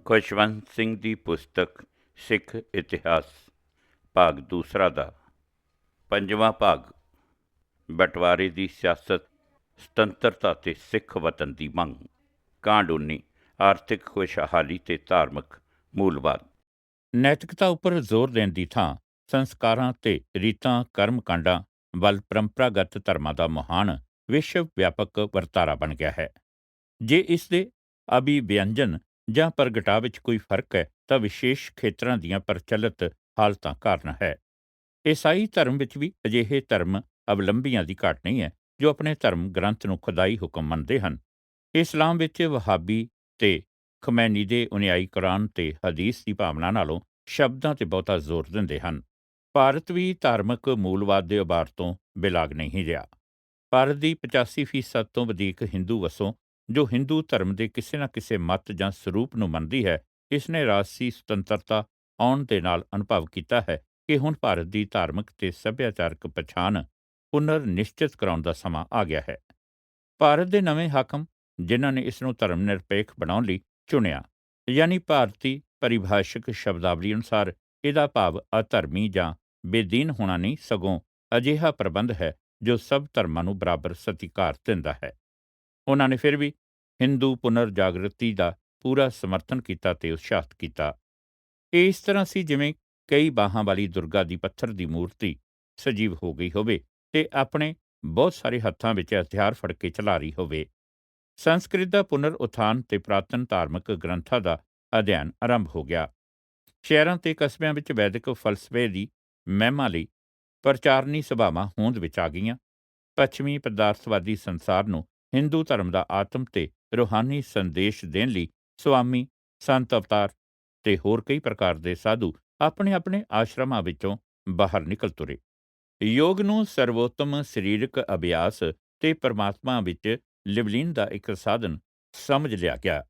ਖੁਸ਼ਵੰਤ ਸਿੰਘ ਦੀ ਪੁਸਤਕ ਸਿੱਖ ਇਤਿਹਾਸ ਭਾਗ ਦੂਸਰਾ ਦਾ ਪੰਜਵਾਂ ਭਾਗ ਬਟਵਾਰੇ ਦੀ ਸਿਆਸਤ, ਸੁਤੰਤਰਤਾ ਤੇ ਸਿੱਖ ਵਤਨ ਦੀ ਮੰਗ। ਕਾਂਡ 19 ਆਰਥਿਕ ਖੁਸ਼ਹਾਲੀ ਤੇ ਧਾਰਮਿਕ ਮੂਲਵਾਦ। ਨੈਤਿਕਤਾ ਉੱਪਰ ਜ਼ੋਰ ਦੇਣ ਦੀ ਥਾਂ ਸੰਸਕਾਰਾਂ ਤੇ ਰੀਤਾਂ ਕਰਮਕਾਂਡਾਂ ਵੱਲ ਪਰੰਪਰਾਗਤ ਧਰਮਾਂ ਦਾ ਮਹਾਨ ਵਿਸ਼ਵ ਵਿਆਪਕ ਵਰਤਾਰਾ ਬਣ ਗਿਆ ਹੈ। ਜੇ ਇਸ ਦੇ ਅਭਿਵਿਅੰਜਨ ਜਾਂ ਪ੍ਰਗਟਾਅ ਵਿੱਚ ਕੋਈ ਫਰਕ ਹੈ ਤਾਂ ਵਿਸ਼ੇਸ਼ ਖੇਤਰਾਂ ਦੀਆਂ ਪ੍ਰਚਲਿਤ ਹਾਲਤਾਂ ਕਾਰਨ ਹੈ। ਈਸਾਈ ਧਰਮ ਵਿੱਚ ਵੀ ਅਜਿਹੇ ਧਰਮ ਅਵਲੰਬੀਆਂ ਦੀ ਘਾਟ ਨਹੀਂ ਹੈ ਜੋ ਆਪਣੇ ਧਰਮ ਗ੍ਰੰਥ ਨੂੰ ਖੁਦਾਈ ਹੁਕਮ ਮੰਨਦੇ ਹਨ। ਇਸਲਾਮ ਵਿੱਚ ਵਹਾਬੀ ਤੇ ਖਮੈਨੀ ਦੇ ਅਨੁਯਾਈ ਕੁਰਾਨ ਤੇ ਹਦੀਸ ਦੀ ਭਾਵਨਾ ਨਾਲੋਂ ਸ਼ਬਦਾਂ ਤੇ ਬਹੁਤਾ ਜ਼ੋਰ ਦਿੰਦੇ ਹਨ। ਭਾਰਤ ਵੀ ਧਾਰਮਿਕ ਮੂਲਵਾਦ ਦੇ ਉਭਾਰ ਤੋਂ ਬੇਲਾਗ ਨਹੀਂ ਰਿਹਾ। ਭਾਰਤ ਦੀ 85% ਤੋਂ ਵਧੇਕ ਹਿੰਦੂ ਵਸੋਂ ਜੋ ਹਿੰਦੂ ਧਰਮ ਦੇ ਕਿਸੇ ਨਾ ਕਿਸੇ ਮੱਤ ਜਾਂ ਸਰੂਪ ਨੂੰ ਮੰਨਦੀ ਹੈ, ਇਸ ਨੇ ਰਾਜਸੀ ਸੁਤੰਤਰਤਾ ਆਉਣ ਦੇ ਨਾਲ ਅਨੁਭਵ ਕੀਤਾ ਹੈ ਕਿ ਹੁਣ ਭਾਰਤ ਦੀ ਧਾਰਮਿਕ ਤੇ ਸੱਭਿਆਚਾਰਕ ਪਛਾਣ ਪੁਨਰ ਨਿਸ਼ਚਿਤ ਕਰਾਉਣ ਦਾ ਸਮਾਂ ਆ ਗਿਆ ਹੈ। ਭਾਰਤ ਦੇ ਨਵੇਂ ਹਾਕਮ ਜਿਨ੍ਹਾਂ ਨੇ ਇਸ ਨੂੰ ਧਰਮ ਨਿਰਪੇਖ ਬਣਾਉਣ ਲਈ ਚੁਣਿਆ, ਯਾਨੀ ਭਾਰਤੀ ਪਰਿਭਾਸ਼ਕ ਸ਼ਬਦਾਵਲੀ ਅਨੁਸਾਰ ਇਹਦਾ ਭਾਵ ਅਧਰਮੀ ਜਾਂ ਬੇਦੀਨ ਹੋਣਾ ਨਹੀਂ, ਸਗੋਂ ਅਜਿਹਾ ਪ੍ਰਬੰਧ ਹੈ ਜੋ ਸਭ ਧਰਮਾਂ ਨੂੰ ਬਰਾਬਰ ਸਤਿਕਾਰ ਦਿੰਦਾ ਹੈ। ਉਹਨਾਂ ਨੇ ਫਿਰ ਵੀ ਹਿੰਦੂ ਪੁਨਰ ਜਾਗਰਤੀ ਦਾ ਪੂਰਾ ਸਮਰਥਨ ਕੀਤਾ ਤੇ ਉਤਸ਼ਾਹਿਤ ਕੀਤਾ। ਇਹ ਇਸ ਤਰ੍ਹਾਂ ਸੀ ਜਿਵੇਂ ਕਈ ਬਾਹਾਂ ਵਾਲੀ ਦੁਰਗਾ ਦੀ ਪੱਥਰ ਦੀ ਮੂਰਤੀ ਸਜੀਵ ਹੋ ਗਈ ਹੋਵੇ ਤੇ ਆਪਣੇ ਬਹੁਤ ਸਾਰੇ ਹੱਥਾਂ ਵਿੱਚ ਹਥਿਆਰ ਫੜ ਕੇ ਚਲਾ ਰਹੀ ਹੋਵੇ। ਸੰਸਕ੍ਰਿਤ ਦਾ ਪੁਨਰ ਉਥਾਨ ਤੇ ਪੁਰਾਤਨ ਧਾਰਮਿਕ ਗ੍ਰੰਥਾਂ ਦਾ ਅਧਿਐਨ ਆਰੰਭ ਹੋ ਗਿਆ। ਸ਼ਹਿਰਾਂ ਤੇ ਕਸਬਿਆਂ ਵਿੱਚ ਵੈਦਿਕ ਫਲਸਫੇ ਦੀ ਮਹਿਮਾ ਲਈ ਪ੍ਰਚਾਰਨੀ ਸਭਾਵਾਂ ਹੋਂਦ ਵਿੱਚ ਆ ਗਈਆਂ। ਪੱਛਮੀ ਪਦਾਰਥਵਾਦੀ ਸੰਸਾਰ ਨੂੰ ਹਿੰਦੂ ਧਰਮ ਦਾ ਆਤਮ ਤੇ ਰੂਹਾਨੀ ਸੰਦੇਸ਼ ਦੇਣ ਲਈ ਸੁਆਮੀ, ਸੰਤ ਅਵਤਾਰ ਤੇ ਹੋਰ ਕਈ ਪ੍ਰਕਾਰ ਦੇ ਸਾਧੂ ਆਪਣੇ ਆਪਣੇ ਆਸ਼ਰਮਾਂ ਵਿੱਚੋਂ ਬਾਹਰ ਨਿਕਲ ਤੁਰੇ। ਯੋਗ ਨੂੰ ਸਰਵੋਤਮ ਸਰੀਰਕ ਅਭਿਆਸ ਤੇ ਪਰਮਾਤਮਾ ਵਿੱਚ ਲਿਵਲੀਨ ਦਾ ਇੱਕ ਸਾਧਨ ਸਮਝ ਲਿਆ ਗਿਆ।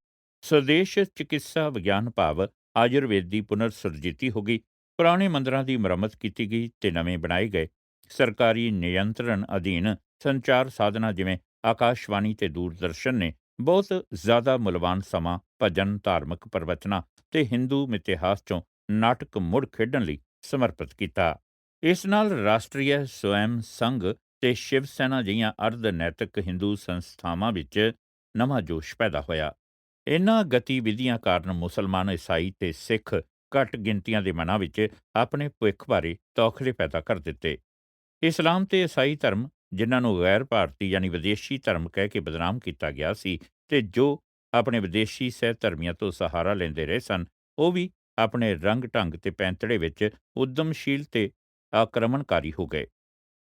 ਸਵਦੇਸ਼ ਚਿਕਿਤਸਾ ਵਿਗਿਆਨ ਭਾਵ ਆਯੁਰਵੇਦ ਦੀ ਪੁਨਰ ਸੁਰਜੀਤੀ ਹੋ ਗਈ। ਪੁਰਾਣੇ ਮੰਦਰਾਂ ਦੀ ਮੁਰੰਮਤ ਕੀਤੀ ਗਈ ਤੇ ਨਵੇਂ ਬਣਾਏ ਗਏ। ਸਰਕਾਰੀ ਨਿਯੰਤਰਣ ਅਧੀਨ ਸੰਚਾਰ ਸਾਧਨਾਂ ਜਿਵੇਂ ਆਕਾਸ਼ਵਾਣੀ ਤੇ ਦੂਰਦਰਸ਼ਨ ਨੇ ਬਹੁਤ ਜ਼ਿਆਦਾ ਮੁੱਲਵਾਨ ਸਮਾਂ ਭਜਨ, ਧਾਰਮਿਕ ਪ੍ਰਵਚਨਾਂ ਤੇ ਹਿੰਦੂ ਮਿਥਿਹਾਸ 'ਚੋਂ ਨਾਟਕ ਮੁੜ ਖੇਡਣ ਲਈ ਸਮਰਪਿਤ ਕੀਤਾ। ਇਸ ਨਾਲ ਰਾਸ਼ਟਰੀ ਸਵੈਮ ਸੰਘ ਤੇ ਸ਼ਿਵ ਸੈਨਾ ਜਿਹੀਆਂ ਅਰਧ ਨੈਤਿਕ ਹਿੰਦੂ ਸੰਸਥਾਵਾਂ ਵਿੱਚ ਨਵਾਂ ਜੋਸ਼ ਪੈਦਾ ਹੋਇਆ। ਇਨ੍ਹਾਂ ਗਤੀਵਿਧੀਆਂ ਕਾਰਨ ਮੁਸਲਮਾਨ, ਈਸਾਈ ਤੇ ਸਿੱਖ ਘੱਟ ਗਿਣਤੀਆਂ ਦੇ ਮਨਾਂ ਵਿੱਚ ਆਪਣੇ ਭਵਿੱਖ ਬਾਰੇ ਤੌਖਲੇ ਪੈਦਾ ਕਰ ਦਿੱਤੇ। ਇਸਲਾਮ ਤੇ ਈਸਾਈ ਧਰਮ ਜਿਨ੍ਹਾਂ ਨੂੰ ਗੈਰ ਭਾਰਤੀ ਯਾਨੀ ਵਿਦੇਸ਼ੀ ਧਰਮ ਕਹਿ ਕੇ ਬਦਨਾਮ ਕੀਤਾ ਗਿਆ ਸੀ ਤੇ ਜੋ ਆਪਣੇ ਵਿਦੇਸ਼ੀ ਸਹਿ ਧਰਮੀਆਂ ਤੋਂ ਸਹਾਰਾ ਲੈਂਦੇ ਰਹੇ ਸਨ, ਉਹ ਵੀ ਆਪਣੇ ਰੰਗ ਢੰਗ ਤੇ ਪੈਂਤੜੇ ਵਿੱਚ ਉਦਮਸ਼ੀਲ ਤੇ ਆਕਰਮਣਕਾਰੀ ਹੋ ਗਏ।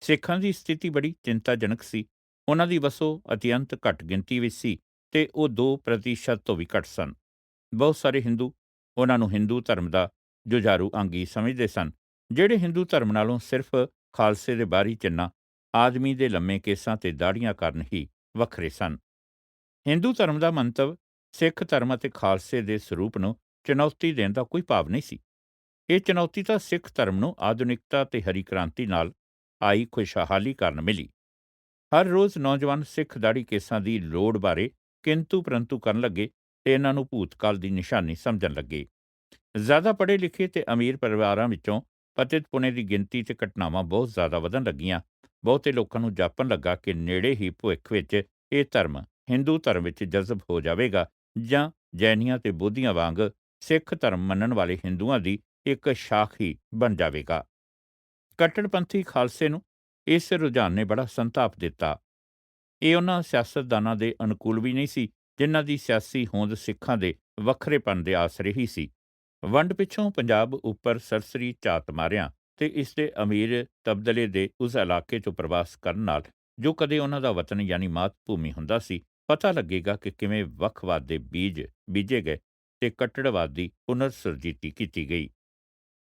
ਸਿੱਖਾਂ ਦੀ ਸਥਿਤੀ ਬੜੀ ਚਿੰਤਾਜਨਕ ਸੀ। ਉਹਨਾਂ ਦੀ ਵਸੋਂ ਅਤਿਅੰਤ ਘੱਟ ਗਿਣਤੀ ਵਿੱਚ ਸੀ ਤੇ ਉਹ 2% ਤੋਂ ਵੀ ਘੱਟ ਸਨ। ਬਹੁਤ ਸਾਰੇ ਹਿੰਦੂ ਉਹਨਾਂ ਨੂੰ ਹਿੰਦੂ ਧਰਮ ਦਾ ਜੁਝਾਰੂ ਅੰਗੀ ਸਮਝਦੇ ਸਨ, ਜਿਹੜੇ ਹਿੰਦੂ ਧਰਮ ਨਾਲੋਂ ਸਿਰਫ ਖਾਲਸੇ ਦੇ ਬਾਹਰੀ ਚਿੰਨ੍ਹਾਂ, ਆਦਮੀ ਦੇ ਲੰਮੇ ਕੇਸਾਂ ਤੇ ਦਾੜ੍ਹੀਆਂ ਕਾਰਨ ਹੀ ਵੱਖਰੇ ਸਨ। ਹਿੰਦੂ ਧਰਮ ਦਾ ਮੰਤਵ ਸਿੱਖ ਧਰਮ ਅਤੇ ਖਾਲਸੇ ਦੇ ਸਰੂਪ ਨੂੰ ਚੁਣੌਤੀ ਦੇਣ ਦਾ ਕੋਈ ਭਾਵ ਨਹੀਂ ਸੀ। ਇਹ ਚੁਣੌਤੀ ਤਾਂ ਸਿੱਖ ਧਰਮ ਨੂੰ ਆਧੁਨਿਕਤਾ ਤੇ ਹਰੀ ਕ੍ਰਾਂਤੀ ਨਾਲ ਆਈ ਖੁਸ਼ਹਾਲੀ ਕਾਰਨ ਮਿਲੀ। ਹਰ ਰੋਜ਼ ਨੌਜਵਾਨ ਸਿੱਖ ਦਾੜ੍ਹੀ ਕੇਸਾਂ ਦੀ ਲੋੜ ਬਾਰੇ ਕਿੰਤੂ ਪ੍ਰੰਤੂ ਕਰਨ ਲੱਗੇ ਤੇ ਇਹਨਾਂ ਨੂੰ ਭੂਤਕਾਲ ਦੀ ਨਿਸ਼ਾਨੀ ਸਮਝਣ ਲੱਗੇ। ਜ਼ਿਆਦਾ ਪੜ੍ਹੇ ਲਿਖੇ ਤੇ ਅਮੀਰ ਪਰਿਵਾਰਾਂ ਵਿੱਚੋਂ ਪਤਿਤ ਪੁਣੇ ਦੀ ਗਿਣਤੀ ਤੇ ਘਟਨਾਵਾਂ ਬਹੁਤ ਜ਼ਿਆਦਾ ਵਧਣ ਲੱਗੀਆਂ। ਬਹੁਤੇ ਲੋਕਾਂ ਨੂੰ ਜਾਪਣ ਲੱਗਾ ਕਿ ਨੇੜੇ ਹੀ ਭਵਿੱਖ ਵਿੱਚ ਇਹ ਧਰਮ ਹਿੰਦੂ ਧਰਮ ਵਿੱਚ ਜਜ਼ਬ ਹੋ ਜਾਵੇਗਾ ਜਾਂ ਜੈਨੀਆਂ ਤੇ ਬੋਧੀਆਂ ਵਾਂਗ ਸਿੱਖ ਧਰਮ ਮੰਨਣ ਵਾਲੇ ਹਿੰਦੂਆਂ ਦੀ ਇੱਕ ਸ਼ਾਖ ਹੀ ਬਣ ਜਾਵੇਗਾ। ਕੱਟੜਪੰਥੀ ਖਾਲਸੇ ਨੂੰ ਇਸ ਰੁਝਾਨ ਨੇ ਬੜਾ ਸੰਤਾਪ ਦਿੱਤਾ। ਇਹ ਉਹਨਾਂ ਸਿਆਸਤਦਾਨਾਂ ਦੇ ਅਨੁਕੂਲ ਵੀ ਨਹੀਂ ਸੀ ਜਿਨ੍ਹਾਂ ਦੀ ਸਿਆਸੀ ਹੋਂਦ ਸਿੱਖਾਂ ਦੇ ਵੱਖਰੇਪਣ ਦੇ ਆਸਰੇ ਹੀ ਸੀ। ਵੰਡ ਪਿੱਛੋਂ ਪੰਜਾਬ ਉੱਪਰ ਸਰਸਰੀ ਝਾਤ ਮਾਰਿਆਂ ਤੇ ਇਸ ਦੇ ਅਮੀਰ ਤਬਦਲੇ ਦੇ ਉਸ ਇਲਾਕੇ 'ਚੋਂ ਪ੍ਰਵਾਸ ਕਰਨ ਨਾਲ ਜੋ ਕਦੇ ਉਹਨਾਂ ਦਾ ਵਤਨ ਯਾਨੀ ਮਾਤ ਭੂਮੀ ਹੁੰਦਾ ਸੀ, ਪਤਾ ਲੱਗੇਗਾ ਕਿ ਕਿਵੇਂ ਵੱਖਵਾਦ ਦੇ ਬੀਜ ਬੀਜੇ ਗਏ ਤੇ ਕੱਟੜਵਾਦ ਦੀ ਪੁਨਰ ਸੁਰਜੀਤੀ ਕੀਤੀ ਗਈ।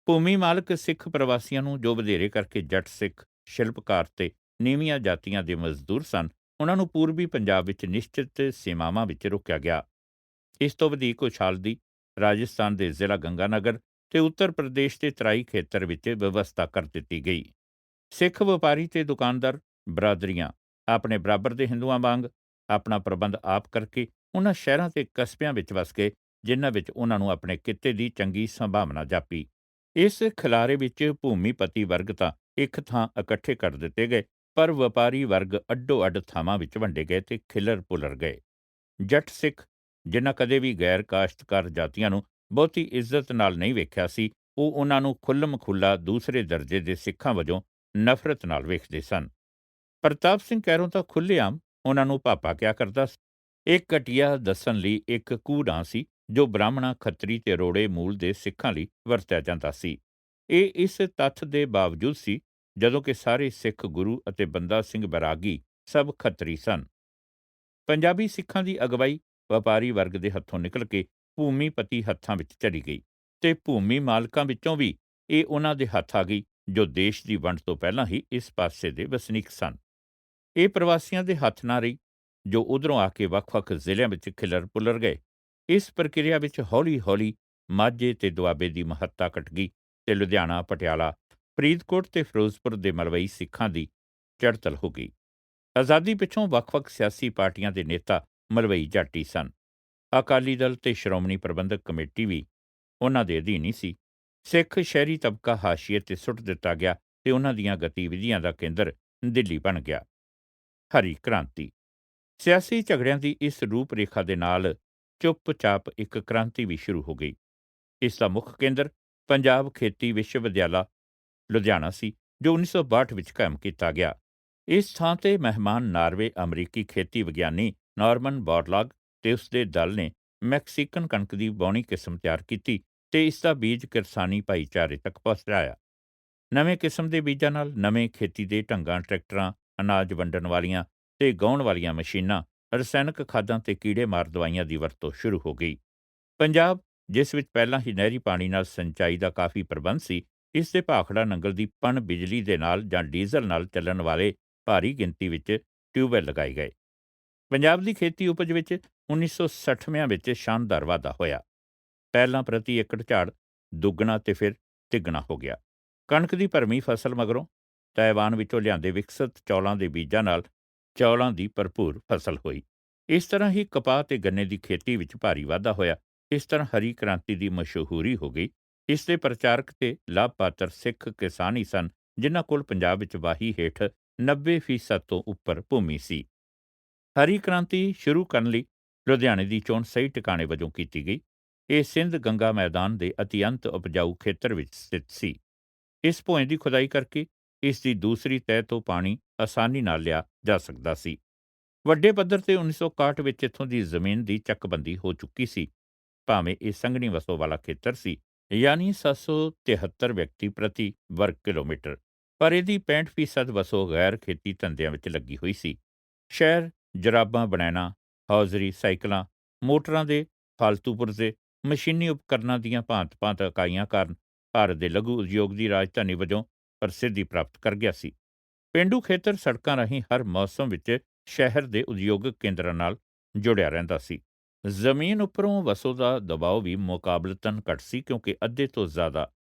ਭੂਮੀ ਮਾਲਕ ਸਿੱਖ ਪ੍ਰਵਾਸੀਆਂ ਨੂੰ, ਜੋ ਵਧੇਰੇ ਕਰਕੇ ਜੱਟ ਸਿੱਖ, ਸ਼ਿਲਪਕਾਰ ਤੇ ਨੀਵੀਆਂ ਜਾਤੀਆਂ ਦੇ ਮਜ਼ਦੂਰ ਸਨ, ਉਹਨਾਂ ਨੂੰ ਪੂਰਬੀ ਪੰਜਾਬ ਵਿੱਚ ਨਿਸ਼ਚਿਤ ਸੀਮਾਵਾਂ ਵਿੱਚ ਰੋਕਿਆ ਗਿਆ। ਇਸ ਤੋਂ ਵਧੇਕ ਉਛਾਲਦੀ ਰਾਜਸਥਾਨ ਦੇ ਜ਼ਿਲ੍ਹਾ ਗੰਗਾਨਗਰ ਤੇ ਉੱਤਰ ਪ੍ਰਦੇਸ਼ ਦੇ ਤਰਾਈ ਖੇਤਰ ਵਿੱਚ ਵਿਵਸਥਾ ਕਰ ਦਿੱਤੀ ਗਈ। ਸਿੱਖ ਵਪਾਰੀ ਤੇ ਦੁਕਾਨਦਾਰ ਬਰਾਦਰੀਆਂ ਆਪਣੇ ਬਰਾਬਰ ਦੇ ਹਿੰਦੂਆਂ ਵਾਂਗ ਆਪਣਾ ਪ੍ਰਬੰਧ ਆਪ ਕਰਕੇ ਉਹਨਾਂ ਸ਼ਹਿਰਾਂ ਤੇ ਕਸਬਿਆਂ ਵਿੱਚ ਵਸ ਗਏ ਜਿਨ੍ਹਾਂ ਵਿੱਚ ਉਹਨਾਂ ਨੂੰ ਆਪਣੇ ਕਿੱਤੇ ਦੀ ਚੰਗੀ ਸੰਭਾਵਨਾ ਜਾਪੀ। ਇਸ ਖਿਲਾਰੇ ਵਿੱਚ ਭੂਮੀਪਤੀ ਵਰਗ ਤਾਂ ਇੱਕ ਥਾਂ ਇਕੱਠੇ ਕਰ ਦਿੱਤੇ ਗਏ, ਪਰ ਵਪਾਰੀ ਵਰਗ ਅੱਡੋ-ਅੱਡ ਥਾਵਾਂ ਵਿੱਚ ਵੰਡੇ ਗਏ ਤੇ ਖਿਲਰ-ਪੁਲਰ ਗਏ। ਜੱਟ ਸਿੱਖ, ਜਿਨ੍ਹਾਂ ਕਦੇ ਵੀ ਗੈਰ ਕਾਸ਼ਤਕਾਰ ਜਾਤੀਆਂ ਨੂੰ ਬਹੁਤੀ ਇੱਜ਼ਤ ਨਾਲ ਨਹੀਂ ਵੇਖਿਆ ਸੀ, ਉਹ ਉਹਨਾਂ ਨੂੰ ਖੁੱਲ੍ਹਮ-ਖੁੱਲ੍ਹਾ ਦੂਸਰੇ ਦਰਜੇ ਦੇ ਸਿੱਖਾਂ ਵਜੋਂ ਨਫ਼ਰਤ ਨਾਲ ਵੇਖਦੇ ਸਨ। ਪ੍ਰਤਾਪ ਸਿੰਘ ਕੈਰੋਂ ਤਾਂ ਖੁੱਲ੍ਹੇਆਮ ਉਹਨਾਂ ਨੂੰ ਭਾਪਾ ਕਿਹਾ ਕਰਦਾ ਸੀ। ਇਹ ਘਟੀਆ ਦੱਸਣ ਲਈ ਇੱਕ ਕੂੜ ਨਾਂ ਸੀ, ਜੋ ਬ੍ਰਾਹਮਣਾਂ, ਖੱਤਰੀ ਤੇ ਰੋੜੇ ਮੂਲ ਦੇ ਸਿੱਖਾਂ ਲਈ ਵਰਤਿਆ ਜਾਂਦਾ ਸੀ। ਇਹ ਇਸ ਤੱਥ ਦੇ ਬਾਵਜੂਦ ਸੀ, ਜਦੋਂ ਕਿ ਸਾਰੇ ਸਿੱਖ ਗੁਰੂ ਅਤੇ ਬੰਦਾ ਸਿੰਘ ਬੈਰਾਗੀ ਸਭ ਖੱਤਰੀ ਸਨ। ਪੰਜਾਬੀ ਸਿੱਖਾਂ ਦੀ ਅਗਵਾਈ ਵਪਾਰੀ ਵਰਗ ਦੇ ਹੱਥੋਂ ਨਿਕਲ ਕੇ ਭੂਮੀਪਤੀ ਹੱਥਾਂ ਵਿੱਚ ਚਲੀ ਗਈ ਤੇ ਭੂਮੀ ਮਾਲਕਾਂ ਵਿੱਚੋਂ ਵੀ ਇਹ ਉਹਨਾਂ ਦੇ ਹੱਥ ਆ ਗਈ, ਜੋ ਦੇਸ਼ ਦੀ ਵੰਡ ਤੋਂ ਪਹਿਲਾਂ ਹੀ ਇਸ ਪਾਸੇ ਦੇ ਵਸਨੀਕ ਸਨ। ਇਹ ਪ੍ਰਵਾਸੀਆਂ ਦੇ ਹੱਥ ਨਾ ਰਹੀ, ਜੋ ਉਧਰੋਂ ਆ ਕੇ ਵੱਖ-ਵੱਖ ਜ਼ਿਲ੍ਹਿਆਂ ਵਿੱਚ ਖਿਲਰ-ਪੁਲਰ ਗਏ। ਇਸ ਪ੍ਰਕਿਰਿਆ ਵਿੱਚ ਹੌਲੀ-ਹੌਲੀ ਮਾਝੇ ਤੇ ਦੁਆਬੇ ਦੀ ਮਹੱਤਤਾ ਘਟ ਗਈ ਤੇ ਲੁਧਿਆਣਾ, ਪਟਿਆਲਾ, ਫਰੀਦਕੋਟ ਤੇ ਫਿਰੋਜ਼ਪੁਰ ਦੇ ਮਲਵਈ ਸਿੱਖਾਂ ਦੀ ਚੜ੍ਹਤਲ ਹੋ ਗਈ। ਆਜ਼ਾਦੀ ਪਿੱਛੋਂ ਵੱਖ-ਵੱਖ ਸਿਆਸੀ ਪਾਰਟੀਆਂ ਦੇ ਨੇਤਾ ਮਲਵਈ ਜੱਟ ਹੀ ਸਨ। ਅਕਾਲੀ ਦਲ ਤੇ ਸ਼੍ਰੋਮਣੀ ਪ੍ਰਬੰਧਕ ਕਮੇਟੀ ਵੀ ਉਹਨਾਂ ਦੇ ਅਧੀਨ ਹੀ ਸੀ। ਸਿੱਖ ਸ਼ਹਿਰੀ ਤਬਕਾ ਹਾਸ਼ੀਏ ਤੇ ਸੁੱਟ ਦਿੱਤਾ ਗਿਆ ਤੇ ਉਹਨਾਂ ਦੀਆਂ ਗਤੀਵਿਧੀਆਂ ਦਾ ਕੇਂਦਰ ਦਿੱਲੀ ਬਣ ਗਿਆ। ਹਰੀ ਕ੍ਰਾਂਤੀ ਸਿਆਸੀ ਝਗੜਿਆਂ ਦੀ ਇਸ ਰੂਪ ਰੇਖਾ ਦੇ ਨਾਲ ਚੁੱਪ-ਚਾਪ ਇੱਕ ਕ੍ਰਾਂਤੀ ਵੀ ਸ਼ੁਰੂ ਹੋ ਗਈ। ਇਸ ਦਾ ਮੁੱਖ ਕੇਂਦਰ ਪੰਜਾਬ ਖੇਤੀ ਵਿਸ਼ਵਵਿਦਿਆਲਾ ਲੁਧਿਆਣਾ ਸੀ, ਜੋ 1962 ਵਿੱਚ ਕਾਇਮ ਕੀਤਾ ਗਿਆ। ਇਸ ਥਾਂ ਤੇ ਮਹਿਮਾਨ ਨਾਰਵੇ ਅਮਰੀਕੀ ਖੇਤੀ ਵਿਗਿਆਨੀ ਨਾਰਮਨ ਬੋਰਲਾਗ ਤੇ ਉਸ ਦੇ ਦਲ ਨੇ ਮੈਕਸੀਕਨ ਕਣਕ ਦੀ ਬੌਣੀ ਕਿਸਮ ਤਿਆਰ ਕੀਤੀ ਤੇ ਇਸ ਦਾ ਬੀਜ ਕਿਰਸਾਨੀ ਭਾਈਚਾਰੇ ਤੱਕ ਪਹੁੰਚਾਇਆ। ਨਵੇਂ ਕਿਸਮ ਦੇ ਬੀਜਾਂ ਨਾਲ ਨਵੇਂ ਖੇਤੀ ਦੇ ਢੰਗਾਂ, ਟਰੈਕਟਰਾਂ, ਅਨਾਜ ਵੰਡਣ ਵਾਲੀਆਂ ਤੇ ਗਾਉਣ ਵਾਲੀਆਂ ਮਸ਼ੀਨਾਂ, ਰਸਾਇਣਕ ਖਾਦਾਂ ਤੇ ਕੀੜੇ ਮਾਰ ਦਵਾਈਆਂ ਦੀ ਵਰਤੋਂ ਸ਼ੁਰੂ ਹੋ ਗਈ। ਪੰਜਾਬ, ਜਿਸ ਵਿੱਚ ਪਹਿਲਾਂ ਹੀ ਨਹਿਰੀ ਪਾਣੀ ਨਾਲ ਸਿੰਚਾਈ ਦਾ ਕਾਫੀ ਪ੍ਰਬੰਧ ਸੀ, ਇਸ ਦੇ ਭਾਖੜਾ ਨੰਗਲ ਦੀ ਪਣ ਬਿਜਲੀ ਦੇ ਨਾਲ ਜਾਂ ਡੀਜ਼ਲ ਨਾਲ ਚੱਲਣ ਵਾਲੇ ਭਾਰੀ ਗਿਣਤੀ ਵਿੱਚ ਟਿਊਬਵੈੱਲ ਲਗਾਏ ਗਏ। ਪੰਜਾਬ ਦੀ ਖੇਤੀ ਉਪਜ ਵਿੱਚ 1960ਵਿਆਂ ਵਿੱਚ ਸ਼ਾਨਦਾਰ ਵਾਧਾ ਹੋਇਆ। ਪਹਿਲਾਂ ਪ੍ਰਤੀ ਏਕੜ ਝਾੜ ਦੁੱਗਣਾ ਤੇ ਫਿਰ ਤਿੱਗਣਾ ਹੋ ਗਿਆ। ਕਣਕ ਦੀ ਭਰਵੀਂ ਫਸਲ ਮਗਰੋਂ ਤਾਇਵਾਨ ਵਿੱਚੋਂ ਲਿਆਂਦੇ ਵਿਕਸਤ ਚੌਲਾਂ ਦੇ ਬੀਜਾਂ ਨਾਲ ਚੌਲਾਂ ਦੀ ਭਰਪੂਰ ਫਸਲ ਹੋਈ। ਇਸ ਤਰ੍ਹਾਂ ਹੀ ਕਪਾਹ ਤੇ ਗੰਨੇ ਦੀ ਖੇਤੀ ਵਿੱਚ ਭਾਰੀ ਵਾਧਾ ਹੋਇਆ। ਇਸ ਤਰ੍ਹਾਂ ਹਰੀ ਕ੍ਰਾਂਤੀ ਦੀ ਮਸ਼ਹੂਰੀ ਹੋ ਗਈ। ਇਸ ਦੇ ਪ੍ਰਚਾਰਕ ਤੇ ਲਾਭਪਾਤਰ ਸਿੱਖ ਕਿਸਾਨ ਹੀ ਸਨ, ਜਿਨ੍ਹਾਂ ਕੋਲ ਪੰਜਾਬ ਵਿੱਚ ਵਾਹੀ ਹੇਠ 90% ਤੋਂ ਉੱਪਰ ਭੂਮੀ ਸੀ। ਹਰੀ ਕ੍ਰਾਂਤੀ ਸ਼ੁਰੂ ਕਰਨ ਲਈ ਲੁਧਿਆਣੇ ਦੀ ਚੋਣ ਸਹੀ ਟਿਕਾਣੇ ਵਜੋਂ ਕੀਤੀ ਗਈ। ਇਹ ਸਿੰਧ ਗੰਗਾ ਮੈਦਾਨ ਦੇ ਅਤਿਅੰਤ ਉਪਜਾਊ ਖੇਤਰ ਵਿੱਚ ਸਥਿਤ ਸੀ। ਇਸ ਭੋਏ ਦੀ ਖੁਦਾਈ ਕਰਕੇ ਇਸ ਦੀ ਦੂਸਰੀ ਤਹਿ ਤੋਂ ਪਾਣੀ ਆਸਾਨੀ ਨਾਲ ਲਿਆ ਜਾ ਸਕਦਾ ਸੀ। ਵੱਡੇ ਪੱਧਰ ਤੇ 1961 ਵਿੱਚ ਇੱਥੋਂ ਦੀ ਜ਼ਮੀਨ ਦੀ ਚੱਕਬੰਦੀ ਹੋ ਚੁੱਕੀ ਸੀ। ਭਾਵੇਂ ਇਹ ਸੰਘਣੀ ਵਸੋਂ ਵਾਲਾ ਖੇਤਰ ਸੀ, ਯਾਨੀ 773 ਵਿਅਕਤੀ ਪ੍ਰਤੀ ਵਰਗ ਕਿਲੋਮੀਟਰ, ਪਰ ਇਹਦੀ 65% ਵਸੋਂ ਗੈਰ ਖੇਤੀ ਧੰਦਿਆਂ ਵਿੱਚ ਲੱਗੀ ਹੋਈ ਸੀ। ਸ਼ਹਿਰ ਜਰਾਬਾਂ, ਬਣੈਣਾ, ਹੌਜ਼ਰੀ, ਸਾਈਕਲਾਂ, ਮੋਟਰਾਂ ਦੇ ਫਾਲਤੂ ਪੁਰਜ਼ੇ, ਮਸ਼ੀਨੀ ਉਪਕਰਨਾਂ ਦੀਆਂ ਭਾਂਤ-ਭਾਂਤ ਇਕਾਈਆਂ ਕਾਰਨ ਭਾਰਤ ਦੇ ਲਘੂ ਉਦਯੋਗ ਦੀ ਰਾਜਧਾਨੀ ਵਜੋਂ ਪ੍ਰਸਿੱਧੀ ਪ੍ਰਾਪਤ ਕਰ ਗਿਆ ਸੀ। ਪੇਂਡੂ ਖੇਤਰ ਸੜਕਾਂ ਰਾਹੀਂ ਹਰ ਮੌਸਮ ਵਿੱਚ ਸ਼ਹਿਰ ਦੇ ਉਦਯੋਗਿਕ ਕੇਂਦਰਾਂ ਨਾਲ ਜੁੜਿਆ ਰਹਿੰਦਾ ਸੀ। ਜ਼ਮੀਨ ਉੱਪਰੋਂ ਵਸੋਂ ਦਾ ਦਬਾਅ ਵੀ ਮੁਕਾਬਲਤਨ ਘੱਟ ਸੀ, ਕਿਉਂਕਿ ਅੱਧੇ ਤੋਂ ਜ਼ਿਆਦਾ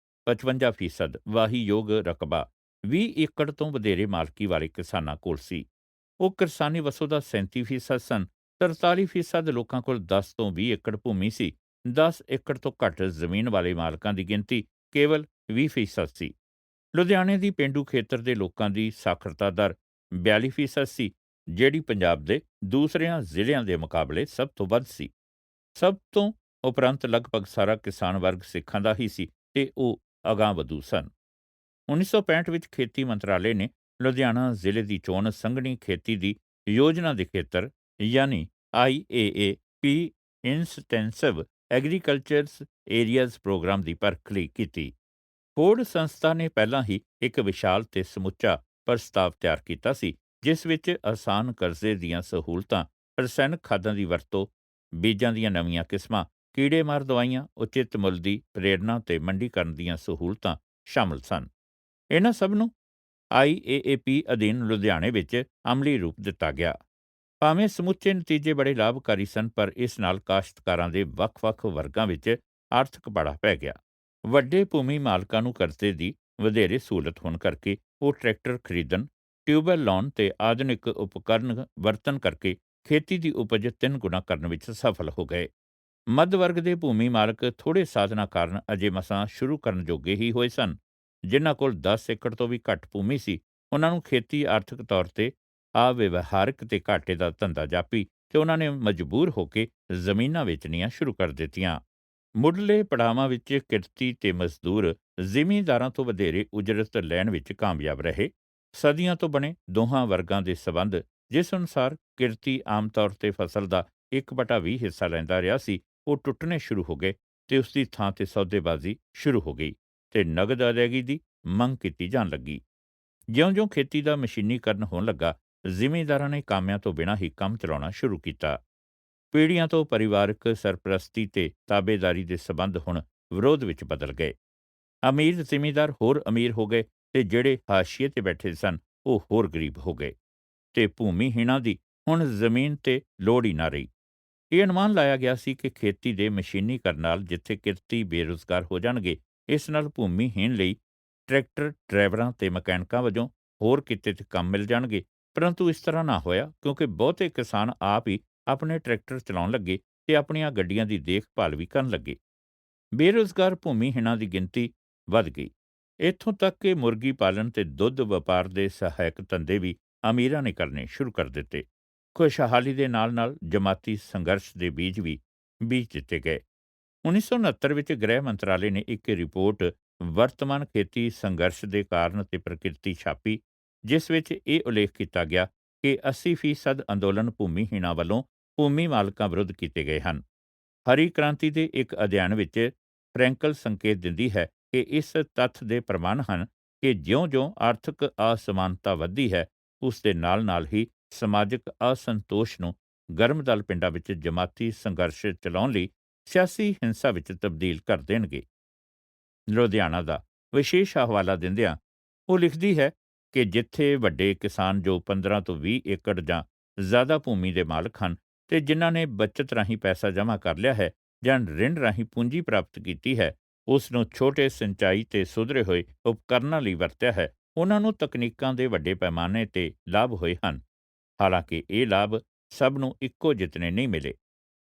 55% ਵਾਹੀਯੋਗ ਰਕਬਾ 20 ਏਕੜ ਤੋਂ ਵਧੇਰੇ ਮਾਲਕੀ ਵਾਲੇ ਕਿਸਾਨਾਂ ਕੋਲ ਸੀ। ਉਹ ਕਿਰਸਾਨੀ ਵਸੋਂ ਦਾ 37% ਸਨ। 43% ਲੋਕਾਂ ਕੋਲ 10 ਤੋਂ 20 ਏਕੜ ਭੂਮੀ ਸੀ। 10 ਏਕੜ ਤੋਂ ਘੱਟ ਜ਼ਮੀਨ ਵਾਲੇ ਮਾਲਕਾਂ ਦੀ ਗਿਣਤੀ ਕੇਵਲ 20% ਸੀ। ਲੁਧਿਆਣੇ ਦੀ ਪੇਂਡੂ ਖੇਤਰ ਦੇ ਲੋਕਾਂ ਦੀ ਸਾਖਰਤਾ ਦਰ 42% ਸੀ, ਜਿਹੜੀ ਪੰਜਾਬ ਦੇ ਦੂਸਰਿਆਂ ਜ਼ਿਲ੍ਹਿਆਂ ਦੇ ਮੁਕਾਬਲੇ ਸਭ ਤੋਂ ਵੱਧ ਸੀ। ਸਭ ਤੋਂ ਉਪਰੰਤ ਲਗਭਗ ਸਾਰਾ ਕਿਸਾਨ ਵਰਗ ਸਿੱਖਾਂ ਦਾ ਹੀ ਸੀ ਤੇ ਉਹ ਅਗਾਂਹ-ਵਧੂ ਸਨ। 1965 ਵਿੱਚ ਖੇਤੀ ਮੰਤਰਾਲੇ ਨੇ ਲੁਧਿਆਣਾ ਜ਼ਿਲ੍ਹੇ ਦੀ ਚੋਣ ਸੰਘਣੀ ਖੇਤੀ ਦੀ ਯੋਜਨਾ ਦੇ ਖੇਤਰ ਯਾਨੀ IAAP ਇੰਸਟੈਂਸਿਵ ਐਗਰੀਕਲਚਰਸ ਏਰੀਆਜ਼ ਪ੍ਰੋਗਰਾਮ ਦੀ ਪਰਖ ਲਈ ਕੀਤੀ। ਫੋਰਡ ਸੰਸਥਾ ਨੇ ਪਹਿਲਾਂ ਹੀ ਇੱਕ ਵਿਸ਼ਾਲ ਤੇ ਸਮੁੱਚਾ ਪ੍ਰਸਤਾਵ ਤਿਆਰ ਕੀਤਾ ਸੀ, ਜਿਸ ਵਿੱਚ ਆਸਾਨ ਕਰਜ਼ੇ ਦੀਆਂ ਸਹੂਲਤਾਂ, ਰਸਾਇਣਕ ਖਾਦਾਂ ਦੀ ਵਰਤੋਂ, ਬੀਜਾਂ ਦੀਆਂ ਨਵੀਆਂ ਕਿਸਮਾਂ, ਕੀੜੇ-ਮਾਰ ਦਵਾਈਆਂ, ਉਚਿਤ ਮੁੱਲ ਦੀ ਪ੍ਰੇਰਣਾ ਤੇ ਮੰਡੀਕਰਨ ਦੀਆਂ ਸਹੂਲਤਾਂ ਸ਼ਾਮਲ ਸਨ। ਇਹਨਾਂ ਸਭ ਨੂੰ IAAP ਅਧੀਨ ਲੁਧਿਆਣੇ ਵਿੱਚ ਅਮਲੀ ਰੂਪ ਦਿੱਤਾ ਗਿਆ। ਭਾਵੇਂ ਸਮੁੱਚੇ ਨਤੀਜੇ ਬੜੇ ਲਾਭਕਾਰੀ ਸਨ, ਪਰ ਇਸ ਨਾਲ ਕਾਸ਼ਤਕਾਰਾਂ ਦੇ ਵੱਖ-ਵੱਖ ਵਰਗਾਂ ਵਿੱਚ ਆਰਥਿਕ ਪਾੜਾ ਪੈ ਗਿਆ। ਵੱਡੇ ਭੂਮੀ ਮਾਲਕਾਂ ਨੂੰ ਕਰਜ਼ੇ ਦੀ ਵਧੇਰੇ ਸਹੂਲਤ ਹੋਣ ਕਰਕੇ ਉਹ ਟਰੈਕਟਰ ਖਰੀਦਣ, ਟਿਊਬਵੈੱਲ ਲਾਉਣ ਤੇ ਆਧੁਨਿਕ ਉਪਕਰਨ ਵਰਤਣ ਕਰਕੇ ਖੇਤੀ ਦੀ ਉਪਜ 3 ਗੁਣਾ ਕਰਨ ਵਿੱਚ ਸਫਲ ਹੋ ਗਏ। ਮੱਧ ਵਰਗ ਦੇ ਭੂਮੀ ਮਾਲਕ ਥੋੜ੍ਹੇ ਸਾਧਨਾਂ ਕਾਰਨ ਅਜੇ ਮਸਾਂ ਸ਼ੁਰੂ ਕਰਨ ਜੋਗੇ ਹੀ ਹੋਏ ਸਨ। ਜਿਨ੍ਹਾਂ ਕੋਲ 10 ਏਕੜ ਤੋਂ ਵੀ ਘੱਟ ਭੂਮੀ ਸੀ, ਉਹਨਾਂ ਨੂੰ ਖੇਤੀ ਆਰਥਿਕ ਤੌਰ ਤੇ ਅਵਿਵਹਾਰਕ ਤੇ ਘਾਟੇ ਦਾ ਧੰਦਾ ਜਾਪੀ ਤੇ ਉਹਨਾਂ ਨੇ ਮਜਬੂਰ ਹੋ ਕੇ ਜ਼ਮੀਨਾਂ ਵੇਚਣੀਆਂ ਸ਼ੁਰੂ ਕਰ ਦਿੱਤੀਆਂ। ਮੁੱਢਲੇ ਪੜਾਵਾਂ ਵਿੱਚ ਕਿਰਤੀ ਤੇ ਮਜ਼ਦੂਰ ਜ਼ਿਮੀਂਦਾਰਾਂ ਤੋਂ ਵਧੇਰੇ ਉਜਰਤ ਲੈਣ ਵਿੱਚ ਕਾਮਯਾਬ ਰਹੇ। ਸਦੀਆਂ ਤੋਂ ਬਣੇ ਦੋਹਾਂ ਵਰਗਾਂ ਦੇ ਸਬੰਧ, ਜਿਸ ਅਨੁਸਾਰ ਕਿਰਤੀ ਆਮ ਤੌਰ ਤੇ ਫਸਲ ਦਾ 1/20 ਹਿੱਸਾ ਲੈਂਦਾ ਰਿਹਾ ਸੀ, ਉਹ ਟੁੱਟਣੇ ਸ਼ੁਰੂ ਹੋ ਗਏ ਤੇ ਉਸ ਦੀ ਥਾਂ ਤੇ ਸੌਦੇਬਾਜ਼ੀ ਸ਼ੁਰੂ ਹੋ ਗਈ ਤੇ ਨਗਦ ਅਦਾਇਗੀ ਦੀ ਮੰਗ ਕੀਤੀ ਜਾਣ ਲੱਗੀ। ਜਿਉਂ-ਜਿਉਂ ਖੇਤੀ ਦਾ ਮਸ਼ੀਨੀਕਰਨ ਹੋਣ ਲੱਗਾ, ਜ਼ਿਮੀਂਦਾਰਾਂ ਨੇ ਕਾਮਿਆਂ ਤੋਂ ਬਿਨਾਂ ਹੀ ਕੰਮ ਚਲਾਉਣਾ ਸ਼ੁਰੂ ਕੀਤਾ। ਪੀੜ੍ਹੀਆਂ ਤੋਂ ਪਰਿਵਾਰਕ ਸਰਪ੍ਰਸਤੀ ਤੇ ਤਾਬੇਦਾਰੀ ਦੇ ਸਬੰਧ ਹੁਣ ਵਿਰੋਧ ਵਿੱਚ ਬਦਲ ਗਏ। ਅਮੀਰ ਜ਼ਿਮੀਂਦਾਰ ਹੋਰ ਅਮੀਰ ਹੋ ਗਏ ਤੇ ਜਿਹੜੇ ਹਾਸ਼ੀਏ ਤੇ ਬੈਠੇ ਸਨ, ਉਹ ਹੋਰ ਗਰੀਬ ਹੋ ਗਏ ਤੇ ਭੂਮੀਹੀਣਾਂ ਦੀ ਹੁਣ ਜ਼ਮੀਨ ਤੇ ਲੋੜ ਹੀ ਨਾ ਰਹੀ। ਇਹ ਅਨੁਮਾਨ ਲਾਇਆ ਗਿਆ ਸੀ ਕਿ ਖੇਤੀ ਦੇ ਮਸ਼ੀਨੀਕਰਨ ਨਾਲ ਜਿੱਥੇ ਕਿਰਤੀ ਬੇਰੁਜ਼ਗਾਰ ਹੋ ਜਾਣਗੇ, ਇਸ ਨਾਲ ਭੂਮੀਹੀਣ ਲਈ ਟਰੈਕਟਰ ਡਰਾਈਵਰਾਂ ਤੇ ਮਕੈਨਿਕਾਂ ਵਜੋਂ ਹੋਰ ਕਿੱਤੇ ਤੇ ਕੰਮ ਮਿਲ ਜਾਣਗੇ। ਪਰੰਤੂ ਇਸ ਤਰ੍ਹਾਂ ਨਾ ਹੋਇਆ, ਕਿਉਂਕਿ ਬਹੁਤੇ ਕਿਸਾਨ ਆਪ ਹੀ ਆਪਣੇ ਟਰੈਕਟਰ ਚਲਾਉਣ ਲੱਗੇ ਤੇ ਆਪਣੀਆਂ ਗੱਡੀਆਂ ਦੀ ਦੇਖਭਾਲ ਵੀ ਕਰਨ ਲੱਗੇ। ਬੇਰੁਜ਼ਗਾਰ ਭੂਮੀਹੀਣਾਂ ਦੀ ਗਿਣਤੀ ਵਧ ਗਈ। ਇੱਥੋਂ ਤੱਕ ਕਿ ਮੁਰਗੀ ਪਾਲਣ ਤੇ ਦੁੱਧ ਵਪਾਰ ਦੇ ਸਹਾਇਕ ਧੰਦੇ ਵੀ ਅਮੀਰਾਂ ਨੇ ਕਰਨੇ ਸ਼ੁਰੂ ਕਰ ਦਿੱਤੇ। ਖੁਸ਼ਹਾਲੀ ਦੇ ਨਾਲ-ਨਾਲ ਜਮਾਤੀ ਸੰਘਰਸ਼ ਦੇ ਬੀਜ ਵੀ ਬੀਜ ਦਿੱਤੇ ਗਏ। 1969 ਵਿੱਚ ਗ੍ਰਹਿ ਮੰਤਰਾਲੇ ਨੇ ਇੱਕ ਰਿਪੋਰਟ ਵਰਤਮਾਨ ਖੇਤੀ ਸੰਘਰਸ਼ ਦੇ ਕਾਰਨ ਤੇ ਪ੍ਰਕਿਰਤੀ ਛਾਪੀ, ਜਿਸ ਵਿੱਚ ਇਹ ਉਲੇਖ ਕੀਤਾ ਗਿਆ ਕਿ 80% ਅੰਦੋਲਨ ਭੂਮੀਹੀਣਾਂ ਵੱਲੋਂ ਭੂਮੀ ਮਾਲਕਾਂ ਵਿਰੁੱਧ ਕੀਤੇ ਗਏ ਹਨ। ਹਰੀ ਕ੍ਰਾਂਤੀ ਦੇ ਇੱਕ ਅਧਿਐਨ ਵਿੱਚ ਫਰੈਂਕਲ ਸੰਕੇਤ ਦਿੰਦੀ ਹੈ ਕਿ ਇਸ ਤੱਥ ਦੇ ਪ੍ਰਮਾਣ ਹਨ ਕਿ ਜਿਉਂ-ਜਿਉਂ ਆਰਥਿਕ ਅਸਮਾਨਤਾ ਵੱਧਦੀ ਹੈ, ਉਸ ਦੇ ਨਾਲ-ਨਾਲ ਹੀ ਸਮਾਜਿਕ ਅਸੰਤੋਸ਼ ਨੂੰ ਗਰਮ-ਦਲ ਪਿੰਡਾਂ ਵਿੱਚ ਜਮਾਤੀ ਸੰਘਰਸ਼ ਚਲਾਉਣ ਲਈ ਸਿਆਸੀ ਹਿੰਸਾ ਵਿੱਚ ਤਬਦੀਲ ਕਰ ਦੇਣਗੇ। ਲੁਧਿਆਣਾ ਦਾ ਵਿਸ਼ੇਸ਼ ਹਵਾਲਾ ਦਿੰਦਿਆਂ ਉਹ ਲਿਖਦੀ ਹੈ ਕਿ ਜਿੱਥੇ ਵੱਡੇ ਕਿਸਾਨ ਜੋ 15 ਤੋਂ 20 ਏਕੜ ਜਾਂ ਜ਼ਿਆਦਾ ਭੂਮੀ ਦੇ ਮਾਲਕ ਹਨ ਤੇ ਜਿਨ੍ਹਾਂ ਨੇ ਬਚਤ ਰਾਹੀਂ ਪੈਸਾ ਜਮ੍ਹਾਂ ਕਰ ਲਿਆ ਹੈ ਜਾਂ ਰਿਣ ਰਾਹੀਂ ਪੂੰਜੀ ਪ੍ਰਾਪਤ ਕੀਤੀ ਹੈ, ਉਸ ਨੂੰ ਛੋਟੇ ਸਿੰਚਾਈ ਤੇ ਸੁਧਰੇ ਹੋਏ ਉਪਕਰਨਾਂ ਲਈ ਵਰਤਿਆ ਹੈ, ਉਹਨਾਂ ਨੂੰ ਤਕਨੀਕਾਂ ਦੇ ਵੱਡੇ ਪੈਮਾਨੇ ਤੇ ਲਾਭ ਹੋਏ ਹਨ। ਹਾਲਾਂਕਿ ਇਹ ਲਾਭ ਸਭ ਨੂੰ ਇੱਕੋ ਜਿਤਨੇ ਨਹੀਂ ਮਿਲੇ।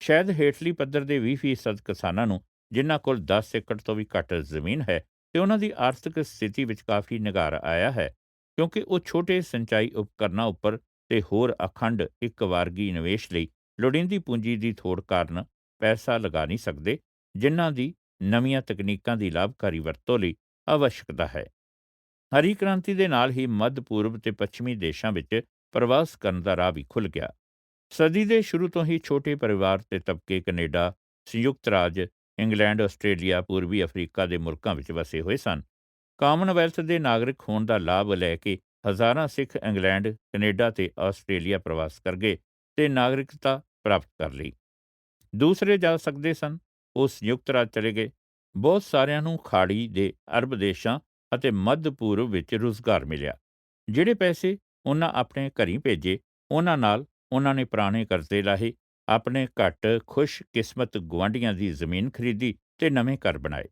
ਸ਼ਾਇਦ ਹੇਠਲੀ ਪੱਧਰ ਦੇ 20% ਕਿਸਾਨਾਂ ਨੂੰ, ਜਿਨ੍ਹਾਂ ਕੋਲ 10 ਏਕੜ ਤੋਂ ਵੀ ਘੱਟ ਜ਼ਮੀਨ ਹੈ ਤੇ ਉਹਨਾਂ ਦੀ ਆਰਥਿਕ ਸਥਿਤੀ ਵਿੱਚ ਕਾਫੀ ਨਿਘਾਰ ਆਇਆ ਹੈ, ਕਿਉਂਕਿ ਉਹ ਛੋਟੇ ਸਿੰਚਾਈ ਉਪਕਰਨਾਂ ਉੱਪਰ ਤੇ ਹੋਰ ਅਖੰਡ ਇੱਕ ਵਾਰਗੀ ਨਿਵੇਸ਼ ਲਈ ਲੋੜੀਂਦੀ ਪੂੰਜੀ ਦੀ ਥੋੜ ਕਾਰਨ ਪੈਸਾ ਲਗਾ ਨਹੀਂ ਸਕਦੇ, ਜਿਨ੍ਹਾਂ ਦੀ ਨਵੀਆਂ ਤਕਨੀਕਾਂ ਦੀ ਲਾਭਕਾਰੀ ਵਰਤੋਂ ਲਈ ਆਵਸ਼ਕਤਾ ਹੈ। ਹਰੀ ਕ੍ਰਾਂਤੀ ਦੇ ਨਾਲ ਹੀ ਮੱਧ ਪੂਰਬ ਤੇ ਪੱਛਮੀ ਦੇਸ਼ਾਂ ਵਿੱਚ ਪ੍ਰਵਾਸ ਕਰਨ ਦਾ ਰਾਹ ਵੀ ਖੁੱਲ੍ਹ ਗਿਆ। ਸਦੀ ਦੇ ਸ਼ੁਰੂ ਤੋਂ ਹੀ ਛੋਟੇ ਪਰਿਵਾਰ ਤੇ ਤਬਕੇ ਕੈਨੇਡਾ, ਸੰਯੁਕਤ ਰਾਜ, ਇੰਗਲੈਂਡ, ਆਸਟ੍ਰੇਲੀਆ, ਪੂਰਬੀ ਅਫਰੀਕਾ ਦੇ ਮੁਲਕਾਂ ਵਿੱਚ ਵਸੇ ਹੋਏ ਸਨ। ਕਾਮਨਵੈਲਥ ਦੇ ਨਾਗਰਿਕ ਹੋਣ ਦਾ ਲਾਭ ਲੈ ਕੇ ਹਜ਼ਾਰਾਂ ਸਿੱਖ ਇੰਗਲੈਂਡ, ਕੈਨੇਡਾ ਤੇ ਆਸਟ੍ਰੇਲੀਆ ਪ੍ਰਵਾਸ ਕਰ ਗਏ ਤੇ ਨਾਗਰਿਕਤਾ ਪ੍ਰਾਪਤ ਕਰ ਲਈ। ਦੂਸਰੇ ਜਾ ਸਕਦੇ ਸਨ, ਉਹ ਸੰਯੁਕਤ ਰਾਜ ਚਲੇ ਗਏ। ਬਹੁਤ ਸਾਰਿਆਂ ਨੂੰ ਖਾੜੀ ਦੇ ਅਰਬ ਦੇਸ਼ਾਂ ਅਤੇ ਮੱਧ ਪੂਰਬ ਵਿੱਚ ਰੁਜ਼ਗਾਰ ਮਿਲਿਆ। ਜਿਹੜੇ ਪੈਸੇ ਉਹਨਾਂ ਆਪਣੇ ਘਰੀਂ ਭੇਜੇ, ਉਹਨਾਂ ਨਾਲ ਉਹਨਾਂ ਨੇ ਪੁਰਾਣੇ ਕਰਜ਼ੇ ਲਾਹੇ, ਆਪਣੇ ਘੱਟ ਖੁਸ਼ਕਿਸਮਤ ਗੁਆਂਢੀਆਂ ਦੀ ਜ਼ਮੀਨ ਖਰੀਦੀ ਤੇ ਨਵੇਂ ਘਰ ਬਣਾਏ।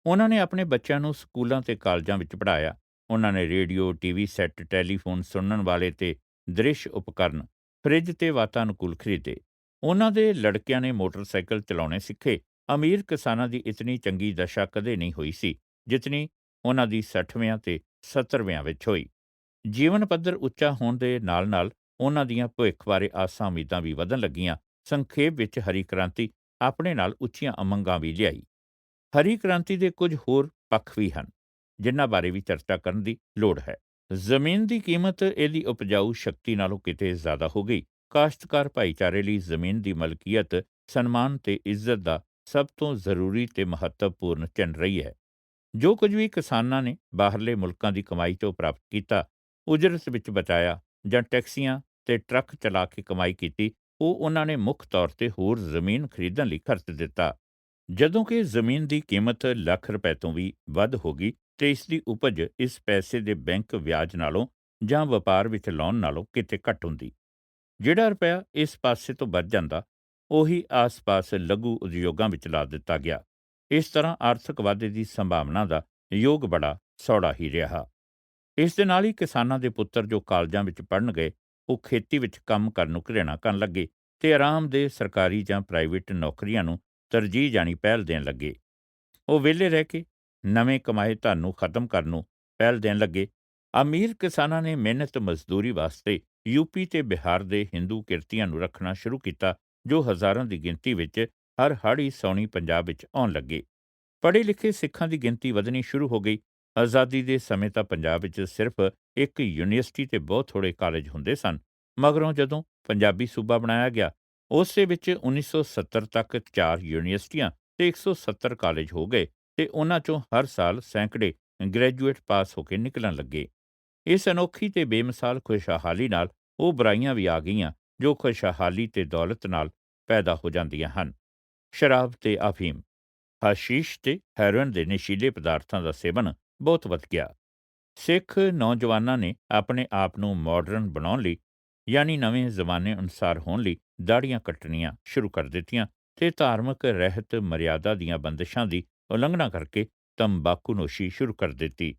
ਉਹਨਾਂ ਨੇ ਆਪਣੇ ਬੱਚਿਆਂ ਨੂੰ ਸਕੂਲਾਂ ਤੇ ਕਾਲਜਾਂ ਵਿੱਚ ਪੜ੍ਹਾਇਆ। ਉਹਨਾਂ ਨੇ ਰੇਡੀਓ, ਟੀਵੀ ਸੈੱਟ, ਟੈਲੀਫੋਨ ਸੁਣਨ ਵਾਲੇ ਤੇ ਦ੍ਰਿਸ਼ ਉਪਕਰਨ, ਫਰਿੱਜ ਤੇ ਵਾਤਾਨੁਕੂਲ ਖਰੀਦੇ। ਉਹਨਾਂ ਦੇ ਲੜਕਿਆਂ ਨੇ ਮੋਟਰਸਾਈਕਲ ਚਲਾਉਣੇ ਸਿੱਖੇ। ਅਮੀਰ ਕਿਸਾਨਾਂ ਦੀ ਇਤਨੀ ਚੰਗੀ ਦਸ਼ਾ ਕਦੇ ਨਹੀਂ ਹੋਈ ਸੀ, ਜਿਤਨੀ ਉਹਨਾਂ ਦੀ 60ਵਿਆਂ ਤੇ 70ਵਿਆਂ ਵਿੱਚ ਹੋਈ। ਜੀਵਨ ਪੱਧਰ ਉੱਚਾ ਹੋਣ ਦੇ ਨਾਲ-ਨਾਲ ਉਹਨਾਂ ਦੀਆਂ ਭਵਿੱਖ ਬਾਰੇ ਆਸਾਂ ਉਮੀਦਾਂ ਵੀ ਵਧਣ ਲੱਗੀਆਂ। ਸੰਖੇਪ ਵਿੱਚ ਹਰੀ ਕ੍ਰਾਂਤੀ ਆਪਣੇ ਨਾਲ ਉੱਚੀਆਂ ਉਮੰਗਾਂ ਵੀ ਲਿਆਈ। ਹਰੀ ਕ੍ਰਾਂਤੀ ਦੇ ਕੁਝ ਹੋਰ ਪੱਖ ਵੀ ਹਨ, ਜਿਨ੍ਹਾਂ ਬਾਰੇ ਵੀ ਚਰਚਾ ਕਰਨ ਦੀ ਲੋੜ ਹੈ। ਜ਼ਮੀਨ ਦੀ ਕੀਮਤ ਇਹਦੀ ਉਪਜਾਊ ਸ਼ਕਤੀ ਨਾਲੋਂ ਕਿਤੇ ਜ਼ਿਆਦਾ ਹੋ ਗਈ। ਕਾਸ਼ਤਕਾਰ ਭਾਈਚਾਰੇ ਲਈ ਜ਼ਮੀਨ ਦੀ ਮਲਕੀਅਤ ਸਨਮਾਨ ਤੇ ਇੱਜ਼ਤ ਦਾ ਸਭ ਤੋਂ ਜ਼ਰੂਰੀ ਤੇ ਮਹੱਤਵਪੂਰਨ ਚਿੰਨ੍ਹ ਰਹੀ ਹੈ। ਜੋ ਕੁਝ ਵੀ ਕਿਸਾਨਾਂ ਨੇ ਬਾਹਰਲੇ ਮੁਲਕਾਂ ਦੀ ਕਮਾਈ ਤੋਂ ਪ੍ਰਾਪਤ ਕੀਤਾ, ਉਜਰਤ ਵਿੱਚ ਬਚਾਇਆ ਜਾਂ ਟੈਕਸੀਆਂ ਤੇ ਟਰੱਕ ਚਲਾ ਕੇ ਕਮਾਈ ਕੀਤੀ, ਉਹ ਉਹਨਾਂ ਨੇ ਮੁੱਖ ਤੌਰ ਤੇ ਹੋਰ ਜ਼ਮੀਨ ਖਰੀਦਣ ਲਈ ਖਰਚ ਦਿੱਤਾ। ਜਦੋਂ ਕਿ ਜ਼ਮੀਨ ਦੀ ਕੀਮਤ ਲੱਖ ਰੁਪਏ ਤੋਂ ਵੀ ਵੱਧ ਹੋ ਗਈ ਤੇ ਇਸ ਦੀ ਉਪਜ ਇਸ ਪੈਸੇ ਦੇ ਬੈਂਕ ਵਿਆਜ ਨਾਲੋਂ ਜਾਂ ਵਪਾਰ ਵਿੱਚ ਲਾਉਣ ਨਾਲੋਂ ਕਿਤੇ ਘੱਟ ਹੁੰਦੀ। ਜਿਹੜਾ ਰੁਪਇਆ ਇਸ ਪਾਸੇ ਤੋਂ ਬਚ ਜਾਂਦਾ, ਉਹੀ ਆਸ-ਪਾਸ ਲਘੂ ਉਦਯੋਗਾਂ ਵਿੱਚ ਲਾ ਦਿੱਤਾ ਗਿਆ। ਇਸ ਤਰ੍ਹਾਂ ਆਰਥਿਕ ਵਾਧੇ ਦੀ ਸੰਭਾਵਨਾ ਦਾ ਯੋਗ ਬੜਾ ਸੌੜਾ ਹੀ ਰਿਹਾ। ਇਸ ਦੇ ਨਾਲ ਹੀ ਕਿਸਾਨਾਂ ਦੇ ਪੁੱਤਰ ਜੋ ਕਾਲਜਾਂ ਵਿੱਚ ਪੜ੍ਹਨ ਗਏ, ਉਹ ਖੇਤੀ ਵਿੱਚ ਕੰਮ ਕਰਨ ਨੂੰ ਘਿਰਣਾ ਕਰਨ ਲੱਗੇ ਤੇ ਆਰਾਮਦੇਹ ਸਰਕਾਰੀ ਜਾਂ ਪ੍ਰਾਈਵੇਟ ਨੌਕਰੀਆਂ ਨੂੰ ਤਰਜੀਹ ਜਾਣੀ ਪਹਿਲ ਦੇਣ ਲੱਗੇ। ਉਹ ਵਿਹਲੇ ਰਹਿ ਕੇ ਨਵੇਂ ਕਮਾਏ ਧਨ ਨੂੰ ਖਤਮ ਕਰਨ ਨੂੰ ਪਹਿਲ ਦੇਣ ਲੱਗੇ। ਅਮੀਰ ਕਿਸਾਨਾਂ ਨੇ ਮਿਹਨਤ ਮਜ਼ਦੂਰੀ ਵਾਸਤੇ ਯੂਪੀ ਤੇ ਬਿਹਾਰ ਦੇ ਹਿੰਦੂ ਕਿਰਤੀਆਂ ਨੂੰ ਰੱਖਣਾ ਸ਼ੁਰੂ ਕੀਤਾ, ਜੋ ਹਜ਼ਾਰਾਂ ਦੀ ਗਿਣਤੀ ਵਿੱਚ ਹਰ ਹਾੜੀ ਸੌਣੀ ਪੰਜਾਬ ਵਿੱਚ ਆਉਣ ਲੱਗੇ। ਪੜ੍ਹੇ ਲਿਖੇ ਸਿੱਖਾਂ ਦੀ ਗਿਣਤੀ ਵਧਣੀ ਸ਼ੁਰੂ ਹੋ ਗਈ। ਆਜ਼ਾਦੀ ਦੇ ਸਮੇਂ ਤਾਂ ਪੰਜਾਬ ਵਿੱਚ ਸਿਰਫ ਇੱਕ ਯੂਨੀਵਰਸਿਟੀ ਤੇ ਬਹੁਤ ਥੋੜ੍ਹੇ ਕਾਲਜ ਹੁੰਦੇ ਸਨ। ਮਗਰੋਂ ਜਦੋਂ ਪੰਜਾਬੀ ਸੂਬਾ ਬਣਾਇਆ ਗਿਆ, ਉਸੇ ਵਿੱਚ 1970 ਤੱਕ 4 ਯੂਨੀਵਰਸਿਟੀਆਂ ਤੇ 170 ਕਾਲਜ ਹੋ ਗਏ ਤੇ ਉਹਨਾਂ ਚੋਂ ਹਰ ਸਾਲ ਸੈਂਕੜੇ ਗ੍ਰੈਜੂਏਟ ਪਾਸ ਹੋ ਕੇ ਨਿਕਲਣ ਲੱਗੇ। ਇਸ ਅਨੋਖੀ ਤੇ ਬੇਮਿਸਾਲ ਖੁਸ਼ਹਾਲੀ ਨਾਲ ਉਹ ਬੁਰਾਈਆਂ ਵੀ ਆ ਗਈਆਂ ਜੋ ਖੁਸ਼ਹਾਲੀ ਤੇ ਦੌਲਤ ਨਾਲ ਪੈਦਾ ਹੋ ਜਾਂਦੀਆਂ ਹਨ। ਸ਼ਰਾਬ ਤੇ ਅਫੀਮ, ਹਸ਼ੀਸ਼ ਤੇ ਹੈਰੋਇਨ ਦੇ ਨਸ਼ੀਲੇ ਪਦਾਰਥਾਂ ਦਾ ਸੇਵਨ ਬਹੁਤ ਵੱਧ ਗਿਆ। ਸਿੱਖ ਨੌਜਵਾਨਾਂ ਨੇ ਆਪਣੇ ਆਪ ਨੂੰ ਮਾਡਰਨ ਬਣਾਉਣ ਲਈ, ਯਾਨੀ ਨਵੇਂ ਜ਼ਮਾਨੇ ਅਨੁਸਾਰ ਹੋਣ ਲਈ, ਦਾੜ੍ਹੀਆਂ ਕੱਟਣੀਆਂ ਸ਼ੁਰੂ ਕਰ ਦਿੱਤੀਆਂ ਤੇ ਧਾਰਮਿਕ ਰਹਿਤ ਮਰਿਆਦਾ ਦੀਆਂ ਬੰਦਿਸ਼ਾਂ ਦੀ ਉਲੰਘਣਾ ਕਰਕੇ ਤੰਬਾਕੂਨੋਸ਼ੀ ਸ਼ੁਰੂ ਕਰ ਦਿੱਤੀ।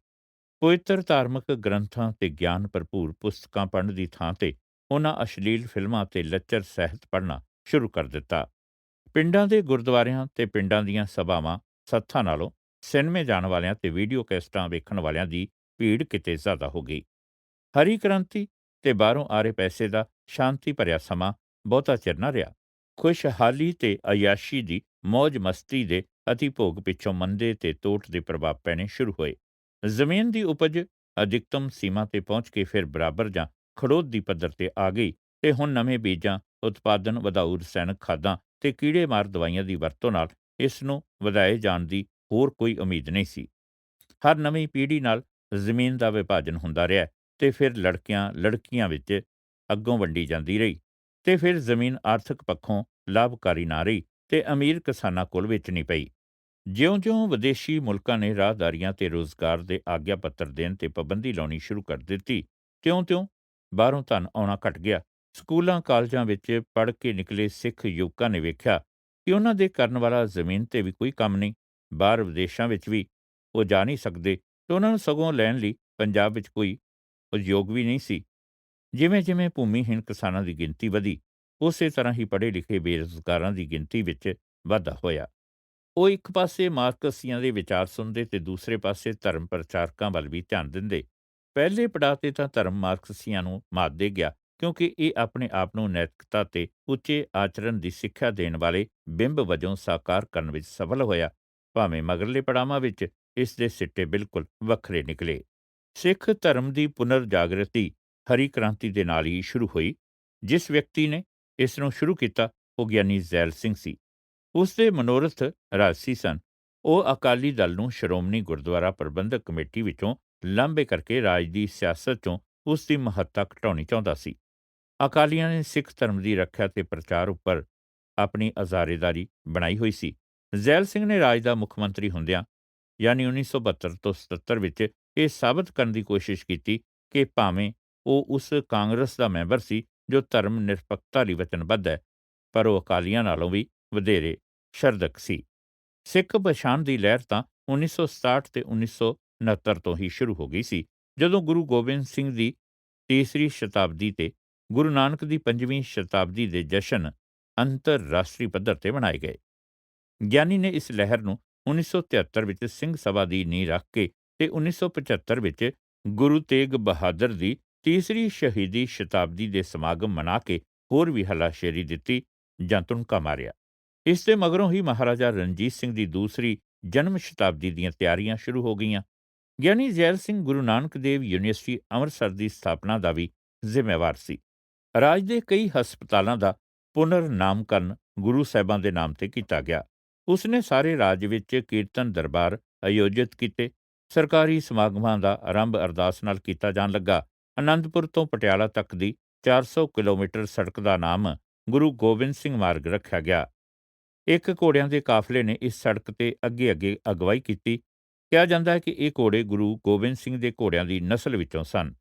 ਪਵਿੱਤਰ ਧਾਰਮਿਕ ਗ੍ਰੰਥਾਂ ਤੇ ਗਿਆਨ ਭਰਪੂਰ ਪੁਸਤਕਾਂ ਪੜ੍ਹਨ ਦੀ ਥਾਂ ਤੇ ਉਹਨਾਂ ਅਸ਼ਲੀਲ ਫਿਲਮਾਂ ਤੇ ਲੱਚਰ ਸਾਹਿਤ ਪੜ੍ਹਨਾ ਸ਼ੁਰੂ ਕਰ ਦਿੱਤਾ। ਪਿੰਡਾਂ ਦੇ ਗੁਰਦੁਆਰਿਆਂ ਤੇ ਪਿੰਡਾਂ ਦੀਆਂ ਸਭਾਵਾਂ ਸੱਥਾਂ ਨਾਲੋਂ ਸਿਨੇਮੇ ਜਾਣ ਵਾਲਿਆਂ ਤੇ ਵੀਡੀਓ ਕੈਸਟਾਂ ਵੇਖਣ ਵਾਲਿਆਂ ਦੀ ਭੀੜ ਕਿਤੇ ਜ਼ਿਆਦਾ ਹੋ ਗਈ। ਹਰੀ ਕ੍ਰਾਂਤੀ ਤੇ ਬਾਹਰੋਂ ਆ ਰਹੇ ਪੈਸੇ ਦਾ ਸ਼ਾਂਤੀ ਭਰਿਆ ਸਮਾਂ ਬਹੁਤਾ ਚਿਰ ਨਾ ਰਿਹਾ। ਖੁਸ਼ਹਾਲੀ ਤੇ ਅਯਾਸ਼ੀ ਦੀ ਮੌਜ ਮਸਤੀ ਦੇ ਅਤੀ ਭੋਗ ਪਿੱਛੋਂ ਮੰਦੇ ਤੇ ਤੋਟ ਦੇ ਪ੍ਰਭਾਵ ਪੈਣੇ ਸ਼ੁਰੂ ਹੋਏ। ਜ਼ਮੀਨ ਦੀ ਉਪਜ ਅਧਿਕਤਮ ਸੀਮਾ ਤੇ ਪਹੁੰਚ ਕੇ ਫਿਰ ਬਰਾਬਰ ਜਾਂ ਖੜੋਤ ਦੀ ਪੱਧਰ ਤੇ ਆ ਗਈ ਤੇ ਹੁਣ ਨਵੇਂ ਬੀਜਾਂ, ਉਤਪਾਦਨ ਵਧਾਊ ਰਸਾਇਣਕ ਖਾਦਾਂ ਤੇ ਕੀੜੇ ਮਾਰ ਦਵਾਈਆਂ ਦੀ ਵਰਤੋਂ ਨਾਲ ਇਸ ਨੂੰ ਵਧਾਏ ਜਾਣ ਦੀ ਹੋਰ ਕੋਈ ਉਮੀਦ ਨਹੀਂ ਸੀ। ਹਰ ਨਵੀਂ ਪੀੜ੍ਹੀ ਨਾਲ ਜ਼ਮੀਨ ਦਾ ਵਿਭਾਜਨ ਹੁੰਦਾ ਰਿਹਾ ਤੇ ਫਿਰ ਲੜਕੀਆਂ ਵਿੱਚ ਅੱਗੋਂ ਵੰਡੀ ਜਾਂਦੀ ਰਹੀ ਤੇ ਫਿਰ ਜ਼ਮੀਨ ਆਰਥਿਕ ਪੱਖੋਂ ਲਾਭਕਾਰੀ ਨਾ ਰਹੀ ਤੇ ਅਮੀਰ ਕਿਸਾਨਾਂ ਕੋਲ ਵੇਚਣੀ ਪਈ। ਜਿਉਂ-ਜਿਉਂ ਵਿਦੇਸ਼ੀ ਮੁਲਕਾਂ ਨੇ ਰਾਹਦਾਰੀਆਂ ਤੇ ਰੁਜ਼ਗਾਰ ਦੇ ਆਗਿਆ ਪੱਤਰ ਦੇਣ ਤੇ ਪਾਬੰਦੀ ਲਾਉਣੀ ਸ਼ੁਰੂ ਕਰ ਦਿੱਤੀ, ਤਿਉਂ-ਤਿਉਂ ਬਾਹਰੋਂ ਧਨ ਆਉਣਾ ਘਟ ਗਿਆ। ਸਕੂਲਾਂ ਕਾਲਜਾਂ ਵਿੱਚ ਪੜ੍ਹ ਕੇ ਨਿਕਲੇ ਸਿੱਖ ਯੁਵਕਾਂ ਨੇ ਵੇਖਿਆ ਕਿ ਉਹਨਾਂ ਦੇ ਕਰਨ ਵਾਲਾ ਜ਼ਮੀਨ ਤੇ ਵੀ ਕੋਈ ਕੰਮ ਨਹੀਂ। ਬਾਹਰ ਵਿਦੇਸ਼ਾਂ ਵਿੱਚ ਵੀ ਉਹ ਜਾ ਨਹੀਂ ਸਕਦੇ ਤੇ ਉਹਨਾਂ ਨੂੰ ਸਗੋਂ ਲੈਣ ਲਈ ਪੰਜਾਬ ਵਿੱਚ ਕੋਈ ਉਦਯੋਗ ਵੀ ਨਹੀਂ ਸੀ। ਜਿਵੇਂ-ਜਿਵੇਂ ਭੂਮੀਹੀਣ ਕਿਸਾਨਾਂ ਦੀ ਗਿਣਤੀ ਵਧੀ, ਉਸੇ ਤਰ੍ਹਾਂ ਹੀ ਪੜ੍ਹੇ ਲਿਖੇ ਬੇਰੁਜ਼ਗਾਰਾਂ ਦੀ ਗਿਣਤੀ ਵਿੱਚ ਵਾਧਾ ਹੋਇਆ। ਉਹ ਇੱਕ ਪਾਸੇ ਮਾਰਕਸੀਆਂ ਦੇ ਵਿਚਾਰ ਸੁਣਦੇ ਤੇ ਦੂਸਰੇ ਪਾਸੇ ਧਰਮ ਪ੍ਰਚਾਰਕਾਂ ਵੱਲ ਵੀ ਧਿਆਨ ਦਿੰਦੇ। ਪਹਿਲੇ ਪੜਾਅ ਤੇ ਤਾਂ ਧਰਮ ਮਾਰਕਸੀਆਂ ਨੂੰ ਮਾਤ ਦੇ ਗਿਆ, ਕਿਉਂਕਿ ਇਹ ਆਪਣੇ ਆਪ ਨੂੰ ਨੈਤਿਕਤਾ ਤੇ ਉੱਚੇ ਆਚਰਣ ਦੀ ਸਿੱਖਿਆ ਦੇਣ ਵਾਲੇ ਬਿੰਬ ਵਜੋਂ ਸਾਕਾਰ ਕਰਨ ਵਿੱਚ ਸਫਲ ਹੋਇਆ। ਭਾਵੇਂ ਮਗਰਲੇ ਪੜਾਵਾਂ ਵਿੱਚ ਇਸ ਦੇ ਸਿੱਟੇ ਬਿਲਕੁਲ ਵੱਖਰੇ ਨਿਕਲੇ। ਸਿੱਖ ਧਰਮ ਦੀ ਪੁਨਰ ਜਾਗਰਤੀ ਹਰੀ ਕ੍ਰਾਂਤੀ ਦੇ ਨਾਲ ਹੀ ਸ਼ੁਰੂ ਹੋਈ। ਜਿਸ ਵਿਅਕਤੀ ਨੇ ਇਸ ਨੂੰ ਸ਼ੁਰੂ ਕੀਤਾ ਉਹ ਗਿਆਨੀ ਜ਼ੈਲ ਸਿੰਘ ਸੀ। ਉਸ ਦੇ ਮਨੋਰਥ ਰਾਜਸੀ ਸਨ। ਉਹ ਅਕਾਲੀ ਦਲ ਨੂੰ ਸ਼੍ਰੋਮਣੀ ਗੁਰਦੁਆਰਾ ਪ੍ਰਬੰਧਕ ਕਮੇਟੀ ਵਿੱਚੋਂ ਲਾਂਭੇ ਕਰਕੇ ਰਾਜ ਦੀ ਸਿਆਸਤ 'ਚੋਂ ਉਸ ਦੀ ਮਹੱਤਤਾ ਘਟਾਉਣੀ ਚਾਹੁੰਦਾ ਸੀ। ਅਕਾਲੀਆਂ ਨੇ ਸਿੱਖ ਧਰਮ ਦੀ ਰੱਖਿਆ ਤੇ ਪ੍ਰਚਾਰ ਉੱਪਰ ਆਪਣੀ ਅਜ਼ਾਰੇਦਾਰੀ ਬਣਾਈ ਹੋਈ ਸੀ। ਜ਼ੈਲ ਸਿੰਘ ਨੇ ਰਾਜ ਦਾ ਮੁੱਖ ਮੰਤਰੀ ਹੁੰਦਿਆਂ, ਯਾਨੀ 1972 ਤੋਂ 77 ਵਿੱਚ ਇਹ ਸਾਬਤ ਕਰਨ ਦੀ ਕੋਸ਼ਿਸ਼ ਕੀਤੀ ਕਿ ਭਾਵੇਂ ਉਹ ਉਸ ਕਾਂਗਰਸ ਦਾ ਮੈਂਬਰ ਸੀ ਜੋ ਧਰਮ ਨਿਰਪੱਖਤਾ ਲਈ ਵਚਨਬੱਧ ਹੈ, ਪਰ ਉਹ ਅਕਾਲੀਆਂ ਨਾਲੋਂ ਵੀ ਵਧੇਰੇ ਸ਼ਰਧਕ ਸੀ। ਸਿੱਖ ਪਛਾਣ ਦੀ ਲਹਿਰ ਤਾਂ 1967 ਤੇ 1969 ਤੋਂ ਹੀ ਸ਼ੁਰੂ ਹੋ ਗਈ ਸੀ, ਜਦੋਂ ਗੁਰੂ ਗੋਬਿੰਦ ਸਿੰਘ ਦੀ ਤੀਸਰੀ ਸ਼ਤਾਬਦੀ ਤੇ ਗੁਰੂ ਨਾਨਕ ਦੀ 5ਵੀਂ ਸ਼ਤਾਬਦੀ ਦੇ ਜਸ਼ਨ ਅੰਤਰਰਾਸ਼ਟਰੀ ਪੱਧਰ ਤੇ ਮਨਾਏ ਗਏ। ਗਿਆਨੀ ਨੇ ਇਸ ਲਹਿਰ ਨੂੰ 1973 ਵਿੱਚ ਸਿੰਘ ਸਭਾ ਦੀ ਨੀਂਹ ਰੱਖ ਕੇ ਤੇ 1975 ਵਿੱਚ ਗੁਰੂ ਤੇਗ ਬਹਾਦਰ ਦੀ ਤੀਸਰੀ ਸ਼ਹੀਦੀ ਸ਼ਤਾਬਦੀ ਦੇ ਸਮਾਗਮ ਮਨਾ ਕੇ ਹੋਰ ਵੀ ਹੱਲਾਸ਼ੇਰੀ ਦਿੱਤੀ ਜਾਂ ਤੁਣਕਾ ਮਾਰਿਆ। ਇਸ ਦੇ ਮਗਰੋਂ ਹੀ ਮਹਾਰਾਜਾ ਰਣਜੀਤ ਸਿੰਘ ਦੀ ਦੂਸਰੀ ਜਨਮ ਸ਼ਤਾਬਦੀ ਦੀਆਂ ਤਿਆਰੀਆਂ ਸ਼ੁਰੂ ਹੋ ਗਈਆਂ। ਗਿਆਨੀ ਜ਼ੈਲ ਸਿੰਘ ਗੁਰੂ ਨਾਨਕ ਦੇਵ ਯੂਨੀਵਰਸਿਟੀ ਅੰਮ੍ਰਿਤਸਰ ਦੀ ਸਥਾਪਨਾ ਦਾ ਵੀ ਜ਼ਿੰਮੇਵਾਰ ਸੀ। ਰਾਜ ਦੇ ਕਈ ਹਸਪਤਾਲਾਂ ਦਾ ਪੁਨਰ ਨਾਮਕਰਨ ਗੁਰੂ ਸਾਹਿਬਾਂ ਦੇ ਨਾਮ ਤੇ ਕੀਤਾ ਗਿਆ। ਉਸਨੇ ਸਾਰੇ ਰਾਜ ਵਿੱਚ ਕੀਰਤਨ ਦਰਬਾਰ ਆਯੋਜਿਤ ਕੀਤੇ। ਸਰਕਾਰੀ ਸਮਾਗਮਾਂ ਦਾ ਆਰੰਭ ਅਰਦਾਸ ਨਾਲ ਕੀਤਾ ਜਾਣ ਲੱਗਾ। ਆਨੰਦਪੁਰ ਤੋਂ ਪਟਿਆਲਾ ਤੱਕ ਦੀ 400 ਕਿਲੋਮੀਟਰ ਸੜਕ ਦਾ ਨਾਮ ਗੁਰੂ ਗੋਬਿੰਦ ਸਿੰਘ ਮਾਰਗ ਰੱਖਿਆ ਗਿਆ। ਇੱਕ ਘੋੜਿਆਂ ਦੇ ਕਾਫਲੇ ਨੇ ਇਸ ਸੜਕ ਤੇ ਅੱਗੇ ਅਗਵਾਈ ਕੀਤੀ। ਕਿਹਾ ਜਾਂਦਾ ਹੈ ਕਿ ਇਹ ਘੋੜੇ ਗੁਰੂ ਗੋਬਿੰਦ ਸਿੰਘ ਦੇ ਘੋੜਿਆਂ ਦੀ ਨਸਲ ਵਿੱਚੋਂ ਸਨ।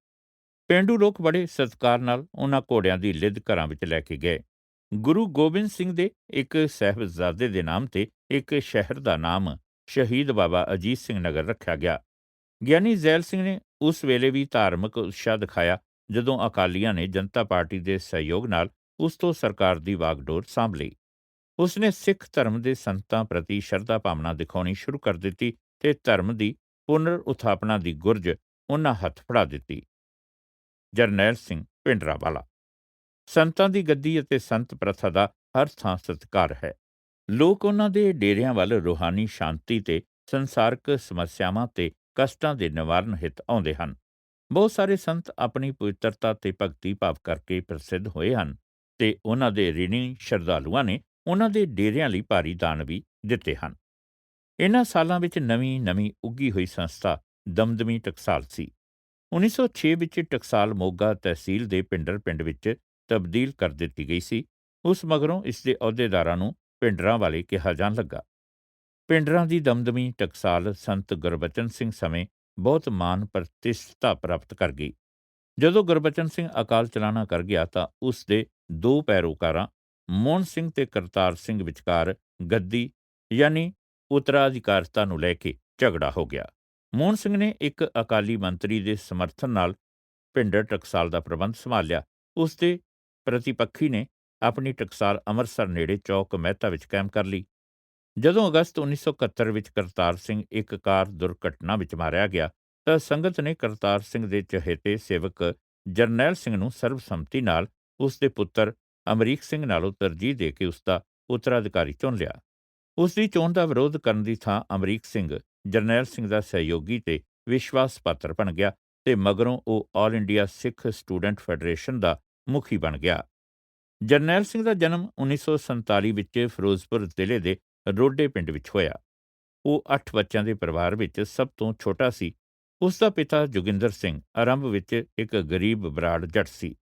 ਪੇਂਡੂ ਲੋਕ ਬੜੇ ਸਤਿਕਾਰ ਨਾਲ ਉਹਨਾਂ ਘੋੜਿਆਂ ਦੀ ਲਿਦ ਘਰਾਂ ਵਿੱਚ ਲੈ ਕੇ ਗਏ। ਗੁਰੂ ਗੋਬਿੰਦ ਸਿੰਘ ਦੇ ਇੱਕ ਸਾਹਿਬਜ਼ਾਦੇ ਦੇ ਨਾਮ ਤੇ ਇੱਕ ਸ਼ਹਿਰ ਦਾ ਨਾਮ ਸ਼ਹੀਦ ਬਾਬਾ ਅਜੀਤ ਸਿੰਘ ਨਗਰ ਰੱਖਿਆ ਗਿਆ। ਗਿਆਨੀ ਜ਼ੈਲ ਸਿੰਘ ਨੇ ਉਸ ਵੇਲੇ ਵੀ ਧਾਰਮਿਕ ਉਤਸ਼ਾਹ ਦਿਖਾਇਆ ਜਦੋਂ ਅਕਾਲੀਆਂ ਨੇ ਜਨਤਾ ਪਾਰਟੀ ਦੇ ਸਹਿਯੋਗ ਨਾਲ ਉਸ ਤੋਂ ਸਰਕਾਰ ਦੀ ਵਾਗਡੋਰ ਸਾਂਭ ਲਈ। ਉਸਨੇ ਸਿੱਖ ਧਰਮ ਦੇ ਸੰਤਾਂ ਪ੍ਰਤੀ ਸ਼ਰਧਾ ਭਾਵਨਾ ਦਿਖਾਉਣੀ ਸ਼ੁਰੂ ਕਰ ਦਿੱਤੀ ਤੇ ਧਰਮ ਦੀ ਪੁਨਰ ਉਥਾਪਨਾ ਦੀ ਗੁਰਜ ਉਹਨਾਂ ਹੱਥ ਫੜਾ ਦਿੱਤੀ। ਜਰਨੈਲ ਸਿੰਘ ਭਿੰਡਰਾਂਵਾਲਾ। ਸੰਤਾਂ ਦੀ ਗੱਦੀ ਅਤੇ ਸੰਤ ਪ੍ਰਥਾ ਦਾ ਹਰ ਥਾਂ ਸਤਿਕਾਰ ਹੈ। ਲੋਕ ਉਹਨਾਂ ਦੇ ਡੇਰਿਆਂ ਵੱਲ ਰੂਹਾਨੀ ਸ਼ਾਂਤੀ ਤੇ ਸੰਸਾਰਕ ਸਮੱਸਿਆਵਾਂ ਤੇ ਕਸ਼ਟਾਂ ਦੇ ਨਿਵਾਰਨ ਹਿੱਤ ਆਉਂਦੇ ਹਨ। ਬਹੁਤ ਸਾਰੇ ਸੰਤ ਆਪਣੀ ਪਵਿੱਤਰਤਾ ਤੇ ਭਗਤੀ ਭਾਵ ਕਰਕੇ ਪ੍ਰਸਿੱਧ ਹੋਏ ਹਨ ਤੇ ਉਹਨਾਂ ਦੇ ਰਿਣੀ ਸ਼ਰਧਾਲੂਆਂ ਨੇ ਉਹਨਾਂ ਦੇ ਡੇਰਿਆਂ ਲਈ ਭਾਰੀ ਦਾਨ ਵੀ ਦਿੱਤੇ ਹਨ। ਇਹਨਾਂ ਸਾਲਾਂ ਵਿੱਚ ਨਵੀਂ ਉੱਗੀ ਹੋਈ ਸੰਸਥਾ ਦਮਦਮੀ ਟਕਸਾਲ ਸੀ। 1906 ਵਿੱਚ ਟਕਸਾਲ ਮੋਗਾ ਤਹਿਸੀਲ ਦੇ ਭਿੰਡਰ ਪਿੰਡ ਵਿੱਚ ਤਬਦੀਲ ਕਰ ਦਿੱਤੀ ਗਈ ਸੀ। ਉਸ ਮਗਰੋਂ ਇਸ ਦੇ ਅਹੁਦੇਦਾਰਾਂ ਨੂੰ ਭਿੰਡਰਾਂ ਵਾਲੇ ਕਿਹਾ ਜਾਣ ਲੱਗਾ। ਭਿੰਡਰਾਂ ਦੀ ਦਮਦਮੀ ਟਕਸਾਲ ਸੰਤ ਗੁਰਬਚਨ ਸਿੰਘ ਸਮੇਂ ਬਹੁਤ ਮਾਣ ਪ੍ਰਤਿਸ਼ਠਾ ਪ੍ਰਾਪਤ ਕਰ ਗਈ। ਜਦੋਂ ਗੁਰਬਚਨ ਸਿੰਘ ਅਕਾਲ ਚਲਾਣਾ ਕਰ ਗਿਆ ਤਾਂ ਉਸ ਦੇ ਦੋ ਪੈਰੋਕਾਰਾਂ ਮੋਹਨ ਸਿੰਘ ਤੇ ਕਰਤਾਰ ਸਿੰਘ ਵਿਚਕਾਰ ਗੱਦੀ ਯਾਨੀ ਉੱਤਰਾਧਿਕਾਰਤਾ ਨੂੰ ਲੈ ਕੇ ਝਗੜਾ ਹੋ ਗਿਆ। ਮੋਹਨ ਸਿੰਘ ਨੇ ਇੱਕ ਅਕਾਲੀ ਮੰਤਰੀ ਦੇ ਸਮਰਥਨ ਨਾਲ ਭਿੰਡਰ ਟਕਸਾਲ ਦਾ ਪ੍ਰਬੰਧ ਸੰਭਾਲਿਆ। ਉਸ ਦੇ ਪ੍ਰਤੀਪੱਖੀ ਨੇ ਆਪਣੀ ਟਕਸਾਲ ਅੰਮ੍ਰਿਤਸਰ ਨੇੜੇ ਚੌਕ ਮਹਿਤਾ ਵਿੱਚ ਕਾਇਮ ਕਰ ਲਈ। ਜਦੋਂ ਅਗਸਤ 1971 ਵਿੱਚ ਕਰਤਾਰ ਸਿੰਘ ਇੱਕ ਕਾਰ ਦੁਰਘਟਨਾ ਵਿੱਚ ਮਾਰਿਆ ਗਿਆ ਤਾਂ ਸੰਗਤ ਨੇ ਕਰਤਾਰ ਸਿੰਘ ਦੇ ਚਹੇਤੇ ਸੇਵਕ ਜਰਨੈਲ ਸਿੰਘ ਨੂੰ ਸਰਬਸੰਮਤੀ ਨਾਲ ਉਸ ਦੇ ਪੁੱਤਰ ਅਮਰੀਕ ਸਿੰਘ ਨਾਲੋਂ ਤਰਜੀਹ ਦੇ ਕੇ ਉਸ ਦਾ ਉੱਤਰਾਧਿਕਾਰੀ ਚੁਣ ਲਿਆ। ਉਸ ਦੀ ਚੋਣ ਦਾ ਵਿਰੋਧ ਕਰਨ ਦੀ ਥਾਂ ਅਮਰੀਕ ਸਿੰਘ ਜਰਨੈਲ ਸਿੰਘ ਦਾ ਸਹਿਯੋਗੀ ਤੇ ਵਿਸ਼ਵਾਸ ਪਾਤਰ ਬਣ ਗਿਆ ਤੇ ਮਗਰੋਂ ਉਹ ਆਲ ਇੰਡੀਆ ਸਿੱਖ ਸਟੂਡੈਂਟ ਫੈਡਰੇਸ਼ਨ ਦਾ ਮੁਖੀ ਬਣ ਗਿਆ। ਜਰਨੈਲ ਸਿੰਘ ਦਾ ਜਨਮ 1947 ਵਿੱਚ ਫਿਰੋਜ਼ਪੁਰ ਜ਼ਿਲ੍ਹੇ ਦੇ ਰੋਡੇ ਪਿੰਡ ਵਿੱਚ ਹੋਇਆ। ਉਹ 8 ਬੱਚਿਆਂ ਦੇ ਪਰਿਵਾਰ ਵਿੱਚ ਸਭ ਤੋਂ ਛੋਟਾ ਸੀ। ਉਸ ਦਾ ਪਿਤਾ ਜੋਗਿੰਦਰ ਸਿੰਘ ਆਰੰਭ ਵਿੱਚ ਇੱਕ ਗਰੀਬ ਬਰਾੜ ਜੱਟ ਸੀ।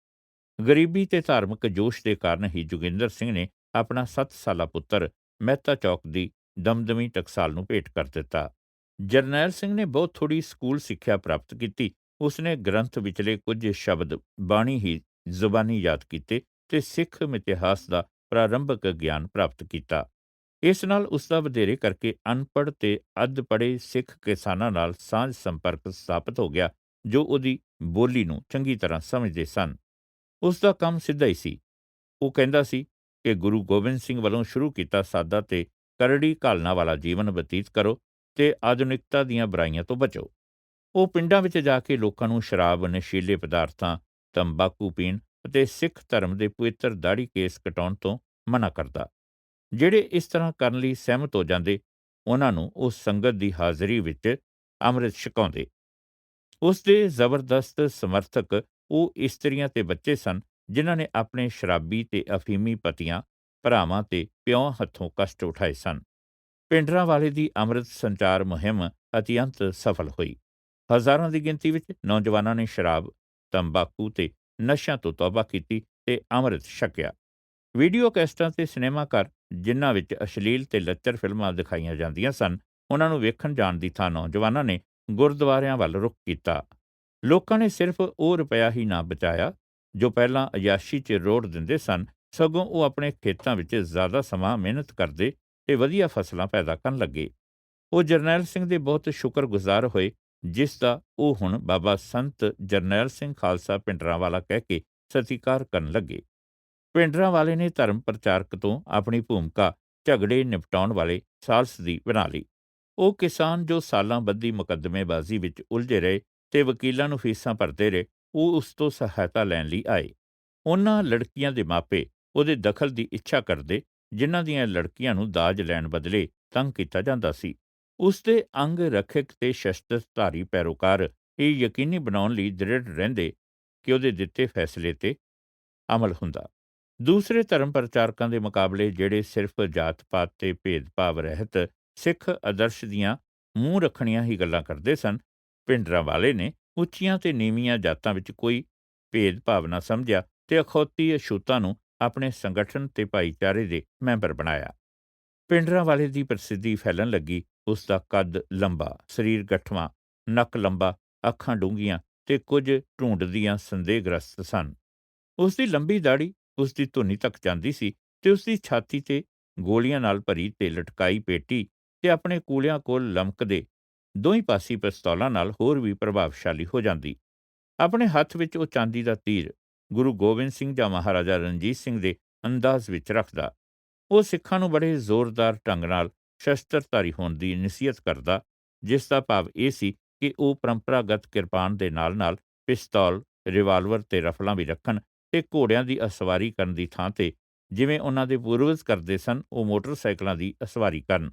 ਗਰੀਬੀ ਤੇ ਧਾਰਮਿਕ ਜੋਸ਼ ਦੇ ਕਾਰਨ ਹੀ ਜੋਗਿੰਦਰ ਸਿੰਘ ਨੇ ਆਪਣਾ 7 ਸਾਲਾ ਪੁੱਤਰ ਮਹਿਤਾ ਚੌਕ ਦੀ ਦਮਦਮੀ ਟਕਸਾਲ ਨੂੰ ਭੇਟ ਕਰ ਦਿੱਤਾ। ਜਰਨੈਲ ਸਿੰਘ ਨੇ ਬਹੁਤ ਥੋੜ੍ਹੀ ਸਕੂਲ ਸਿੱਖਿਆ ਪ੍ਰਾਪਤ ਕੀਤੀ। ਉਸਨੇ ਗ੍ਰੰਥ ਵਿਚਲੇ ਕੁਝ ਸ਼ਬਦ ਬਾਣੀ ਹੀ ਜ਼ੁਬਾਨੀ ਯਾਦ ਕੀਤੇ ਤੇ ਸਿੱਖ ਇਤਿਹਾਸ ਦਾ ਪ੍ਰਾਰੰਭਕ ਗਿਆਨ ਪ੍ਰਾਪਤ ਕੀਤਾ। ਇਸ ਨਾਲ ਉਸ ਦਾ ਵਧੇਰੇ ਕਰਕੇ ਅਨਪੜ੍ਹ ਤੇ ਅੱਧ ਪੜ੍ਹੇ ਸਿੱਖ ਕਿਸਾਨਾਂ ਨਾਲ ਸਾਂਝ ਸੰਪਰਕ ਸਥਾਪਿਤ ਹੋ ਗਿਆ ਜੋ ਉਹਦੀ ਬੋਲੀ ਨੂੰ ਚੰਗੀ ਤਰ੍ਹਾਂ ਸਮਝਦੇ ਸਨ। ਉਸ ਦਾ ਕੰਮ ਸਿੱਧਾ ਹੀ ਸੀ। ਉਹ ਕਹਿੰਦਾ ਸੀ ਕਿ ਗੁਰੂ ਗੋਬਿੰਦ ਸਿੰਘ ਵੱਲੋਂ ਸ਼ੁਰੂ ਕੀਤਾ ਸਾਦਾ ਤੇ ਕਰੜੀ ਘਾਲਣਾ ਵਾਲਾ ਜੀਵਨ ਬਤੀਤ ਕਰੋ ਤੇ ਆਧੁਨਿਕਤਾ ਦੀਆਂ ਬੁਰਾਈਆਂ ਤੋਂ ਬਚੋ। ਉਹ ਪਿੰਡਾਂ ਵਿੱਚ ਜਾ ਕੇ ਲੋਕਾਂ ਨੂੰ ਸ਼ਰਾਬ, ਨਸ਼ੀਲੇ ਪਦਾਰਥਾਂ, ਤੰਬਾਕੂ ਪੀਣ ਅਤੇ ਸਿੱਖ ਧਰਮ ਦੇ ਪਵਿੱਤਰ ਦਾੜ੍ਹੀ ਕੇਸ ਕਟਾਉਣ ਤੋਂ ਮਨ੍ਹਾ ਕਰਦਾ। ਜਿਹੜੇ ਇਸ ਤਰ੍ਹਾਂ ਕਰਨ ਲਈ ਸਹਿਮਤ ਹੋ ਜਾਂਦੇ ਉਹਨਾਂ ਨੂੰ ਉਸ ਸੰਗਤ ਦੀ ਹਾਜ਼ਰੀ ਵਿੱਚ ਅੰਮ੍ਰਿਤ ਛਕਾਉਂਦੇ। ਉਸ ਦੇ ਜ਼ਬਰਦਸਤ ਸਮਰਥਕ ਉਹ ਇਸਤਰੀਆਂ ਤੇ ਬੱਚੇ ਸਨ ਜਿਨ੍ਹਾਂ ਨੇ ਆਪਣੇ ਸ਼ਰਾਬੀ ਤੇ ਅਫੀਮੀ ਪਤੀਆਂ, ਭਰਾਵਾਂ ਤੇ ਪਿਉ ਹੱਥੋਂ ਕਸ਼ਟ ਉਠਾਏ ਸਨ। ਭਿੰਡਰਾਂ ਵਾਲੇ ਦੀ ਅੰਮ੍ਰਿਤ ਸੰਚਾਰ ਮੁਹਿੰਮ ਅਤਿਅੰਤ ਸਫਲ ਹੋਈ। ਹਜ਼ਾਰਾਂ ਦੀ ਗਿਣਤੀ ਵਿੱਚ ਨੌਜਵਾਨਾਂ ਨੇ ਸ਼ਰਾਬ, ਤੰਬਾਕੂ ਤੇ ਨਸ਼ਿਆਂ ਤੋਂ ਤੌਬਾ ਕੀਤੀ ਤੇ ਅੰਮ੍ਰਿਤ ਛਕਿਆ। ਵੀਡੀਓ ਕੈਸਟਾਂ ਤੇ ਸਿਨੇਮਾ ਘਰ ਜਿਨ੍ਹਾਂ ਵਿੱਚ ਅਸ਼ਲੀਲ ਤੇ ਲੱਚਰ ਫਿਲਮਾਂ ਦਿਖਾਈਆਂ ਜਾਂਦੀਆਂ ਸਨ ਉਹਨਾਂ ਨੂੰ ਵੇਖਣ ਜਾਣ ਦੀ ਥਾਂ ਨੌਜਵਾਨਾਂ ਨੇ ਗੁਰਦੁਆਰਿਆਂ ਵੱਲ ਰੁਖ ਕੀਤਾ। ਲੋਕਾਂ ਨੇ ਸਿਰਫ ਉਹ ਰੁਪਇਆ ਹੀ ਨਾ ਬਚਾਇਆ ਜੋ ਪਹਿਲਾਂ ਅਯਾਸ਼ੀ 'ਚ ਰੋੜ ਦਿੰਦੇ ਸਨ, ਸਗੋਂ ਉਹ ਆਪਣੇ ਖੇਤਾਂ ਵਿੱਚ ਜ਼ਿਆਦਾ ਸਮਾਂ ਮਿਹਨਤ ਕਰਦੇ ਤੇ ਵਧੀਆ ਫਸਲਾਂ ਪੈਦਾ ਕਰਨ ਲੱਗੇ। ਉਹ ਜਰਨੈਲ ਸਿੰਘ ਦੇ ਬਹੁਤ ਸ਼ੁਕਰਗੁਜ਼ਾਰ ਹੋਏ ਜਿਸ ਦਾ ਉਹ ਹੁਣ ਬਾਬਾ ਸੰਤ ਜਰਨੈਲ ਸਿੰਘ ਖਾਲਸਾ ਭਿੰਡਰਾਂਵਾਲਾ ਕਹਿ ਕੇ ਸਤਿਕਾਰ ਕਰਨ ਲੱਗੇ। ਭਿੰਡਰਾਂਵਾਲੇ ਨੇ ਧਰਮ ਪ੍ਰਚਾਰਕ ਤੋਂ ਆਪਣੀ ਭੂਮਿਕਾ ਝਗੜੇ ਨਿਪਟਾਉਣ ਵਾਲੇ ਸਾਲਸ ਦੀ ਬਣਾ ਲਈ। ਉਹ ਕਿਸਾਨ ਜੋ ਸਾਲਾਂ ਬੱਧੀ ਮੁਕੱਦਮੇਬਾਜ਼ੀ ਵਿੱਚ ਉਲਝੇ ਰਹੇ ਤੇ ਵਕੀਲਾਂ ਨੂੰ ਫੀਸਾਂ ਭਰਦੇ ਰਹੇ, ਉਹ ਉਸ ਤੋਂ ਸਹਾਇਤਾ ਲੈਣ ਲਈ ਆਏ। ਉਹਨਾਂ ਲੜਕੀਆਂ ਦੇ ਮਾਪੇ ਉਹਦੇ ਦਖਲ ਦੀ ਇੱਛਾ ਕਰਦੇ ਜਿਨ੍ਹਾਂ ਦੀਆਂ ਲੜਕੀਆਂ ਨੂੰ ਦਾਜ ਲੈਣ ਬਦਲੇ ਤੰਗ ਕੀਤਾ ਜਾਂਦਾ ਸੀ। ਉਸ ਦੇ ਅੰਗ ਰੱਖਿਅਕ ਤੇ ਸ਼ਸਤਰਧਾਰੀ ਪੈਰੋਕਾਰ ਇਹ ਯਕੀਨੀ ਬਣਾਉਣ ਲਈ ਦ੍ਰਿੜ ਰਹਿੰਦੇ ਕਿ ਉਹਦੇ ਦਿੱਤੇ ਫੈਸਲੇ ਤੇ ਅਮਲ ਹੁੰਦਾ। ਦੂਸਰੇ ਧਰਮ ਪ੍ਰਚਾਰਕਾਂ ਦੇ ਮੁਕਾਬਲੇ ਜਿਹੜੇ ਸਿਰਫ ਜਾਤ-ਪਾਤ ਤੇ ਭੇਦਭਾਵ ਰਹਿਤ ਸਿੱਖ ਆਦਰਸ਼ ਦੀਆਂ ਮੂੰਹ ਰੱਖਣੀਆਂ ਹੀ ਗੱਲਾਂ ਕਰਦੇ ਸਨ, ਭਿੰਡਰਾਂਵਾਲੇ ਨੇ ਉੱਚੀਆਂ ਤੇ ਨੀਵੀਆਂ ਜਾਤਾਂ ਵਿੱਚ ਕੋਈ ਭੇਦਭਾਵ ਨਾ ਸਮਝਿਆ ਤੇ ਅਖੌਤੀ ਅਛੂਤਾਂ ਨੂੰ ਆਪਣੇ ਸੰਗਠਨ ਤੇ ਭਾਈਚਾਰੇ ਦੇ ਮੈਂਬਰ ਬਣਾਇਆ। ਭਿੰਡਰਾਂਵਾਲੇ ਦੀ ਪ੍ਰਸਿੱਧੀ ਫੈਲਣ ਲੱਗੀ। ਉਸ ਦਾ ਕੱਦ ਲੰਬਾ, ਸਰੀਰ ਗਠਵਾਂ, ਨੱਕ ਲੰਬਾ, ਅੱਖਾਂ ਡੂੰਘੀਆਂ ਤੇ ਕੁਝ ਢੂੰਡਦੀਆਂ ਸੰਦੇਹਗ੍ਰਸਤ ਸਨ। ਉਸ ਦੀ ਲੰਬੀ ਦਾੜ੍ਹੀ ਉਸ ਦੀ ਧੁੰਨੀ ਤੱਕ ਜਾਂਦੀ ਸੀ ਤੇ ਉਸ ਦੀ ਛਾਤੀ ਤੇ ਗੋਲੀਆਂ ਨਾਲ ਭਰੀ ਤੇ ਲਟਕਾਈ ਪੇਟੀ ਤੇ ਆਪਣੇ ਕੂਲਿਆਂ ਕੋਲ ਲਮਕਦੇ ਦੋਹੀਂ ਪਾਸੀ ਪਿਸਤੌਲਾਂ ਨਾਲ ਹੋਰ ਵੀ ਪ੍ਰਭਾਵਸ਼ਾਲੀ ਹੋ ਜਾਂਦੀ। ਆਪਣੇ ਹੱਥ ਵਿੱਚ ਉਹ ਚਾਂਦੀ ਦਾ ਤੀਰ ਗੁਰੂ ਗੋਬਿੰਦ ਸਿੰਘ ਜਾਂ ਮਹਾਰਾਜਾ ਰਣਜੀਤ ਸਿੰਘ ਦੇ ਅੰਦਾਜ਼ ਵਿੱਚ ਰੱਖਦਾ। ਉਹ ਸਿੱਖਾਂ ਨੂੰ ਬੜੇ ਜ਼ੋਰਦਾਰ ਢੰਗ ਨਾਲ ਸ਼ਸਤਰਧਾਰੀ ਹੋਣ ਦੀ ਨਸੀਹਤ ਕਰਦਾ, ਜਿਸ ਦਾ ਭਾਵ ਇਹ ਸੀ ਕਿ ਉਹ ਪਰੰਪਰਾਗਤ ਕਿਰਪਾਨ ਦੇ ਨਾਲ-ਨਾਲ ਪਿਸਤੌਲ, ਰਿਵਾਲਵਰ ਤੇ ਰਫਲਾਂ ਵੀ ਰੱਖਣ ਤੇ ਘੋੜਿਆਂ ਦੀ ਅਸਵਾਰੀ ਕਰਨ ਦੀ ਥਾਂ 'ਤੇ ਜਿਵੇਂ ਉਹਨਾਂ ਦੇ ਪੂਰਵਜ ਕਰਦੇ ਸਨ, ਉਹ ਮੋਟਰਸਾਈਕਲਾਂ ਦੀ ਅਸਵਾਰੀ ਕਰਨ।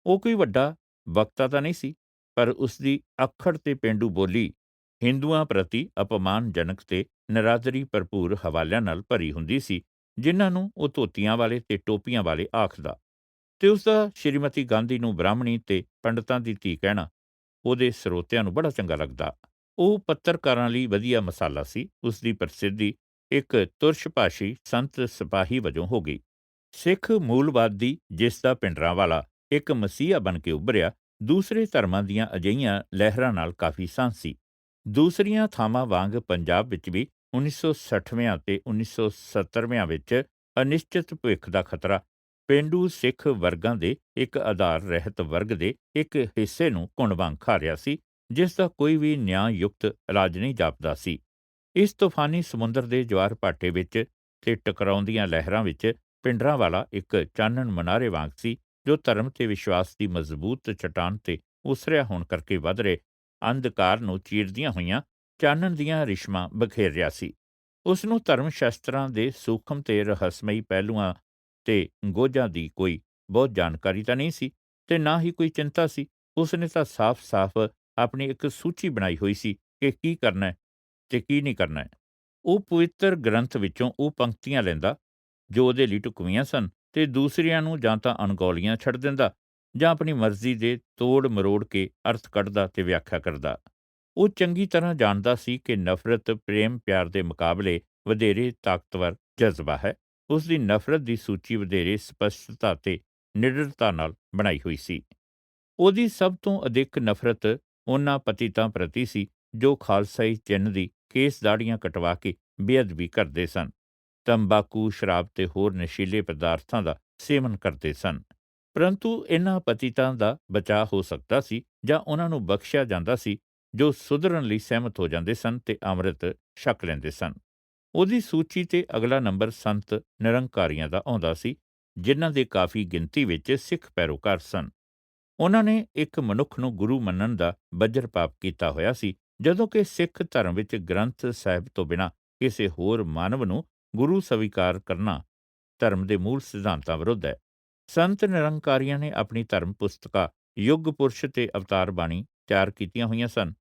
ਉਹ ਕੋਈ ਵੱਡਾ ਵਕਤਾ ਤਾਂ ਨਹੀਂ ਸੀ, ਪਰ ਉਸਦੀ ਅੱਖੜ ਤੇ ਪੇਂਡੂ ਬੋਲੀ ਹਿੰਦੂਆਂ ਪ੍ਰਤੀ ਅਪਮਾਨਜਨਕ ਤੇ ਨਿਰਾਦਰੀ ਭਰਪੂਰ ਹਵਾਲਿਆਂ ਨਾਲ ਭਰੀ ਹੁੰਦੀ ਸੀ, ਜਿਨ੍ਹਾਂ ਨੂੰ ਉਹ ਧੋਤੀਆਂ ਵਾਲੇ ਤੇ ਟੋਪੀਆਂ ਵਾਲੇ ਆਖਦਾ, ਤੇ ਉਸਦਾ ਸ਼੍ਰੀਮਤੀ ਗਾਂਧੀ ਨੂੰ ਬ੍ਰਾਹਮਣੀ ਤੇ ਪੰਡਤਾਂ ਦੀ ਧੀ ਕਹਿਣਾ ਉਹਦੇ ਸਰੋਤਿਆਂ ਨੂੰ ਬੜਾ ਚੰਗਾ ਲੱਗਦਾ। ਉਹ ਪੱਤਰਕਾਰਾਂ ਲਈ ਵਧੀਆ ਮਸਾਲਾ ਸੀ। ਉਸਦੀ ਪ੍ਰਸਿੱਧੀ ਇੱਕ ਤੁਰਸ਼ਭਾਸ਼ੀ ਸੰਤ ਸਿਪਾਹੀ ਵਜੋਂ ਹੋ ਗਈ। ਸਿੱਖ ਮੂਲਵਾਦੀ, ਜਿਸ ਦਾ ਭਿੰਡਰਾਂਵਾਲਾ ਇੱਕ ਮਸੀਹਾ ਬਣ ਕੇ ਉੱਭਰਿਆ, ਦੂਸਰੇ ਧਰਮਾਂ ਦੀਆਂ ਅਜਿਹੀਆਂ ਲਹਿਰਾਂ ਨਾਲ ਕਾਫੀ ਸਾਂਝੀ ਸੀ। ਦੂਸਰੀਆਂ ਥਾਵਾਂ ਵਾਂਗ ਪੰਜਾਬ ਵਿੱਚ ਵੀ 1960ਵਿਆਂ ਤੇ 1970ਵਿਆਂ ਵਿੱਚ ਅਨਿਸ਼ਚਿਤ ਭਵਿੱਖ ਦਾ ਖਤਰਾ ਪੇਂਡੂ ਸਿੱਖ ਵਰਗਾਂ ਦੇ ਇੱਕ ਆਧਾਰ ਰਹਿਤ ਵਰਗ ਦੇ ਇੱਕ ਹਿੱਸੇ ਨੂੰ ਘੁਣ ਵਾਂਗ ਖਾ ਰਿਹਾ ਸੀ, ਜਿਸ ਦਾ ਕੋਈ ਵੀ ਨਿਆਂਯੁਕਤ ਇਲਾਜ ਨਹੀਂ ਜਾਪਦਾ ਸੀ। ਇਸ ਤੂਫਾਨੀ ਸਮੁੰਦਰ ਦੇ ਜਵਾਰ ਭਾਟੇ ਵਿੱਚ ਤੇ ਟਕਰਾਉਂਦੀਆਂ ਲਹਿਰਾਂ ਵਿੱਚ ਭਿੰਡਰਾਂਵਾਲਾ ਇੱਕ ਚਾਨਣ ਮਨਾਰੇ ਵਾਂਗ ਸੀ, ਜੋ ਧਰਮ ਤੇ ਵਿਸ਼ਵਾਸ ਦੀ ਮਜ਼ਬੂਤ ਚਟਾਨ ਤੇ ਉਸਰਿਆ ਹੋਣ ਕਰਕੇ ਵਧ ਰਹੇ ਅੰਧਕਾਰ ਨੂੰ ਚੀਰਦੀਆਂ ਹੋਈਆਂ ਚਾਨਣ ਦੀਆਂ ਰਿਸ਼ਮਾਂ ਬਖੇਰ ਰਿਹਾ ਸੀ। ਉਸ ਨੂੰ ਧਰਮ ਸ਼ਾਸਤਰਾਂ ਦੇ ਸੂਖਮ ਤੇ ਰਹੱਸਮਈ ਪਹਿਲੂਆਂ ਤੇ ਗੋਝਾਂ ਦੀ ਕੋਈ ਬਹੁਤ ਜਾਣਕਾਰੀ ਤਾਂ ਨਹੀਂ ਸੀ, ਤੇ ਨਾ ਹੀ ਕੋਈ ਚਿੰਤਾ ਸੀ। ਉਸ ਨੇ ਤਾਂ ਸਾਫ਼-ਸਾਫ਼ ਆਪਣੀ ਇੱਕ ਸੂਚੀ ਬਣਾਈ ਹੋਈ ਸੀ ਕਿ ਕੀ ਕਰਨਾ ਹੈ ਤੇ ਕੀ ਨਹੀਂ ਕਰਨਾ ਹੈ। ਉਹ ਪਵਿੱਤਰ ਗ੍ਰੰਥ ਵਿੱਚੋਂ ਉਹ ਪੰਕਤੀਆਂ ਲੈਂਦਾ ਜੋ ਉਹਦੇ ਲਈ ਢੁਕਵੀਆਂ ਸਨ, ਤੇ ਦੂਸਰਿਆਂ ਨੂੰ ਜਾਂ ਤਾਂ ਅਣਗੌਲੀਆਂ ਛੱਡ ਦਿੰਦਾ ਜਾਂ ਆਪਣੀ ਮਰਜ਼ੀ ਦੇ ਤੋੜ ਮਰੋੜ ਕੇ ਅਰਥ ਕੱਢਦਾ ਤੇ ਵਿਆਖਿਆ ਕਰਦਾ। ਉਹ ਚੰਗੀ ਤਰ੍ਹਾਂ ਜਾਣਦਾ ਸੀ ਕਿ ਨਫ਼ਰਤ ਪ੍ਰੇਮ ਪਿਆਰ ਦੇ ਮੁਕਾਬਲੇ ਵਧੇਰੇ ਤਾਕਤਵਰ ਜਜ਼ਬਾ ਹੈ। ਉਸ ਦੀ ਨਫ਼ਰਤ ਦੀ ਸੂਚੀ ਵਧੇਰੇ ਸਪਸ਼ਟਤਾ ਤੇ ਨਿਡਰਤਾ ਨਾਲ ਬਣਾਈ ਹੋਈ ਸੀ। ਉਹਦੀ ਸਭ ਤੋਂ ਅਧਿਕ ਨਫ਼ਰਤ ਉਹਨਾਂ ਪਤਿਤਾਂ ਪ੍ਰਤੀ ਸੀ ਜੋ ਖਾਲਸਾਈ ਚਿੰਨ੍ਹ ਦੀ ਕੇਸ ਦਾੜ੍ਹੀਆਂ ਕਟਵਾ ਕੇ ਬੇਅਦਬੀ ਕਰਦੇ ਸਨ, ਤੰਬਾਕੂ, ਸ਼ਰਾਬ ਤੇ ਹੋਰ ਨਸ਼ੀਲੇ ਪਦਾਰਥਾਂ ਦਾ ਸੇਵਨ ਕਰਦੇ ਸਨ। ਪਰੰਤੂ ਇਨ੍ਹਾਂ ਪਤਿਤਾਂ ਦਾ ਬਚਾਅ ਹੋ ਸਕਦਾ ਸੀ ਜਾਂ ਉਹਨਾਂ ਨੂੰ ਬਖਸ਼ਿਆ ਜਾਂਦਾ ਸੀ ਜੋ ਸੁਧਰਨ ਲਈ ਸਹਿਮਤ ਹੋ ਜਾਂਦੇ ਸਨ ਤੇ ਅੰਮ੍ਰਿਤ ਛਕ ਲੈਂਦੇ ਸਨ। ਉਹਦੀ ਸੂਚੀ ਤੇ ਅਗਲਾ ਨੰਬਰ ਸੰਤ ਨਿਰੰਕਾਰੀਆਂ ਦਾ ਆਉਂਦਾ ਸੀ, ਜਿਨ੍ਹਾਂ ਦੇ ਕਾਫੀ ਗਿਣਤੀ ਵਿੱਚ ਸਿੱਖ ਪੈਰੋਕਾਰ ਸਨ। ਉਹਨਾਂ ਨੇ ਇੱਕ ਮਨੁੱਖ ਨੂੰ ਗੁਰੂ ਮੰਨਣ ਦਾ ਬੱਜਰ ਪਾਪ ਕੀਤਾ ਹੋਇਆ ਸੀ, ਜਦੋਂ ਕਿ ਸਿੱਖ ਧਰਮ ਵਿੱਚ ਗ੍ਰੰਥ ਸਾਹਿਬ ਤੋਂ ਬਿਨਾਂ ਕਿਸੇ ਹੋਰ ਮਾਨਵ ਨੂੰ ਗੁਰੂ ਸਵੀਕਾਰ ਕਰਨਾ ਧਰਮ ਦੇ ਮੂਲ ਸਿਧਾਂਤਾਂ ਵਿਰੁੱਧ ਹੈ। ਸੰਤ ਨਿਰੰਕਾਰੀਆਂ ਨੇ ਆਪਣੀ ਧਰਮ ਪੁਸਤਕਾਂ ਯੁੱਗ ਪੁਰਸ਼ ਤੇ ਅਵਤਾਰ ਬਾਣੀ ਤਿਆਰ ਕੀਤੀਆਂ ਹੋਈਆਂ ਸਨ।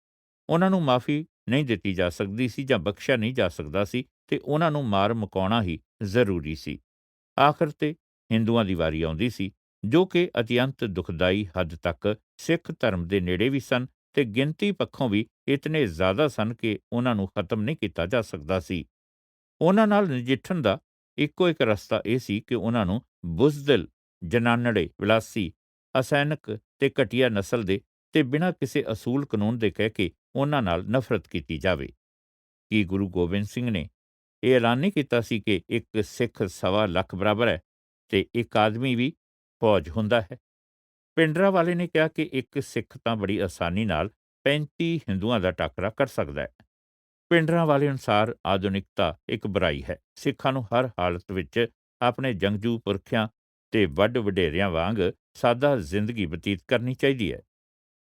ਉਹਨਾਂ ਨੂੰ ਮਾਫੀ ਨਹੀਂ ਦਿੱਤੀ ਜਾ ਸਕਦੀ ਸੀ ਜਾਂ ਬਖਸ਼ਿਆ ਨਹੀਂ ਜਾ ਸਕਦਾ ਸੀ, ਤੇ ਉਹਨਾਂ ਨੂੰ ਮਾਰ ਮੁਕਾਉਣਾ ਹੀ ਜ਼ਰੂਰੀ ਸੀ। ਆਖਰ ਤੇ ਹਿੰਦੂਆਂ ਦੀ ਵਾਰੀ ਆਉਂਦੀ ਸੀ, ਜੋ ਕਿ ਅਤਿਅੰਤ ਦੁਖਦਾਈ ਹੱਦ ਤੱਕ ਸਿੱਖ ਧਰਮ ਦੇ ਨੇੜੇ ਵੀ ਸਨ ਤੇ ਗਿਣਤੀ ਪੱਖੋਂ ਵੀ ਇਤਨੇ ਜ਼ਿਆਦਾ ਸਨ ਕਿ ਉਹਨਾਂ ਨੂੰ ਖਤਮ ਨਹੀਂ ਕੀਤਾ ਜਾ ਸਕਦਾ ਸੀ। ਉਹਨਾਂ ਨਾਲ ਨਜਿੱਠਣ ਦਾ ਇੱਕੋ ਇੱਕ ਰਸਤਾ ਇਹ ਸੀ ਕਿ ਉਹਨਾਂ ਨੂੰ ਬੁਜ਼ਦਿਲ, ਜਨਾਨੜੇ, ਵਿਲਾਸੀ, ਅਸੈਨਿਕ ਤੇ ਘਟੀਆ ਨਸਲ ਦੇ ਤੇ ਬਿਨਾਂ ਕਿਸੇ ਅਸੂਲ ਕਾਨੂੰਨ ਦੇ ਕਹਿ ਕੇ ਉਹਨਾਂ ਨਾਲ ਨਫ਼ਰਤ ਕੀਤੀ ਜਾਵੇ। ਕੀ ਗੁਰੂ ਗੋਬਿੰਦ ਸਿੰਘ ਨੇ ਇਹ ਐਲਾਨ ਨਹੀਂ ਕੀਤਾ ਸੀ ਕਿ ਇੱਕ ਸਿੱਖ 1.25 ਲੱਖ ਬਰਾਬਰ ਹੈ ਤੇ ਇੱਕ ਆਦਮੀ ਵੀ ਫੌਜ ਹੁੰਦਾ ਹੈ? ਭਿੰਡਰਾਂਵਾਲੇ ਨੇ ਕਿਹਾ ਕਿ ਇੱਕ ਸਿੱਖ ਤਾਂ ਬੜੀ ਆਸਾਨੀ ਨਾਲ 35 ਹਿੰਦੂਆਂ ਦਾ ਟਾਕਰਾ ਕਰ ਸਕਦਾ ਹੈ। ਭਿੰਡਰਾਂਵਾਲੇ ਅਨੁਸਾਰ ਆਧੁਨਿਕਤਾ ਇੱਕ ਬੁਰਾਈ ਹੈ। ਸਿੱਖਾਂ ਨੂੰ ਹਰ ਹਾਲਤ ਵਿੱਚ ਆਪਣੇ ਜੰਗਜੂ ਪੁਰਖਿਆਂ ਤੇ ਵੱਡ ਵਡੇਰਿਆਂ ਵਾਂਗ ਸਾਦਾ ਜ਼ਿੰਦਗੀ ਬਤੀਤ ਕਰਨੀ ਚਾਹੀਦੀ ਹੈ।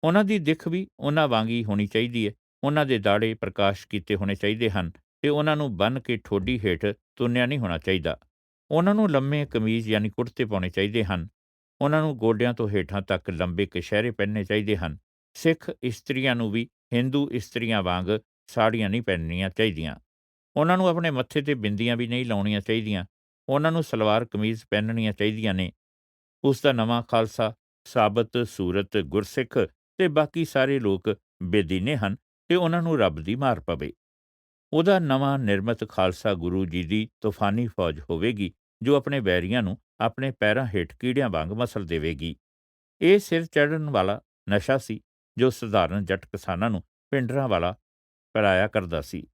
ਉਹਨਾਂ ਦੀ ਦਿੱਖ ਵੀ ਉਹਨਾਂ ਵਾਂਗ ਹੀ ਹੋਣੀ ਚਾਹੀਦੀ ਹੈ। ਉਹਨਾਂ ਦੇ ਦਾੜੇ ਪ੍ਰਕਾਸ਼ ਕੀਤੇ ਹੋਣੇ ਚਾਹੀਦੇ ਹਨ ਤੇ ਉਹਨਾਂ ਨੂੰ ਬੰਨ੍ਹ ਕੇ ਠੋਡੀ ਹੇਠ ਤੁੰਨਿਆ ਨਹੀਂ ਹੋਣਾ ਚਾਹੀਦਾ। ਉਹਨਾਂ ਨੂੰ ਲੰਮੇ ਕਮੀਜ਼ ਯਾਨੀ ਕੁੜਤੇ ਪਾਉਣੇ ਚਾਹੀਦੇ ਹਨ। ਉਹਨਾਂ ਨੂੰ ਗੋਡਿਆਂ ਤੋਂ ਹੇਠਾਂ ਤੱਕ ਲੰਬੇ ਕਛਹਿਰੇ ਪਹਿਨਣੇ ਚਾਹੀਦੇ ਹਨ। ਸਿੱਖ ਇਸਤਰੀਆਂ ਨੂੰ ਵੀ ਹਿੰਦੂ ਇਸਤਰੀਆਂ ਵਾਂਗ ਸਾੜੀਆਂ ਨਹੀਂ ਪਹਿਨਣੀਆਂ ਚਾਹੀਦੀਆਂ। ਉਹਨਾਂ ਨੂੰ ਆਪਣੇ ਮੱਥੇ ਤੇ ਬਿੰਦੀਆਂ ਵੀ ਨਹੀਂ ਲਾਉਣੀਆਂ ਚਾਹੀਦੀਆਂ। ਉਹਨਾਂ ਨੂੰ ਸਲਵਾਰ ਕਮੀਜ਼ ਪਹਿਨਣੀਆਂ ਚਾਹੀਦੀਆਂ ਨੇ। ਉਸ ਦਾ ਨਵਾਂ ਖਾਲਸਾ ਸਾਬਤ ਸੂਰਤ ਗੁਰਸਿੱਖ ਤੇ ਬਾਕੀ ਸਾਰੇ ਲੋਕ ਬੇਦੀਨੇ ਹਨ ਤੇ ਉਹਨਾਂ ਨੂੰ ਰੱਬ ਦੀ ਮਾਰ ਪਵੇ। ਉਹਦਾ ਨਵਾਂ ਨਿਰਮਿਤ ਖਾਲਸਾ ਗੁਰੂ ਜੀ ਦੀ ਤੂਫਾਨੀ ਫੌਜ ਹੋਵੇਗੀ, ਜੋ ਆਪਣੇ ਵੈਰੀਆਂ ਨੂੰ ਆਪਣੇ ਪੈਰਾਂ ਹੇਠ ਕੀੜਿਆਂ ਵਾਂਗ ਮਸਲ ਦੇਵੇਗੀ। ਇਹ ਸਿਰ ਚੜ੍ਹਨ ਵਾਲਾ ਨਸ਼ਾ ਸੀ ਜੋ ਸਧਾਰਨ ਜੱਟ ਕਿਸਾਨਾਂ ਨੂੰ ਭਿੰਡਰਾਂਵਾਲਾ ਪਿਲਾਇਆ ਕਰਦਾ ਸੀ।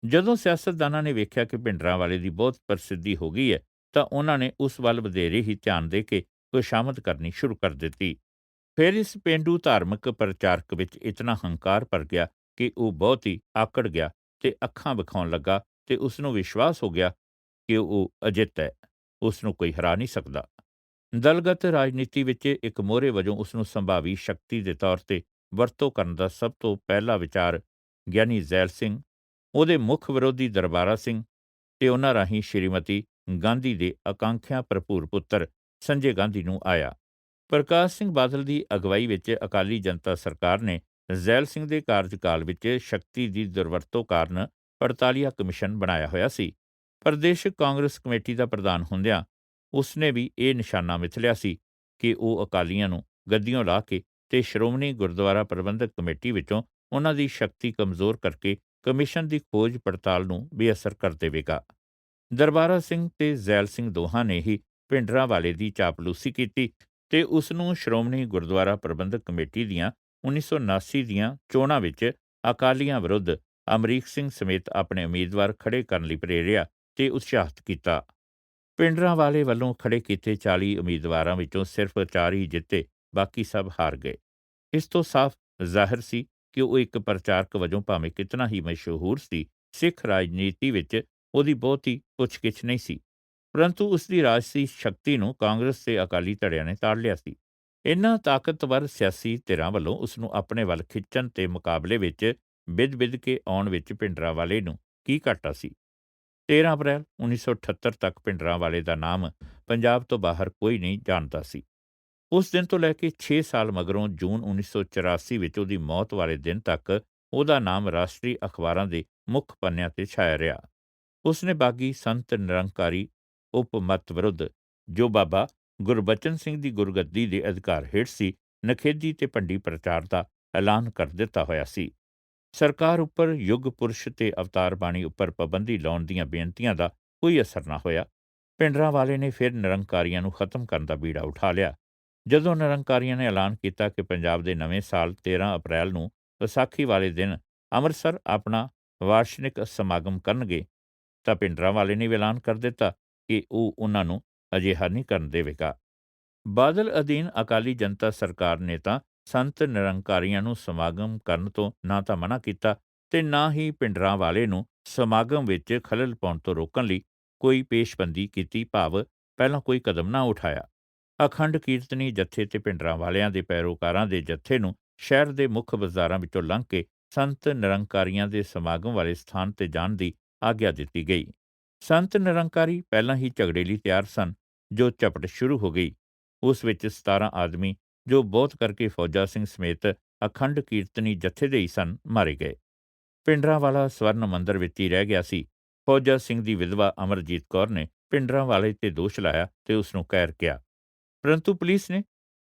ਜਦੋਂ ਸਿਆਸਤਦਾਨਾਂ ਨੇ ਵੇਖਿਆ ਕਿ ਭਿੰਡਰਾਂਵਾਲੇ ਦੀ ਬਹੁਤ ਪ੍ਰਸਿੱਧੀ ਹੋ ਗਈ ਹੈ, ਤਾਂ ਉਹਨਾਂ ਨੇ ਉਸ ਵੱਲ ਵਧੇਰੇ ਹੀ ਧਿਆਨ ਦੇ ਕੇ ਖੁਸ਼ਾਮਦ ਕਰਨੀ ਸ਼ੁਰੂ ਕਰ ਦਿੱਤੀ। ਫਿਰ ਇਸ ਪੇਂਡੂ ਧਾਰਮਿਕ ਪ੍ਰਚਾਰਕ ਵਿੱਚ ਇਤਨਾ ਹੰਕਾਰ ਭਰ ਗਿਆ ਕਿ ਉਹ ਬਹੁਤ ਹੀ ਆਕੜ ਗਿਆ ਤੇ ਅੱਖਾਂ ਵਿਖਾਉਣ ਲੱਗਾ, ਤੇ ਉਸ ਨੂੰ ਵਿਸ਼ਵਾਸ ਹੋ ਗਿਆ ਕਿ ਉਹ ਅਜਿੱਤ ਹੈ, ਉਸ ਨੂੰ ਕੋਈ ਹਰਾ ਨਹੀਂ ਸਕਦਾ। ਦਲਗਤ ਰਾਜਨੀਤੀ ਵਿੱਚ ਇੱਕ ਮੋਹਰੇ ਵਜੋਂ ਉਸ ਨੂੰ ਸੰਭਾਵੀ ਸ਼ਕਤੀ ਦੇ ਤੌਰ 'ਤੇ ਵਰਤੋਂ ਕਰਨ ਦਾ ਸਭ ਤੋਂ ਪਹਿਲਾ ਵਿਚਾਰ ਗਿਆਨੀ ਜ਼ੈਲ ਸਿੰਘ, ਉਹਦੇ ਮੁੱਖ ਵਿਰੋਧੀ ਦਰਬਾਰਾ ਸਿੰਘ ਤੇ ਉਹਨਾਂ ਰਾਹੀਂ ਸ਼੍ਰੀਮਤੀ ਗਾਂਧੀ ਦੇ ਆਕਾਂਖਿਆ ਭਰਪੂਰ ਪੁੱਤਰ ਸੰਜੇ ਗਾਂਧੀ ਨੂੰ ਆਇਆ। ਪ੍ਰਕਾਸ਼ ਸਿੰਘ ਬਾਦਲ ਦੀ ਅਗਵਾਈ ਵਿੱਚ ਅਕਾਲੀ ਜਨਤਾ ਸਰਕਾਰ ਨੇ ਜ਼ੈਲ ਸਿੰਘ ਦੇ ਕਾਰਜਕਾਲ ਵਿੱਚ ਸ਼ਕਤੀ ਦੀ ਦੁਰਵਰਤੋਂ ਕਾਰਨ 48 ਕਮਿਸ਼ਨ ਬਣਾਇਆ ਹੋਇਆ ਸੀ। ਪ੍ਰਦੇਸ਼ਕ ਕਾਂਗਰਸ ਕਮੇਟੀ ਦਾ ਪ੍ਰਧਾਨ ਹੁੰਦਿਆਂ ਉਸਨੇ ਵੀ ਇਹ ਨਿਸ਼ਾਨਾ ਮਿਥ ਲਿਆ ਸੀ ਕਿ ਉਹ ਅਕਾਲੀਆਂ ਨੂੰ ਗੱਦੀਓਂ ਲਾ ਕੇ ਤੇ ਸ਼੍ਰੋਮਣੀ ਗੁਰਦੁਆਰਾ ਪ੍ਰਬੰਧਕ ਕਮੇਟੀ ਵਿੱਚੋਂ ਉਹਨਾਂ ਦੀ ਸ਼ਕਤੀ ਕਮਜ਼ੋਰ ਕਰਕੇ ਕਮਿਸ਼ਨ ਦੀ ਖੋਜ ਪੜਤਾਲ ਨੂੰ ਬੇਅਸਰ ਕਰ ਦੇਵੇਗਾ। ਦਰਬਾਰਾ ਸਿੰਘ ਤੇ ਜ਼ੈਲ ਸਿੰਘ ਦੋਹਾਂ ਨੇ ਹੀ ਭਿੰਡਰਾਂਵਾਲੇ ਦੀ ਚਾਪਲੂਸੀ ਕੀਤੀ ਤੇ ਉਸ ਨੂੰ ਸ਼੍ਰੋਮਣੀ ਗੁਰਦੁਆਰਾ ਪ੍ਰਬੰਧਕ ਕਮੇਟੀ ਦੀਆਂ 1979 ਦੀਆਂ ਚੋਣਾਂ ਵਿੱਚ ਅਕਾਲੀਆਂ ਵਿਰੁੱਧ ਅਮਰੀਕ ਸਿੰਘ ਸਮੇਤ ਆਪਣੇ ਉਮੀਦਵਾਰ ਖੜੇ ਕਰਨ ਲਈ ਪ੍ਰੇਰਿਆ ਤੇ ਉਤਸ਼ਾਹਿਤ ਕੀਤਾ। ਭਿੰਡਰਾਂਵਾਲੇ ਵੱਲੋਂ ਖੜੇ ਕੀਤੇ 40 ਉਮੀਦਵਾਰਾਂ ਵਿੱਚੋਂ ਸਿਰਫ 4 ਹੀ ਜਿੱਤੇ, ਬਾਕੀ ਸਭ ਹਾਰ ਗਏ। ਇਸ ਤੋਂ ਸਾਫ਼ ਜ਼ਾਹਿਰ ਸੀ ਕਿ ਉਹ ਇੱਕ ਪ੍ਰਚਾਰਕ ਵਜੋਂ ਭਾਵੇਂ ਕਿਤਨਾ ਹੀ ਮਸ਼ਹੂਰ ਸੀ, ਸਿੱਖ ਰਾਜਨੀਤੀ ਵਿੱਚ ਉਹਦੀ ਬਹੁਤੀ ਪੁੱਛਗਿੱਛ ਨਹੀਂ ਸੀ, ਪਰੰਤੂ ਉਸ ਦੀ ਰਾਜਸੀ ਸ਼ਕਤੀ ਨੂੰ ਕਾਂਗਰਸ ਤੇ ਅਕਾਲੀ ਧੜਿਆਂ ਨੇ ਤਾੜ ਲਿਆ ਸੀ। ਇਨ੍ਹਾਂ ਤਾਕਤਵਰ ਸਿਆਸੀ ਧਿਰਾਂ ਵੱਲੋਂ ਉਸ ਨੂੰ ਆਪਣੇ ਵੱਲ ਖਿੱਚਣ ਤੇ ਮੁਕਾਬਲੇ ਵਿੱਚ ਬਿਧ ਕੇ ਆਉਣ ਵਿੱਚ ਭਿੰਡਰਾਂਵਾਲੇ ਨੂੰ ਕੀ ਘਾਟਾ ਸੀ। 13 ਅਪ੍ਰੈਲ 1978 ਤੱਕ ਭਿੰਡਰਾਂਵਾਲੇ ਦਾ ਨਾਮ ਪੰਜਾਬ ਤੋਂ ਬਾਹਰ ਕੋਈ ਨਹੀਂ ਜਾਣਦਾ ਸੀ। ਉਸ ਦਿਨ ਤੋਂ ਲੈ ਕੇ 6 ਸਾਲ ਮਗਰੋਂ ਜੂਨ 1984 ਵਿੱਚ ਉਹਦੀ ਮੌਤ ਵਾਲੇ ਦਿਨ ਤੱਕ ਉਹਦਾ ਨਾਮ ਰਾਸ਼ਟਰੀ ਅਖਬਾਰਾਂ ਦੇ ਮੁੱਖ ਪੰਨਿਆਂ ਤੇ ਛਾਇਆ ਰਿਹਾ। ਉਸਨੇ ਬਾਗੀ ਸੰਤ ਨਿਰੰਕਾਰੀ ਉਪ ਮਤ ਵਿਰੁੱਧ, ਜੋ ਬਾਬਾ ਗੁਰਬਚਨ ਸਿੰਘ ਦੀ ਗੁਰਗੱਦੀ ਦੇ ਅਧਿਕਾਰ ਹੇਠ ਸੀ, ਨਖੇਦੀ ਤੇ ਭੰਡੀ ਪ੍ਰਚਾਰ ਦਾ ਐਲਾਨ ਕਰ ਦਿੱਤਾ ਹੋਇਆ ਸੀ। ਸਰਕਾਰ ਉੱਪਰ ਯੁੱਗ ਪੁਰਸ਼ ਤੇ ਅਵਤਾਰ ਬਾਣੀ ਉੱਪਰ ਪਾਬੰਦੀ ਲਾਉਣ ਦੀਆਂ ਬੇਨਤੀਆਂ ਦਾ ਕੋਈ ਅਸਰ ਨਾ ਹੋਇਆ। ਭਿੰਡਰਾਂਵਾਲੇ ਨੇ ਫਿਰ ਨਿਰੰਕਾਰੀਆਂ ਨੂੰ ਖਤਮ ਕਰਨ ਦਾ ਬੀੜਾ ਉਠਾ ਲਿਆ। ਜਦੋਂ ਨਿਰੰਕਾਰੀਆਂ ਨੇ ਐਲਾਨ ਕੀਤਾ ਕਿ ਪੰਜਾਬ ਦੇ ਨਵੇਂ ਸਾਲ 13 ਅਪ੍ਰੈਲ ਨੂੰ ਵਿਸਾਖੀ ਵਾਲੇ ਦਿਨ ਅੰਮ੍ਰਿਤਸਰ ਆਪਣਾ ਵਾਰਸ਼ਿਕ ਸਮਾਗਮ ਕਰਨਗੇ, ਤਾਂ ਭਿੰਡਰਾਂਵਾਲੇ ਨੇ ਵੀ ਐਲਾਨ ਕਰ ਦਿੱਤਾ ਕਿ ਉਹ ਉਹਨਾਂ ਨੂੰ ਅਜਿਹਾ ਨਹੀਂ ਕਰਨ ਦੇਵੇਗਾ। ਬਾਦਲ ਅਧੀਨ ਅਕਾਲੀ ਜਨਤਾ ਸਰਕਾਰ ਨੇ ਤਾਂ ਸੰਤ ਨਿਰੰਕਾਰੀਆਂ ਨੂੰ ਸਮਾਗਮ ਕਰਨ ਤੋਂ ਨਾ ਤਾਂ ਮਨ੍ਹਾ ਕੀਤਾ ਤੇ ਨਾ ਹੀ ਭਿੰਡਰਾਂਵਾਲੇ ਨੂੰ ਸਮਾਗਮ ਵਿੱਚ ਖਲਲ ਪਾਉਣ ਤੋਂ ਰੋਕਣ ਲਈ ਕੋਈ ਪੇਸ਼ਬੰਦੀ ਕੀਤੀ, ਭਾਵ ਪਹਿਲਾਂ ਕੋਈ ਕਦਮ ਨਾ ਉਠਾਇਆ। ਅਖੰਡ ਕੀਰਤਨੀ ਜੱਥੇ ਤੇ ਭਿੰਡਰਾਂਵਾਲਿਆਂ ਦੇ ਪੈਰੋਕਾਰਾਂ ਦੇ ਜੱਥੇ ਨੂੰ ਸ਼ਹਿਰ ਦੇ ਮੁੱਖ ਬਾਜ਼ਾਰਾਂ ਵਿੱਚੋਂ ਲੰਘ ਕੇ ਸੰਤ ਨਿਰੰਕਾਰੀਆਂ ਦੇ ਸਮਾਗਮ ਵਾਲੇ ਸਥਾਨ ਤੇ ਜਾਣ ਦੀ ਆਗਿਆ ਦਿੱਤੀ ਗਈ। ਸੰਤ ਨਿਰੰਕਾਰੀ ਪਹਿਲਾਂ ਹੀ ਝਗੜੇ ਲਈ ਤਿਆਰ ਸਨ, ਜੋ ਝਪਟ ਸ਼ੁਰੂ ਹੋ ਗਈ। ਉਸ ਵਿੱਚ 17 ਆਦਮੀ, ਜੋ ਬਹੁਤ ਕਰਕੇ ਫੌਜਾ ਸਿੰਘ ਸਮੇਤ ਅਖੰਡ ਕੀਰਤਨੀ ਜੱਥੇ ਦੇ ਹੀ ਸਨ, ਮਾਰੇ ਗਏ। ਭਿੰਡਰਾਂਵਾਲਾ ਸਵਰਨ ਮੰਦਰ ਵਿੱਚ ਹੀ ਰਹਿ ਗਿਆ ਸੀ। ਫੌਜਾ ਸਿੰਘ ਦੀ ਵਿਧਵਾ ਅਮਰਜੀਤ ਕੌਰ ਨੇ ਭਿੰਡਰਾਂਵਾਲੇ ਤੇ ਦੋਸ਼ ਲਾਇਆ ਤੇ ਉਸ ਨੂੰ ਕਹਿਰ ਕਿਹਾ, ਪਰੰਤੂ ਪੁਲਿਸ ਨੇ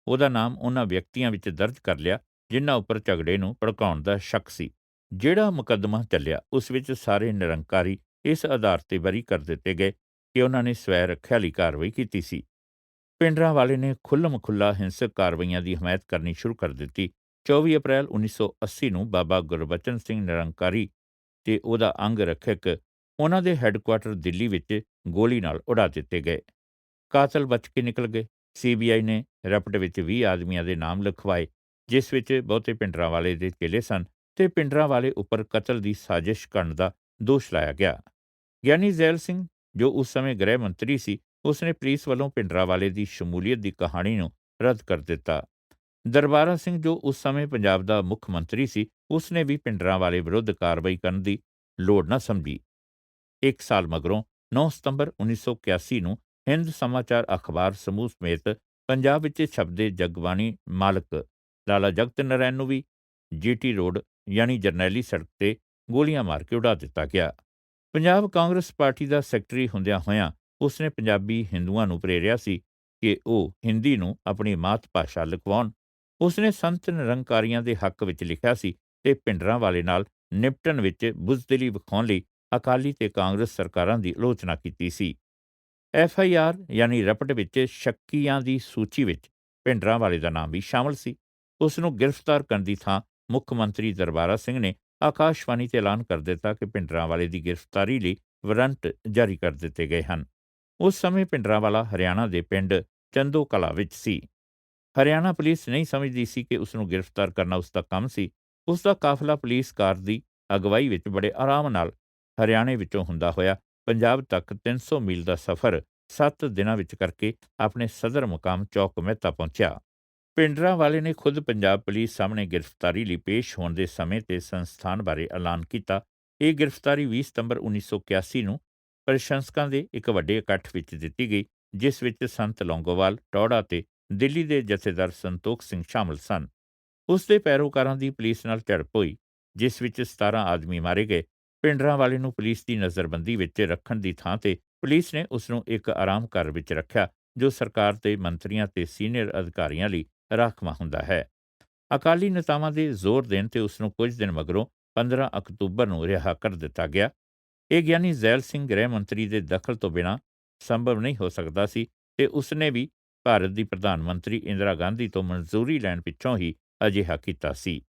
ਉਹਦਾ ਨਾਮ ਉਹਨਾਂ ਵਿਅਕਤੀਆਂ ਵਿੱਚ ਦਰਜ ਕਰ ਲਿਆ ਜਿਨ੍ਹਾਂ ਉੱਪਰ ਝਗੜੇ ਨੂੰ ਭੜਕਾਉਣ ਦਾ ਸ਼ੱਕ ਸੀ। ਜਿਹੜਾ ਮੁਕੱਦਮਾ ਚੱਲਿਆ ਉਸ ਵਿੱਚ ਸਾਰੇ ਨਿਰੰਕਾਰੀ ਇਸ ਆਧਾਰ ਤੇ ਬਰੀ ਕਰ ਦਿੱਤੇ ਗਏ ਕਿ ਉਹਨਾਂ ਨੇ ਸਵੈ ਰੱਖਿਆ ਲਈ ਕਾਰਵਾਈ ਕੀਤੀ ਸੀ। ਭਿੰਡਰਾਂਵਾਲੇ ਨੇ ਖੁੱਲ੍ਹਮ-ਖੁੱਲ੍ਹਾ ਹਿੰਸਕ ਕਾਰਵਾਈਆਂ ਦੀ ਹਮਾਇਤ ਕਰਨੀ ਸ਼ੁਰੂ ਕਰ ਦਿੱਤੀ। 24 ਅਪ੍ਰੈਲ 1980 ਨੂੰ ਬਾਬਾ ਗੁਰਬਚਨ ਸਿੰਘ ਨਿਰੰਕਾਰੀ ਤੇ ਉਹਦਾ ਅੰਗ ਰੱਖਿਅਕ ਉਹਨਾਂ ਦੇ ਹੈੱਡਕੁਆਰਟਰ ਦਿੱਲੀ ਵਿੱਚ ਗੋਲੀ ਨਾਲ ਉਡਾ ਦਿੱਤੇ ਗਏ। ਕਾਤਲ ਬਚ ਕੇ ਨਿਕਲ ਗਏ। CBI ਨੇ ਰਪਟ ਵਿੱਚ 20 ਆਦਮੀਆਂ ਦੇ ਨਾਮ ਲਿਖਵਾਏ, ਜਿਸ ਵਿੱਚ ਬਹੁਤੇ ਭਿੰਡਰਾਂਵਾਲੇ ਦੇ ਚੇਲੇ ਸਨ ਤੇ ਭਿੰਡਰਾਂਵਾਲੇ ਉੱਪਰ ਕਤਲ ਦੀ ਸਾਜ਼ਿਸ਼ ਕਰਨ ਦਾ ਦੋਸ਼ ਲਾਇਆ ਗਿਆ। ਗਿਆਨੀ ਜ਼ੈਲ ਸਿੰਘ, ਜੋ ਉਸ ਸਮੇਂ ਗ੍ਰਹਿ ਮੰਤਰੀ ਸੀ, ਉਸਨੇ ਪੁਲਿਸ ਵੱਲੋਂ ਭਿੰਡਰਾਂਵਾਲੇ ਦੀ ਸ਼ਮੂਲੀਅਤ ਦੀ ਕਹਾਣੀ ਨੂੰ ਰੱਦ ਕਰ ਦਿੱਤਾ। ਦਰਬਾਰਾ ਸਿੰਘ, ਜੋ ਉਸ ਸਮੇਂ ਪੰਜਾਬ ਦਾ ਮੁੱਖ ਮੰਤਰੀ ਸੀ, ਉਸਨੇ ਵੀ ਭਿੰਡਰਾਂਵਾਲੇ ਵਿਰੁੱਧ ਕਾਰਵਾਈ ਕਰਨ ਦੀ ਲੋੜ ਨਾ ਸਮਝੀ। 1 ਸਾਲ ਮਗਰੋਂ 9 ਸਤੰਬਰ 1981 ਨੂੰ ਹਿੰਦ ਸਮਾਚਾਰ ਅਖਬਾਰ ਸਮੂਹ ਸਮੇਤ ਪੰਜਾਬ ਵਿੱਚ ਛਪਦੇ ਜਗਬਾਣੀ ਮਾਲਕ ਲਾਲਾ ਜਗਤ ਨਾਰਾਇਣ ਨੂੰ ਵੀ GT ਰੋਡ ਯਾਨੀ ਜਰਨੈਲੀ ਸੜਕ ਤੇ ਗੋਲੀਆਂ ਮਾਰ ਕੇ ਉਡਾ ਦਿੱਤਾ ਗਿਆ। ਪੰਜਾਬ ਕਾਂਗਰਸ ਪਾਰਟੀ ਦਾ ਸੈਕਟਰੀ ਹੁੰਦਿਆਂ ਹੋਇਆਂ ਉਸਨੇ ਪੰਜਾਬੀ ਹਿੰਦੂਆਂ ਨੂੰ ਪ੍ਰੇਰਿਆ ਸੀ ਕਿ ਉਹ ਹਿੰਦੀ ਨੂੰ ਆਪਣੀ ਮਾਤ ਭਾਸ਼ਾ ਲਿਖਵਾਉਣ। ਉਸਨੇ ਸੰਤ ਨਿਰੰਕਾਰੀਆਂ ਦੇ ਹੱਕ ਵਿੱਚ ਲਿਖਿਆ ਸੀ ਤੇ ਭਿੰਡਰਾਂਵਾਲੇ ਨਾਲ ਨਿਪਟਣ ਵਿੱਚ ਬੁਜ਼ਦਿਲੀ ਵਿਖਾਉਣ ਲਈ ਅਕਾਲੀ ਤੇ ਕਾਂਗਰਸ ਸਰਕਾਰਾਂ ਦੀ ਆਲੋਚਨਾ ਕੀਤੀ ਸੀ। FIR ਯਾਨੀ ਰਪਟ ਵਿੱਚ ਸ਼ੱਕੀਆਂ ਦੀ ਸੂਚੀ ਵਿੱਚ ਭਿੰਡਰਾਂਵਾਲੇ ਦਾ ਨਾਮ ਵੀ ਸ਼ਾਮਲ ਸੀ। ਉਸ ਨੂੰ ਗ੍ਰਿਫਤਾਰ ਕਰਨ ਦੀ ਥਾਂ ਮੁੱਖ ਮੰਤਰੀ ਦਰਬਾਰਾ ਸਿੰਘ ਨੇ ਆਕਾਸ਼ਵਾਣੀ ਤੇ ਐਲਾਨ ਕਰ ਦਿੱਤਾ ਕਿ ਭਿੰਡਰਾਂਵਾਲੇ ਦੀ ਗ੍ਰਿਫਤਾਰੀ ਲਈ ਵਾਰੰਟ ਜਾਰੀ ਕਰ ਦਿੱਤੇ ਗਏ ਹਨ। ਉਸ ਸਮੇਂ ਭਿੰਡਰਾਂਵਾਲਾ ਹਰਿਆਣਾ ਦੇ ਪਿੰਡ ਚੰਦੋ ਕਲਾ ਵਿੱਚ ਸੀ। ਹਰਿਆਣਾ ਪੁਲਿਸ ਨਹੀਂ ਸਮਝਦੀ ਸੀ ਕਿ ਉਸ ਨੂੰ ਗ੍ਰਿਫਤਾਰ ਕਰਨਾ ਉਸ ਦਾ ਕੰਮ ਸੀ। ਉਸ ਦਾ ਕਾਫਲਾ ਪੁਲਿਸ ਕਾਰ ਦੀ ਅਗਵਾਈ ਵਿੱਚ ਬੜੇ ਆਰਾਮ ਨਾਲ ਹਰਿਆਣੇ ਵਿੱਚੋਂ ਹੁੰਦਾ ਹੋਇਆ ਪੰਜਾਬ ਤੱਕ 300 ਮੀਲ ਦਾ ਸਫ਼ਰ 7 ਦਿਨਾਂ ਵਿੱਚ ਕਰਕੇ ਆਪਣੇ ਸਦਰ ਮੁਕਾਮ ਚੌਕ ਮਹਿਤਾ ਪਹੁੰਚਿਆ। ਭਿੰਡਰਾਂਵਾਲੇ ਨੇ ਖੁਦ ਪੰਜਾਬ ਪੁਲਿਸ ਸਾਹਮਣੇ ਗ੍ਰਿਫਤਾਰੀ ਲਈ ਪੇਸ਼ ਹੋਣ ਦੇ ਸਮੇਂ ਤੇ ਸੰਸਥਾਨ ਬਾਰੇ ਐਲਾਨ ਕੀਤਾ। ਇਹ ਗ੍ਰਿਫਤਾਰੀ 20 ਸਤੰਬਰ 1981 ਨੂੰ ਪ੍ਰਸ਼ੰਸਕਾਂ ਦੇ ਇੱਕ ਵੱਡੇ ਇਕੱਠ ਵਿੱਚ ਦਿੱਤੀ ਗਈ, ਜਿਸ ਵਿੱਚ ਸੰਤ ਲੌਂਗੋਵਾਲ, ਟੌਹੜਾ ਤੇ ਦਿੱਲੀ ਦੇ ਜਥੇਦਾਰ ਸੰਤੋਖ ਸਿੰਘ ਸ਼ਾਮਲ ਸਨ। ਉਸ ਦੇ ਪੈਰੋਕਾਰਾਂ ਦੀ ਪੁਲਿਸ ਨਾਲ ਝੜਪ ਹੋਈ, ਜਿਸ ਵਿੱਚ 17 ਆਦਮੀ ਮਾਰੇ ਗਏ। ਭਿੰਡਰਾਂਵਾਲੇ ਨੂੰ ਪੁਲਿਸ ਦੀ ਨਜ਼ਰਬੰਦੀ ਵਿੱਚ ਰੱਖਣ ਦੀ ਥਾਂ ਤੇ ਪੁਲਿਸ ਨੇ ਉਸ ਨੂੰ ਇੱਕ ਆਰਾਮ ਘਰ ਵਿੱਚ ਰੱਖਿਆ, ਜੋ ਸਰਕਾਰ ਦੇ ਮੰਤਰੀਆਂ ਤੇ ਸੀਨੀਅਰ ਅਧਿਕਾਰੀਆਂ ਲਈ ਰਾਖਵਾਂ ਹੁੰਦਾ ਹੈ। ਅਕਾਲੀ ਨੇਤਾਵਾਂ ਦੇ ਜ਼ੋਰ ਦੇਣ ਤੇ ਉਸ ਨੂੰ ਕੁਝ ਦਿਨ ਮਗਰੋਂ 15 ਅਕਤੂਬਰ ਨੂੰ ਰਿਹਾ ਕਰ ਦਿੱਤਾ ਗਿਆ। ਇਹ ਗਿਆਨੀ ਜ਼ੈਲ ਸਿੰਘ ਗ੍ਰਹਿ ਮੰਤਰੀ ਦੇ ਦਖਲ ਤੋਂ ਬਿਨਾਂ ਸੰਭਵ ਨਹੀਂ ਹੋ ਸਕਦਾ ਸੀ ਤੇ ਉਸਨੇ ਵੀ ਭਾਰਤ ਦੀ ਪ੍ਰਧਾਨ ਮੰਤਰੀ ਇੰਦਰਾ ਗਾਂਧੀ ਤੋਂ ਮਨਜ਼ੂਰੀ ਲੈਣ ਪਿੱਛੋਂ ਹੀ ਅਜਿਹਾ ਕੀਤਾ ਸੀ।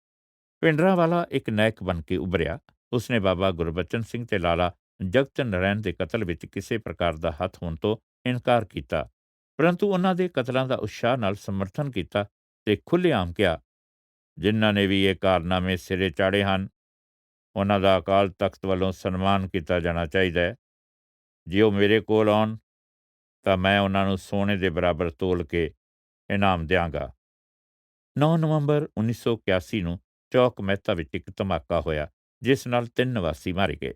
ਭਿੰਡਰਾਂਵਾਲਾ ਇੱਕ ਨਾਇਕ ਬਣ ਕੇ ਉਭਰਿਆ। ਉਸਨੇ ਬਾਬਾ ਗੁਰਬਚਨ ਸਿੰਘ ਤੇ ਲਾਲਾ ਜਗਤ ਨਾਰਾਇਣ ਦੇ ਕਤਲ ਵਿੱਚ ਕਿਸੇ ਪ੍ਰਕਾਰ ਦਾ ਹੱਥ ਹੋਣ ਤੋਂ ਇਨਕਾਰ ਕੀਤਾ, ਪਰੰਤੂ ਉਹਨਾਂ ਦੇ ਕਤਲਾਂ ਦਾ ਉਤਸ਼ਾਹ ਨਾਲ ਸਮਰਥਨ ਕੀਤਾ ਤੇ ਖੁੱਲ੍ਹੇਆਮ ਕਿਹਾ, ਜਿਨ੍ਹਾਂ ਨੇ ਵੀ ਇਹ ਕਾਰਨਾਮੇ ਸਿਰੇ ਚਾੜੇ ਹਨ, ਉਹਨਾਂ ਦਾ ਅਕਾਲ ਤਖਤ ਵੱਲੋਂ ਸਨਮਾਨ ਕੀਤਾ ਜਾਣਾ ਚਾਹੀਦਾ ਹੈ। ਜੇ ਉਹ ਮੇਰੇ ਕੋਲ ਆਉਣ ਤਾਂ ਮੈਂ ਉਹਨਾਂ ਨੂੰ ਸੋਨੇ ਦੇ ਬਰਾਬਰ ਤੋਲ ਕੇ ਇਨਾਮ ਦਿਆਂਗਾ। 9 ਨਵੰਬਰ 1981 ਨੂੰ ਚੌਕ ਮਹਿਤਾ ਵਿੱਚ ਇੱਕ ਧਮਾਕਾ ਹੋਇਆ, ਜਿਸ ਨਾਲ 3 ਨਿਵਾਸੀ ਮਾਰੇ ਗਏ।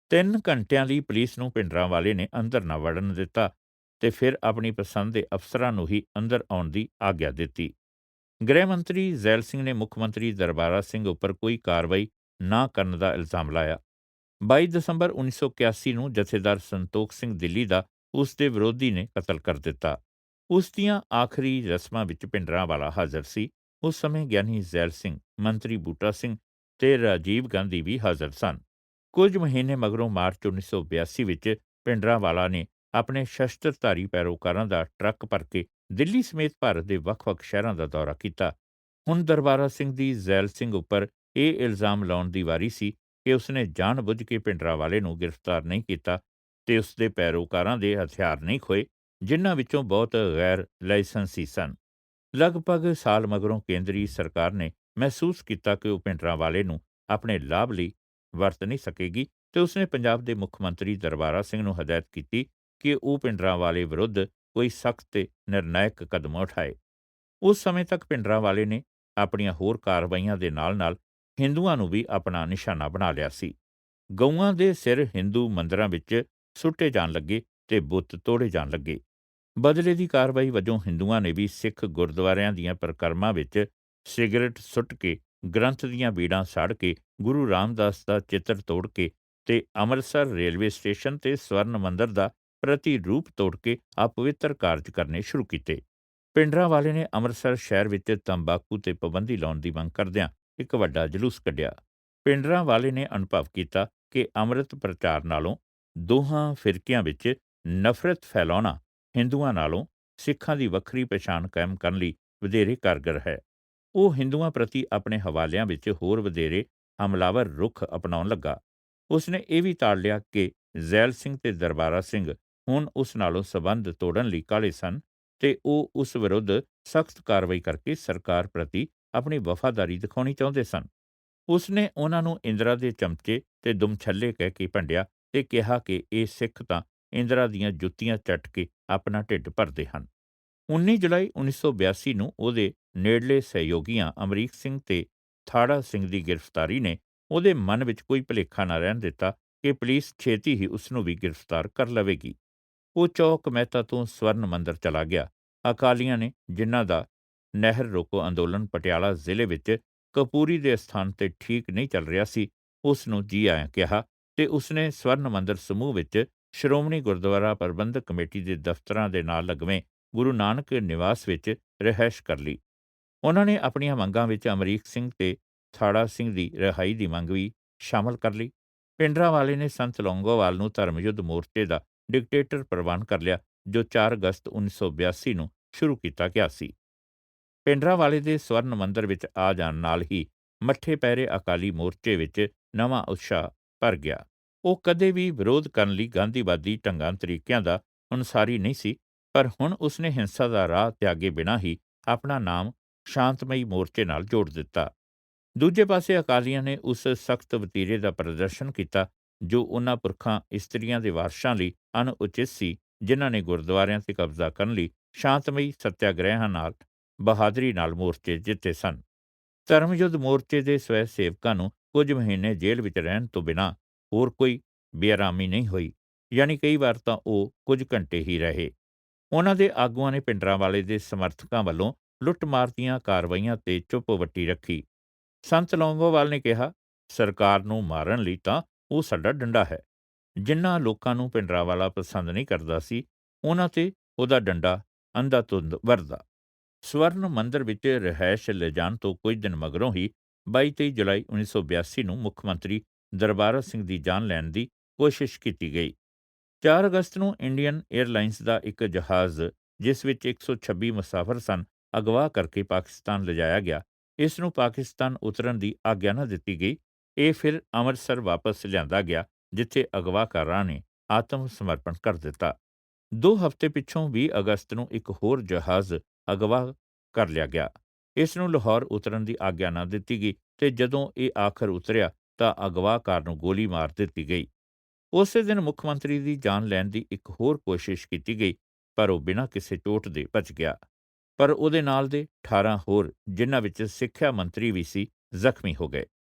3 ਘੰਟਿਆਂ ਲਈ ਪੁਲਿਸ ਨੂੰ ਭਿੰਡਰਾਂਵਾਲੇ ਨੇ ਅੰਦਰ ਨਾ ਵੜਨ ਦਿੱਤਾ ਤੇ ਫਿਰ ਆਪਣੀ ਪਸੰਦ ਦੇ ਅਫਸਰਾਂ ਨੂੰ ਹੀ ਅੰਦਰ ਆਉਣ ਦੀ ਆਗਿਆ ਦਿੱਤੀ। ਗ੍ਰਹਿ ਮੰਤਰੀ ਜ਼ੈਲ ਸਿੰਘ ਨੇ ਮੁੱਖ ਮੰਤਰੀ ਦਰਬਾਰਾ ਸਿੰਘ ਉੱਪਰ ਕੋਈ ਕਾਰਵਾਈ ਨਾ ਕਰਨ ਦਾ ਇਲਜ਼ਾਮ ਲਾਇਆ। 22 ਦਸੰਬਰ 1981 ਨੂੰ ਜਥੇਦਾਰ ਸੰਤੋਖ ਸਿੰਘ ਦਿੱਲੀ ਦਾ ਉਸ ਦੇ ਵਿਰੋਧੀ ਨੇ ਕਤਲ ਕਰ ਦਿੱਤਾ। ਉਸ ਦੀਆਂ ਆਖਰੀ ਰਸਮਾਂ ਵਿੱਚ ਭਿੰਡਰਾਂਵਾਲਾ ਹਾਜ਼ਰ ਸੀ। ਉਸ ਸਮੇਂ ਗਿਆਨੀ ਜ਼ੈਲ ਸਿੰਘ, ਮੰਤਰੀ ਬੂਟਾ ਸਿੰਘ ਤੇ ਰਾਜੀਵ ਗਾਂਧੀ ਵੀ ਹਾਜ਼ਰ ਸਨ। ਕੁਝ ਮਹੀਨੇ ਮਗਰੋਂ ਮਾਰਚ 1982 ਵਿੱਚ ਭਿੰਡਰਾਂਵਾਲਾ ਨੇ ਆਪਣੇ ਸ਼ਸਤਰਧਾਰੀ ਪੈਰੋਕਾਰਾਂ ਦਾ ਟਰੱਕ ਭਰ ਕੇ ਦਿੱਲੀ ਸਮੇਤ ਭਾਰਤ ਦੇ ਵੱਖ-ਵੱਖ ਸ਼ਹਿਰਾਂ ਦਾ ਦੌਰਾ ਕੀਤਾ। ਹੁਣ ਦਰਬਾਰਾ ਸਿੰਘ ਦੀ ਜ਼ੈਲ ਸਿੰਘ ਉੱਪਰ ਇਹ ਇਲਜ਼ਾਮ ਲਾਉਣ ਦੀ ਵਾਰੀ ਸੀ ਕਿ ਉਸਨੇ ਜਾਣ-ਬੁੱਝ ਕੇ ਭਿੰਡਰਾਂਵਾਲੇ ਨੂੰ ਗ੍ਰਿਫਤਾਰ ਨਹੀਂ ਕੀਤਾ ਤੇ ਉਸ ਦੇ ਪੈਰੋਕਾਰਾਂ ਦੇ ਹਥਿਆਰ ਨਹੀਂ ਖੋਏ, ਜਿਨ੍ਹਾਂ ਵਿੱਚੋਂ ਬਹੁਤ ਗੈਰ ਲਾਇਸੈਂਸੀ ਸਨ। ਲਗਭਗ ਸਾਲ ਮਗਰੋਂ ਕੇਂਦਰੀ ਸਰਕਾਰ ਨੇ ਮਹਿਸੂਸ ਕੀਤਾ ਕਿ ਉਹ ਭਿੰਡਰਾਂਵਾਲੇ ਨੂੰ ਆਪਣੇ ਲਾਭ ਲਈ ਵਰਤ ਨਹੀਂ ਸਕੇਗੀ ਤੇ ਉਸਨੇ ਪੰਜਾਬ ਦੇ ਮੁੱਖ ਮੰਤਰੀ ਦਰਬਾਰਾ ਸਿੰਘ ਨੂੰ ਹਦਾਇਤ ਕੀਤੀ ਕਿ ਉਹ ਭਿੰਡਰਾਂਵਾਲੇ ਵਿਰੁੱਧ ਕੋਈ ਸਖਤ ਤੇ ਨਿਰਣਾਇਕ ਕਦਮ ਉਠਾਏ। ਉਸ ਸਮੇਂ ਤੱਕ ਭਿੰਡਰਾਂਵਾਲੇ ਨੇ ਆਪਣੀਆਂ ਹੋਰ ਕਾਰਵਾਈਆਂ ਦੇ ਨਾਲ-ਨਾਲ ਹਿੰਦੂਆਂ ਨੂੰ ਵੀ ਆਪਣਾ ਨਿਸ਼ਾਨਾ ਬਣਾ ਲਿਆ ਸੀ। ਗਊਆਂ ਦੇ ਸਿਰ ਹਿੰਦੂ ਮੰਦਰਾਂ ਵਿੱਚ ਸੁੱਟੇ ਜਾਣ ਲੱਗੇ ਤੇ ਬੁੱਤ ਤੋੜੇ ਜਾਣ ਲੱਗੇ। ਬਦਲੇ ਦੀ ਕਾਰਵਾਈ ਵਜੋਂ ਹਿੰਦੂਆਂ ਨੇ ਵੀ ਸਿੱਖ ਗੁਰਦੁਆਰਿਆਂ ਦੀਆਂ ਪਰਿਕਰਮਾ ਵਿੱਚ ਸਿਗਰਟ ਸੁੱਟ ਕੇ, ਗ੍ਰੰਥ ਦੀਆਂ ਬੀੜਾਂ ਸਾੜ ਕੇ, ਗੁਰੂ ਰਾਮਦਾਸ ਦਾ ਚਿੱਤਰ ਤੋੜ ਕੇ ਤੇ ਅੰਮ੍ਰਿਤਸਰ ਰੇਲਵੇ ਸਟੇਸ਼ਨ ਤੇ ਸਵਰਨ ਮੰਦਰ ਦਾ ਪ੍ਰਤੀਰੂਪ ਤੋੜ ਕੇ ਅਪਵਿੱਤਰ ਕਾਰਜ ਕਰਨੇ ਸ਼ੁਰੂ ਕੀਤੇ। ਭਿੰਡਰਾਂਵਾਲੇ ਨੇ ਅੰਮ੍ਰਿਤਸਰ ਸ਼ਹਿਰ ਵਿੱਚ ਤੰਬਾਕੂ ਤੇ ਪਾਬੰਦੀ ਲਾਉਣ ਦੀ ਮੰਗ ਕਰਦਿਆਂ ਇੱਕ ਵੱਡਾ ਜਲੂਸ ਕੱਢਿਆ। ਭਿੰਡਰਾਂਵਾਲੇ ਨੇ ਅਨੁਭਵ ਕੀਤਾ ਕਿ ਅੰਮ੍ਰਿਤ ਪ੍ਰਚਾਰ ਨਾਲੋਂ ਦੋਹਾਂ ਫਿਰਕਿਆਂ ਵਿੱਚ ਨਫ਼ਰਤ ਫੈਲਾਉਣਾ ਹਿੰਦੂਆਂ ਨਾਲੋਂ ਸਿੱਖਾਂ ਦੀ ਵੱਖਰੀ ਪਛਾਣ ਕਾਇਮ ਕਰਨ ਲਈ ਵਧੇਰੇ ਕਾਰਗਰ ਹੈ। ਉਹ ਹਿੰਦੂਆਂ ਪ੍ਰਤੀ ਆਪਣੇ ਹਵਾਲਿਆਂ ਵਿੱਚ ਹੋਰ ਵਧੇਰੇ ਹਮਲਾਵਰ ਰੁਖ ਅਪਣਾਉਣ ਲੱਗਾ। ਉਸਨੇ ਇਹ ਵੀ ਤਾੜ ਲਿਆ ਕਿ ਜ਼ੈਲ ਸਿੰਘ ਤੇ ਦਰਬਾਰਾ ਸਿੰਘ ਹੁਣ ਉਸ ਨਾਲੋਂ ਸਬੰਧ ਤੋੜਨ ਲਈ ਕਾਹਲੇ ਸਨ ਤੇ ਉਹ ਉਸ ਵਿਰੁੱਧ ਸਖਤ ਕਾਰਵਾਈ ਕਰਕੇ ਸਰਕਾਰ ਪ੍ਰਤੀ ਆਪਣੀ ਵਫਾਦਾਰੀ ਦਿਖਾਉਣੀ ਚਾਹੁੰਦੇ ਸਨ। ਉਸਨੇ ਉਹਨਾਂ ਨੂੰ ਇੰਦਰਾ ਦੇ ਚਮਚੇ ਤੇ ਦੁਮਛੱਲੇ ਕਹਿ ਕੇ ਭੰਡਿਆ ਤੇ ਕਿਹਾ ਕਿ ਇਹ ਸਿੱਖ ਤਾਂ ਇੰਦਰਾ ਦੀਆਂ ਜੁੱਤੀਆਂ ਚੱਟ ਕੇ ਆਪਣਾ ਢਿੱਡ ਭਰਦੇ ਹਨ। 19 ਜੁਲਾਈ 1982 ਨੂੰ ਉਹਦੇ ਨੇੜਲੇ ਸਹਿਯੋਗੀਆਂ ਅਮਰੀਕ ਸਿੰਘ ਤੇ ਥਾੜਾ ਸਿੰਘ ਦੀ ਗ੍ਰਿਫਤਾਰੀ ਨੇ ਉਹਦੇ ਮਨ ਵਿੱਚ ਕੋਈ ਭੁਲੇਖਾ ਨਾ ਰਹਿਣ ਦਿੱਤਾ ਕਿ ਪੁਲਿਸ ਛੇਤੀ ਹੀ ਉਸ ਨੂੰ ਵੀ ਗ੍ਰਿਫਤਾਰ ਕਰ ਲਵੇਗੀ। ਉਹ ਚੌਕ ਮਹਿਤਾ ਤੋਂ ਸਵਰਨ ਮੰਦਰ ਚਲਾ ਗਿਆ। ਅਕਾਲੀਆਂ ਨੇ, ਜਿਨ੍ਹਾਂ ਦਾ ਨਹਿਰ ਰੋਕੋ ਅੰਦੋਲਨ ਪਟਿਆਲਾ ਜ਼ਿਲ੍ਹੇ ਵਿੱਚ ਕਪੂਰੀ ਦੇ ਸਥਾਨ ਤੇ ਠੀਕ ਨਹੀਂ ਚੱਲ ਰਿਹਾ ਸੀ, ਉਸ ਨੂੰ ਜੀ ਆਇਆਂ ਕਿਹਾ ਤੇ ਉਸਨੇ ਸਵਰਨ ਮੰਦਰ ਸਮੂਹ ਵਿੱਚ ਸ਼੍ਰੋਮਣੀ ਗੁਰਦੁਆਰਾ ਪ੍ਰਬੰਧਕ ਕਮੇਟੀ ਦੇ ਦਫ਼ਤਰਾਂ ਦੇ ਨਾਲ ਲੱਗਵੇਂ ਗੁਰੂ ਨਾਨਕ ਨਿਵਾਸ ਵਿੱਚ ਰਿਹਾਇਸ਼ ਕਰ ਲਈ। ਉਹਨਾਂ ਨੇ ਆਪਣੀਆਂ ਮੰਗਾਂ ਵਿੱਚ ਅਮਰੀਕ ਸਿੰਘ ਤੇ ਥਾੜਾ ਸਿੰਘ ਦੀ ਰਿਹਾਈ ਦੀ ਮੰਗ ਵੀ ਸ਼ਾਮਲ ਕਰ ਲਈ। ਭਿੰਡਰਾਂਵਾਲੇ ਨੇ ਸੰਤ ਲੌਂਗੋਵਾਲ ਨੂੰ ਧਰਮਯੁੱਧ ਮੋਰਚੇ ਦਾ ਡਿਕਟੇਟਰ ਪ੍ਰਵਾਨ ਕਰ ਲਿਆ, ਜੋ 4 ਅਗਸਤ 1982 ਨੂੰ ਸ਼ੁਰੂ ਕੀਤਾ ਗਿਆ ਸੀ। ਭਿੰਡਰਾਂਵਾਲੇ ਦੇ ਸਵਰਨ ਮੰਦਰ ਵਿੱਚ ਆ ਜਾਣ ਨਾਲ ਹੀ ਮੱਠੇ ਪੈਰੇ ਅਕਾਲੀ ਮੋਰਚੇ ਵਿੱਚ ਨਵਾਂ ਉਤਸ਼ਾਹ ਭਰ ਗਿਆ। ਉਹ ਕਦੇ ਵੀ ਵਿਰੋਧ ਕਰਨ ਲਈ ਗਾਂਧੀਵਾਦੀ ਢੰਗਾਂ ਤਰੀਕਿਆਂ ਦਾ ਅਨੁਸਾਰੀ ਨਹੀਂ ਸੀ, ਪਰ ਹੁਣ ਉਸਨੇ ਹਿੰਸਾ ਦਾ ਰਾਹ ਤਿਆਗੇ ਬਿਨਾਂ ਹੀ ਆਪਣਾ ਨਾਮ ਸ਼ਾਂਤਮਈ ਮੋਰਚੇ ਨਾਲ ਜੋੜ ਦਿੱਤਾ। ਦੂਜੇ ਪਾਸੇ ਅਕਾਲੀਆਂ ਨੇ ਉਸ ਸਖਤ ਵਤੀਰੇ ਦਾ ਪ੍ਰਦਰਸ਼ਨ ਕੀਤਾ ਜੋ ਉਹਨਾਂ ਪੁਰਖਾਂ ਇਸਤਰੀਆਂ ਦੇ ਵਾਰਸਾਂ ਲਈ ਅਣਉਚਿਤ ਸੀ ਜਿਨ੍ਹਾਂ ਨੇ ਗੁਰਦੁਆਰਿਆਂ 'ਤੇ ਕਬਜ਼ਾ ਕਰਨ ਲਈ ਸ਼ਾਂਤਮਈ ਸੱਤਿਆਗ੍ਰਹਿਾਂ ਨਾਲ ਬਹਾਦਰੀ ਨਾਲ ਮੋਰਚੇ ਜਿੱਤੇ ਸਨ। ਧਰਮ ਯੁੱਧ ਮੋਰਚੇ ਦੇ ਸਵੈ ਸੇਵਕਾਂ ਨੂੰ ਕੁਝ ਮਹੀਨੇ ਜੇਲ੍ਹ ਵਿੱਚ ਰਹਿਣ ਤੋਂ ਬਿਨਾਂ ਹੋਰ ਕੋਈ ਬੇਅਰਾਮੀ ਨਹੀਂ ਹੋਈ, ਯਾਨੀ ਕਈ ਵਾਰ ਤਾਂ ਉਹ ਕੁਝ ਘੰਟੇ ਹੀ ਰਹੇ। ਉਹਨਾਂ ਦੇ ਆਗੂਆਂ ਨੇ ਭਿੰਡਰਾਂਵਾਲੇ ਦੇ ਸਮਰਥਕਾਂ ਵੱਲੋਂ ਲੁੱਟ-ਮਾਰ ਦੀਆਂ ਕਾਰਵਾਈਆਂ 'ਤੇ ਚੁੱਪ ਵੱਟੀ ਰੱਖੀ। ਸੰਤ ਲੌਂਗੋਵਾਲ ਨੇ ਕਿਹਾ, ਸਰਕਾਰ ਨੂੰ ਮਾਰਨ ਲਈ ਤਾਂ ਉਹ ਸਾਡਾ ਡੰਡਾ ਹੈ। ਜਿਨ੍ਹਾਂ ਲੋਕਾਂ ਨੂੰ ਭਿੰਡਰਾਂਵਾਲਾ ਪਸੰਦ ਨਹੀਂ ਕਰਦਾ ਸੀ, ਉਹਨਾਂ 'ਤੇ ਉਹਦਾ ਡੰਡਾ ਅੰਧਾਧੁੰਦ ਵਰ੍ਹਦਾ। ਸਵਰਨ ਮੰਦਰ ਵਿੱਚ ਰਿਹਾਇਸ਼ ਲਿਜਾਣ ਤੋਂ ਕੁਝ ਦਿਨ ਮਗਰੋਂ ਹੀ 22-23 ਜੁਲਾਈ 1982 ਨੂੰ ਮੁੱਖ ਮੰਤਰੀ ਦਰਬਾਰਾ ਸਿੰਘ ਦੀ ਜਾਨ ਲੈਣ ਦੀ ਕੋਸ਼ਿਸ਼ ਕੀਤੀ ਗਈ। 4 ਅਗਸਤ ਨੂੰ ਇੰਡੀਅਨ ਏਅਰਲਾਈਨਸ ਦਾ ਇੱਕ ਜਹਾਜ਼, ਜਿਸ ਵਿੱਚ 126 ਮੁਸਾਫਰ ਸਨ, ਅਗਵਾ ਕਰਕੇ ਪਾਕਿਸਤਾਨ ਲਿਜਾਇਆ ਗਿਆ। ਇਸ ਨੂੰ ਪਾਕਿਸਤਾਨ ਉਤਰਨ ਦੀ ਆਗਿਆ ਨਾ ਦਿੱਤੀ ਗਈ। ਇਹ ਫਿਰ ਅੰਮ੍ਰਿਤਸਰ ਵਾਪਸ ਲਿਆਂਦਾ ਗਿਆ, ਜਿੱਥੇ ਅਗਵਾਕਾਰਾਂ ਨੇ ਆਤਮ ਸਮਰਪਣ ਕਰ ਦਿੱਤਾ। 2 ਹਫ਼ਤੇ ਪਿੱਛੋਂ 20 ਅਗਸਤ ਨੂੰ ਇੱਕ ਹੋਰ ਜਹਾਜ਼ ਅਗਵਾ ਕਰ ਲਿਆ ਗਿਆ। ਇਸ ਨੂੰ ਲਾਹੌਰ ਉਤਰਨ ਦੀ ਆਗਿਆ ਨਾ ਦਿੱਤੀ ਗਈ ਤੇ ਜਦੋਂ ਇਹ ਆਖਰ ਉਤਰਿਆ ਤਾਂ ਅਗਵਾਕਾਰ ਨੂੰ ਗੋਲੀ ਮਾਰ ਦਿੱਤੀ ਗਈ। ਉਸੇ ਦਿਨ ਮੁੱਖ ਮੰਤਰੀ ਦੀ ਜਾਨ ਲੈਣ ਦੀ ਇੱਕ ਹੋਰ ਕੋਸ਼ਿਸ਼ ਕੀਤੀ ਗਈ, ਪਰ ਉਹ ਬਿਨਾਂ ਕਿਸੇ ਚੋਟ ਦੇ ਬਚ ਗਿਆ। ਪਰ ਉਹਦੇ ਨਾਲ ਦੇ 18 ਹੋਰ, ਜਿਨ੍ਹਾਂ ਵਿੱਚ ਸਿੱਖਿਆ ਮੰਤਰੀ ਵੀ ਸੀ, ਜ਼ਖਮੀ ਹੋ ਗਏ।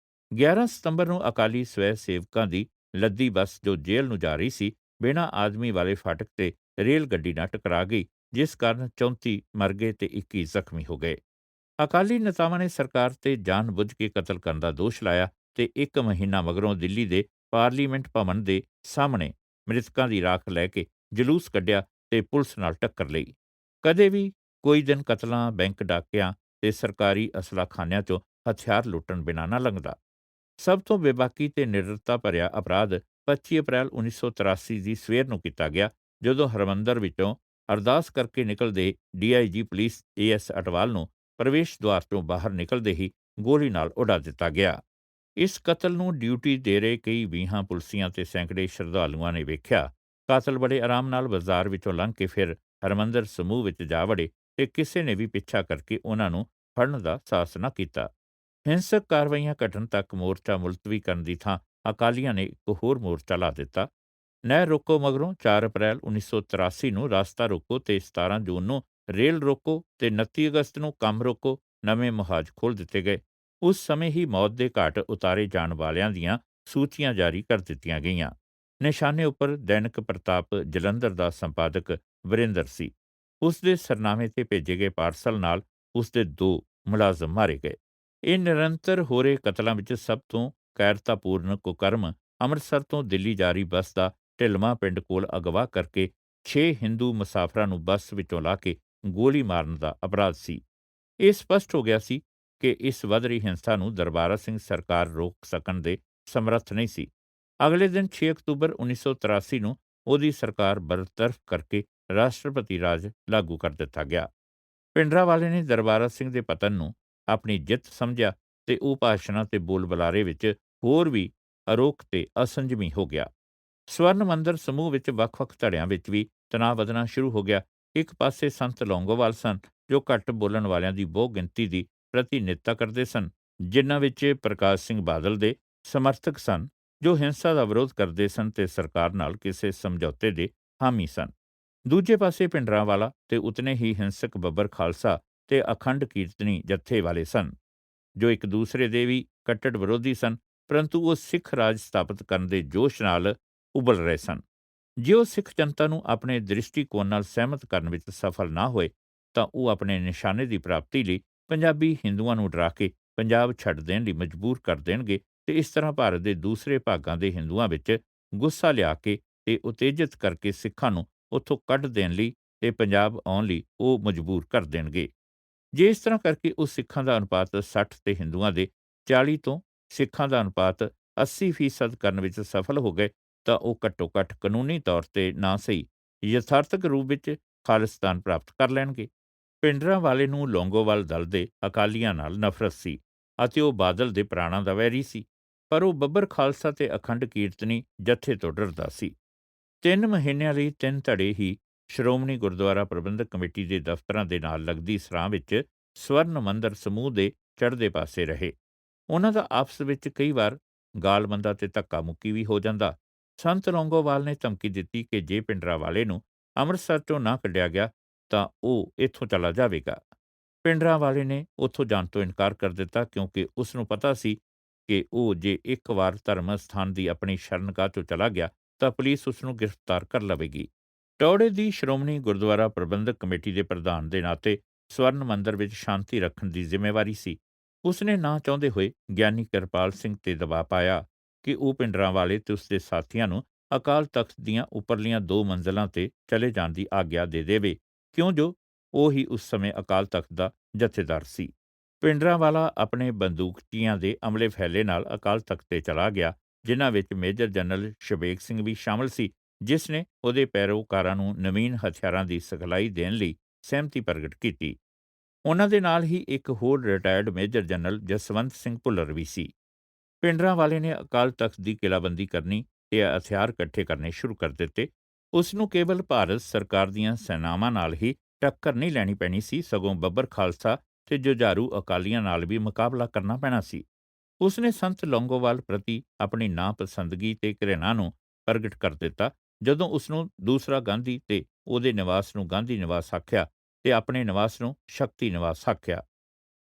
11 ਸਤੰਬਰ ਨੂੰ ਅਕਾਲੀ ਸਵੈ ਸੇਵਕਾਂ ਦੀ ਲੱਦੀ ਬੱਸ ਜੋ ਜੇਲ੍ਹ ਨੂੰ ਜਾ ਰਹੀ ਸੀ, ਬਿਨਾਂ ਆਦਮੀ ਵਾਲੇ ਫਾਟਕ ਤੇ ਰੇਲ ਗੱਡੀ ਨਾਲ ਟਕਰਾ ਗਈ, ਜਿਸ ਕਾਰਨ 34 ਮਰ ਗਏ ਤੇ 21 ਜ਼ਖਮੀ ਹੋ ਗਏ। ਅਕਾਲੀ ਨੇਤਾਵਾਂ ਨੇ ਸਰਕਾਰ ਤੇ ਜਾਣ-ਬੁੱਝ ਕੇ ਕਤਲ ਕਰਨ ਦਾ ਦੋਸ਼ ਲਾਇਆ ਤੇ 1 ਮਹੀਨਾ ਮਗਰੋਂ ਦਿੱਲੀ ਦੇ ਪਾਰਲੀਮੈਂਟ ਭਵਨ ਦੇ ਸਾਹਮਣੇ ਮ੍ਰਿਤਕਾਂ ਦੀ ਰਾਖ ਲੈ ਕੇ ਜਲੂਸ ਕੱਢਿਆ ਤੇ ਪੁਲਿਸ ਨਾਲ ਟੱਕਰ ਲਈ। ਕਦੇ ਵੀ ਕੋਈ ਦਿਨ ਕਤਲਾਂ, ਬੈਂਕ ਡਾਕਿਆਂ ਤੇ ਸਰਕਾਰੀ ਅਸਲਾਖਾਨਿਆਂ 'ਚੋਂ ਹਥਿਆਰ ਲੁੱਟਣ ਬਿਨਾਂ ਨਾ ਲੰਘਦਾ। ਸਭ ਤੋਂ ਬੇਬਾਕੀ ਤੇ ਨਿਡਰਤਾ ਭਰਿਆ ਅਪਰਾਧ 25 ਅਪ੍ਰੈਲ 1983 ਦੀ ਸਵੇਰ ਨੂੰ ਕੀਤਾ ਗਿਆ, ਜਦੋਂ ਹਰਮੰਦਰ ਵਿੱਚੋਂ ਅਰਦਾਸ ਕਰਕੇ ਨਿਕਲਦੇ ਡੀਆਈਜੀ ਪੁਲਿਸ ਏਐਸ ਅਟਵਾਲ ਨੂੰ ਪ੍ਰਵੇਸ਼ ਦੁਆਰ 'ਚੋਂ ਬਾਹਰ ਨਿਕਲਦੇ ਹੀ ਗੋਲੀ ਨਾਲ ਉਡਾ ਦਿੱਤਾ ਗਿਆ। ਇਸ ਕਤਲ ਨੂੰ ਡਿਊਟੀ ਦੇ ਰਹੇ ਕਈ 20 ਪੁਲਸੀਆਂ ਤੇ ਸੈਂਕੜੇ ਸ਼ਰਧਾਲੂਆਂ ਨੇ ਵੇਖਿਆ। ਕਾਤਲ ਬੜੇ ਆਰਾਮ ਨਾਲ ਬਾਜ਼ਾਰ ਵਿੱਚੋਂ ਲੰਘ ਕੇ ਫਿਰ ਹਰਮੰਦਰ ਸਮੂਹ ਵਿੱਚ ਜਾ ਵੜੇ ਤੇ ਕਿਸੇ ਨੇ ਵੀ ਪਿੱਛਾ ਕਰਕੇ ਉਹਨਾਂ ਨੂੰ ਫੜਨ ਦਾ ਸਾਹਸ ਨਾ ਕੀਤਾ। ਹਿੰਸਕ ਕਾਰਵਾਈਆਂ ਘਟਣ ਤੱਕ ਮੋਰਚਾ ਮੁਲਤਵੀ ਕਰਨ ਦੀ ਥਾਂ ਅਕਾਲੀਆਂ ਨੇ ਇੱਕ ਹੋਰ ਮੋਰਚਾ ਲਾ ਦਿੱਤਾ। ਨਹਿਰ ਰੋਕੋ ਮਗਰੋਂ 4 ਅਪ੍ਰੈਲ 1983 ਨੂੰ ਰਾਸਤਾ ਰੋਕੋ ਤੇ 17 ਜੂਨ ਨੂੰ ਰੇਲ ਰੋਕੋ ਤੇ 29 ਅਗਸਤ ਨੂੰ ਕੰਮ ਰੋਕੋ ਨਵੇਂ ਮੁਹਾਜ਼ ਖੋਲ੍ਹ ਦਿੱਤੇ ਗਏ। ਉਸ ਸਮੇਂ ਹੀ ਮੌਤ ਦੇ ਘਾਟ ਉਤਾਰੇ ਜਾਣ ਵਾਲਿਆਂ ਦੀਆਂ ਸੂਚੀਆਂ ਜਾਰੀ ਕਰ ਦਿੱਤੀਆਂ ਗਈਆਂ। ਨਿਸ਼ਾਨੇ ਉੱਪਰ ਦੈਨਿਕ ਪ੍ਰਤਾਪ ਜਲੰਧਰ ਦਾ ਸੰਪਾਦਕ ਵਰਿੰਦਰ ਸੀ। ਉਸ ਦੇ ਸਰਨਾਮੇ ਤੇ ਭੇਜੇ ਗਏ ਪਾਰਸਲ ਨਾਲ ਉਸ ਦੇ 2 ਮੁਲਾਜ਼ਮ ਮਾਰੇ ਗਏ। ਇਹ ਨਿਰੰਤਰ ਹੋ ਰਹੇ ਕਤਲਾਂ ਵਿੱਚ ਸਭ ਤੋਂ ਕਾਇਰਤਾਪੂਰਨ ਕੁਕਰਮ ਅੰਮ੍ਰਿਤਸਰ ਤੋਂ ਦਿੱਲੀ ਜਾ ਰਹੀ ਬੱਸ ਦਾ ਢਿਲਵਾਂ ਪਿੰਡ ਕੋਲ ਅਗਵਾ ਕਰਕੇ 6 ਹਿੰਦੂ ਮੁਸਾਫਰਾਂ ਨੂੰ ਬੱਸ ਵਿੱਚੋਂ ਲਾਹ ਕੇ ਗੋਲੀ ਮਾਰਨ ਦਾ ਅਪਰਾਧ ਸੀ। ਇਹ ਸਪਸ਼ਟ ਹੋ ਗਿਆ ਸੀ ਕਿ ਇਸ ਵਧ ਰਹੀ ਹਿੰਸਾ ਨੂੰ ਦਰਬਾਰਾ ਸਿੰਘ ਸਰਕਾਰ ਰੋਕ ਸਕਣ ਦੇ ਸਮਰੱਥ ਨਹੀਂ ਸੀ। ਅਗਲੇ ਦਿਨ 6 ਅਕਤੂਬਰ 1983 ਨੂੰ ਉਹਦੀ ਸਰਕਾਰ ਬਰਤਰਫ ਕਰਕੇ ਰਾਸ਼ਟਰਪਤੀ ਰਾਜ ਲਾਗੂ ਕਰ ਦਿੱਤਾ ਗਿਆ। ਭਿੰਡਰਾਂਵਾਲੇ ਨੇ ਦਰਬਾਰਾ ਸਿੰਘ ਦੇ ਪਤਨ ਨੂੰ ਆਪਣੀ ਜਿੱਤ ਸਮਝਿਆ ਤੇ ਉਹ ਭਾਸ਼ਣਾਂ ਤੇ ਬੋਲ ਬੁਲਾਰੇ ਵਿੱਚ ਹੋਰ ਵੀ ਅਰੋਕ ਤੇ ਅਸੰਜਮੀ ਹੋ ਗਿਆ। ਸਵਰਨ ਮੰਦਰ ਸਮੂਹ ਵਿੱਚ ਵੱਖ-ਵੱਖ ਧੜਿਆਂ ਵਿੱਚ ਵੀ ਤਣਾਅ ਵਧਣਾ ਸ਼ੁਰੂ ਹੋ ਗਿਆ। ਇੱਕ ਪਾਸੇ ਸੰਤ ਲੌਂਗੋਵਾਲ ਸਨ, ਜੋ ਘੱਟ ਬੋਲਣ ਵਾਲਿਆਂ ਦੀ ਬਹੁ ਗਿਣਤੀ ਦੀ ਪ੍ਰਤੀਨਿਧਤਾ ਕਰਦੇ ਸਨ, ਜਿਨ੍ਹਾਂ ਵਿੱਚ ਪ੍ਰਕਾਸ਼ ਸਿੰਘ ਬਾਦਲ ਦੇ ਸਮਰਥਕ ਸਨ, ਜੋ ਹਿੰਸਾ ਦਾ ਵਿਰੋਧ ਕਰਦੇ ਸਨ ਤੇ ਸਰਕਾਰ ਨਾਲ ਕਿਸੇ ਸਮਝੌਤੇ ਦੇ ਹਾਮੀ ਸਨ। ਦੂਜੇ ਪਾਸੇ ਭਿੰਡਰਾਂਵਾਲਾ ਤੇ ਉਤਨੇ ਹੀ ਹਿੰਸਕ ਬੱਬਰ ਖਾਲਸਾ ਤੇ ਅਖੰਡ ਕੀਰਤਨੀ ਜੱਥੇ ਵਾਲੇ ਸਨ, ਜੋ ਇੱਕ ਦੂਸਰੇ ਦੇ ਵੀ ਕੱਟੜ ਵਿਰੋਧੀ ਸਨ, ਪਰੰਤੂ ਉਹ ਸਿੱਖ ਰਾਜ ਸਥਾਪਿਤ ਕਰਨ ਦੇ ਜੋਸ਼ ਨਾਲ ਉਬਲ ਰਹੇ ਸਨ। ਜੇ ਉਹ ਸਿੱਖ ਜਨਤਾ ਨੂੰ ਆਪਣੇ ਦ੍ਰਿਸ਼ਟੀਕੋਣ ਨਾਲ ਸਹਿਮਤ ਕਰਨ ਵਿੱਚ ਸਫਲ ਨਾ ਹੋਏ ਤਾਂ ਉਹ ਆਪਣੇ ਨਿਸ਼ਾਨੇ ਦੀ ਪ੍ਰਾਪਤੀ ਲਈ ਪੰਜਾਬੀ ਹਿੰਦੂਆਂ ਨੂੰ ਡਰਾ ਕੇ ਪੰਜਾਬ ਛੱਡ ਦੇਣ ਲਈ ਮਜਬੂਰ ਕਰ ਦੇਣਗੇ ਤੇ ਇਸ ਤਰ੍ਹਾਂ ਭਾਰਤ ਦੇ ਦੂਸਰੇ ਭਾਗਾਂ ਦੇ ਹਿੰਦੂਆਂ ਵਿੱਚ ਗੁੱਸਾ ਲਿਆ ਕੇ ਤੇ ਉਤੇਜਿਤ ਕਰਕੇ ਸਿੱਖਾਂ ਨੂੰ ਉੱਥੋਂ ਕੱਢ ਦੇਣ ਲਈ ਤੇ ਪੰਜਾਬ ਆਉਣ ਲਈ ਉਹ ਮਜਬੂਰ ਕਰ ਦੇਣਗੇ। ਜੇ ਇਸ ਤਰ੍ਹਾਂ ਕਰਕੇ ਉਹ ਸਿੱਖਾਂ ਦਾ ਅਨੁਪਾਤ 60 ਤੇ ਹਿੰਦੂਆਂ ਦੇ 40 ਤੋਂ ਸਿੱਖਾਂ ਦਾ ਅਨੁਪਾਤ 80% ਕਰਨ ਵਿੱਚ ਸਫਲ ਹੋ ਗਏ ਤਾਂ ਉਹ ਘੱਟੋ-ਘੱਟ ਕਾਨੂੰਨੀ ਤੌਰ ਤੇ ਨਾ ਸਹੀ ਯਥਾਰਥਕ ਰੂਪ ਵਿੱਚ ਖਾਲਿਸਤਾਨ ਪ੍ਰਾਪਤ ਕਰ ਲੈਣਗੇ। ਭਿੰਡਰਾਂਵਾਲੇ ਨੂੰ ਲੌਂਗੋਵਾਲ ਦਲ ਦੇ ਅਕਾਲੀਆਂ ਨਾਲ ਨਫ਼ਰਤ ਸੀ ਅਤੇ ਉਹ ਬਾਦਲ ਦੇ ਪ੍ਰਾਣਾਂ ਦਾ ਵੈਰੀ ਸੀ, ਪਰ ਉਹ ਬੱਬਰ ਖਾਲਸਾ ਤੇ ਅਖੰਡ ਕੀਰਤਨੀ ਜੱਥੇ ਤੋਂ ਡਰਦਾ ਸੀ। 3 ਮਹੀਨਿਆਂ ਲਈ 3 ਧੜੇ ਹੀ ਸ਼੍ਰੋਮਣੀ ਗੁਰਦੁਆਰਾ ਪ੍ਰਬੰਧਕ ਕਮੇਟੀ ਦੇ ਦਫ਼ਤਰਾਂ ਦੇ ਨਾਲ ਲੱਗਦੀ ਸਰਾਂ ਵਿੱਚ ਸਵਰਨ ਮੰਦਰ ਸਮੂਹ ਦੇ ਚੜ੍ਹਦੇ ਪਾਸੇ ਰਹੇ। ਉਹਨਾਂ ਦਾ ਆਪਸ ਵਿੱਚ ਕਈ ਵਾਰ ਗਾਲਮੰਦਾ ਤੇ ਧੱਕਾ ਮੁੱਕੀ ਵੀ ਹੋ ਜਾਂਦਾ। ਸੰਤ ਲੌਂਗੋਵਾਲ ਨੇ ਧਮਕੀ ਦਿੱਤੀ ਕਿ ਜੇ ਭਿੰਡਰਾਂਵਾਲੇ ਨੂੰ ਅੰਮ੍ਰਿਤਸਰ 'ਚੋਂ ਨਾ ਕੱਢਿਆ ਗਿਆ ਤਾਂ ਉਹ ਇੱਥੋਂ ਚਲਾ ਜਾਵੇਗਾ। ਭਿੰਡਰਾਂਵਾਲੇ ਨੇ ਉੱਥੋਂ ਜਾਣ ਤੋਂ ਇਨਕਾਰ ਕਰ ਦਿੱਤਾ ਕਿਉਂਕਿ ਉਸ ਨੂੰ ਪਤਾ ਸੀ ਕਿ ਉਹ ਜੇ ਇੱਕ ਵਾਰ ਧਰਮ ਅਸਥਾਨ ਦੀ ਆਪਣੀ ਸ਼ਰਨਗਾਹ 'ਚੋਂ ਚਲਾ ਗਿਆ ਤਾਂ ਪੁਲਿਸ ਉਸ ਨੂੰ ਗ੍ਰਿਫਤਾਰ ਕਰ ਲਵੇਗੀ। ਟੌੜੇ ਦੀ ਸ਼੍ਰੋਮਣੀ ਗੁਰਦੁਆਰਾ ਪ੍ਰਬੰਧਕ ਕਮੇਟੀ ਦੇ ਪ੍ਰਧਾਨ ਦੇ ਨਾਤੇ ਸਵਰਨ ਮੰਦਰ ਵਿੱਚ ਸ਼ਾਂਤੀ ਰੱਖਣ ਦੀ ਜ਼ਿੰਮੇਵਾਰੀ ਸੀ। ਉਸਨੇ ਨਾ ਚਾਹੁੰਦੇ ਹੋਏ ਗਿਆਨੀ ਕਿਰਪਾਲ ਸਿੰਘ ਤੇ ਦਬਾਅ ਪਾਇਆ ਕਿ ਉਹ ਭਿੰਡਰਾਂਵਾਲੇ ਤੇ ਉਸਦੇ ਸਾਥੀਆਂ ਨੂੰ ਅਕਾਲ ਤਖ਼ਤ ਦੀਆਂ ਉੱਪਰਲੀਆਂ 2 ਮੰਜ਼ਲਾਂ ਤੇ ਚਲੇ ਜਾਣ ਦੀ ਆਗਿਆ ਦੇ ਦੇਵੇ, ਕਿਉਂ ਜੋ ਉਹ ਹੀ ਉਸ ਸਮੇਂ ਅਕਾਲ ਤਖ਼ਤ ਦਾ ਜਥੇਦਾਰ ਸੀ। ਭਿੰਡਰਾਂਵਾਲਾ ਆਪਣੇ ਬੰਦੂਕਚੀਆਂ ਦੇ ਅਮਲੇ ਫੈਲੇ ਨਾਲ ਅਕਾਲ ਤਖ਼ਤ ਤੇ ਚਲਾ ਗਿਆ, ਜਿਨ੍ਹਾਂ ਵਿੱਚ ਮੇਜਰ ਜਨਰਲ ਸ਼ਬੇਗ ਸਿੰਘ ਵੀ ਸ਼ਾਮਲ ਸੀ, ਜਿਸ ਨੇ ਉਹਦੇ ਪੈਰੋਕਾਰਾਂ ਨੂੰ ਨਵੀਨ ਹਥਿਆਰਾਂ ਦੀ ਸਿਖਲਾਈ ਦੇਣ ਲਈ ਸਹਿਮਤੀ ਪ੍ਰਗਟ ਕੀਤੀ। ਉਹਨਾਂ ਦੇ ਨਾਲ ਹੀ ਇੱਕ ਹੋਰ retired major general Jaswant Singh Bhullar ਵੀ ਸੀ। ਭਿੰਡਰਾਂਵਾਲੇ ਨੇ ਅਕਾਲ ਤਖ਼ਤ ਦੀ ਕਿਲਾਬੰਦੀ ਕਰਨੀ ਤੇ ਹਥਿਆਰ ਇਕੱਠੇ ਕਰਨੇ ਸ਼ੁਰੂ ਕਰ ਦਿੱਤੇ। ਉਸ ਨੂੰ ਕੇਵਲ ਭਾਰਤ ਸਰਕਾਰ ਦੀਆਂ ਸੈਨਾਵਾਂ ਨਾਲ ਹੀ ਟੱਕਰ ਨਹੀਂ ਲੈਣੀ ਪੈਣੀ ਸੀ, ਸਗੋਂ ਬੱਬਰ ਖਾਲਸਾ ਤੇ ਜੁਝਾਰੂ ਅਕਾਲੀਆਂ ਨਾਲ ਵੀ ਮੁਕਾਬਲਾ ਕਰਨਾ ਪੈਣਾ ਸੀ। ਉਸ ਨੇ ਸੰਤ ਲੌਂਗੋਵਾਲ ਪ੍ਰਤੀ ਆਪਣੀ ਨਾਪਸੰਦਗੀ ਤੇ ਘਿਰਣਾ ਨੂੰ ਪ੍ਰਗਟ ਕਰ ਦਿੱਤਾ ਜਦੋਂ ਉਸ ਨੂੰ ਦੂਸਰਾ ਗਾਂਧੀ ਤੇ ਉਹਦੇ ਨਿਵਾਸ ਨੂੰ ਗਾਂਧੀ ਨਿਵਾਸ ਆਖਿਆ ਤੇ ਆਪਣੇ ਨਿਵਾਸ ਨੂੰ ਸ਼ਕਤੀ ਨਿਵਾਸ ਆਖਿਆ।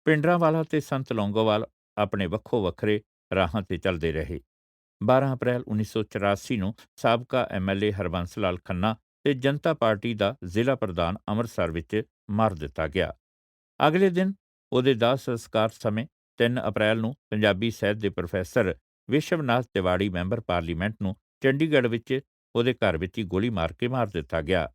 ਭਿੰਡਰਾਂਵਾਲਾ ਤੇ ਸੰਤ ਲੌਂਗੋਵਾਲ ਆਪਣੇ ਵੱਖੋ ਵੱਖਰੇ ਰਾਹਾਂ ਤੇ ਚੱਲਦੇ ਰਹੇ। 12 ਅਪ੍ਰੈਲ 1984 ਨੂੰ ਸਾਬਕਾ ਐਮਐਲਏ ਹਰਬੰਸ ਲਾਲ ਖੰਨਾ ਤੇ ਜਨਤਾ ਪਾਰਟੀ ਦਾ ਜ਼ਿਲ੍ਹਾ ਪ੍ਰਧਾਨ ਅੰਮ੍ਰਿਤਸਰ ਵਿੱਚ ਮਾਰ ਦਿੱਤਾ ਗਿਆ। ਅਗਲੇ ਦਿਨ ਉਹਦੇ ਦਾਹ ਸੰਸਕਾਰ ਸਮੇਂ 3 ਅਪ੍ਰੈਲ ਨੂੰ ਪੰਜਾਬੀ ਸਾਹਿਤ ਦੇ professor Vishwanath Tiwari member parliament ਨੂੰ ਚੰਡੀਗੜ੍ਹ ਵਿੱਚ ਉਹਦੇ ਘਰ ਵਿੱਚ ਹੀ ਗੋਲੀ ਮਾਰ ਕੇ ਮਾਰ ਦਿੱਤਾ ਗਿਆ।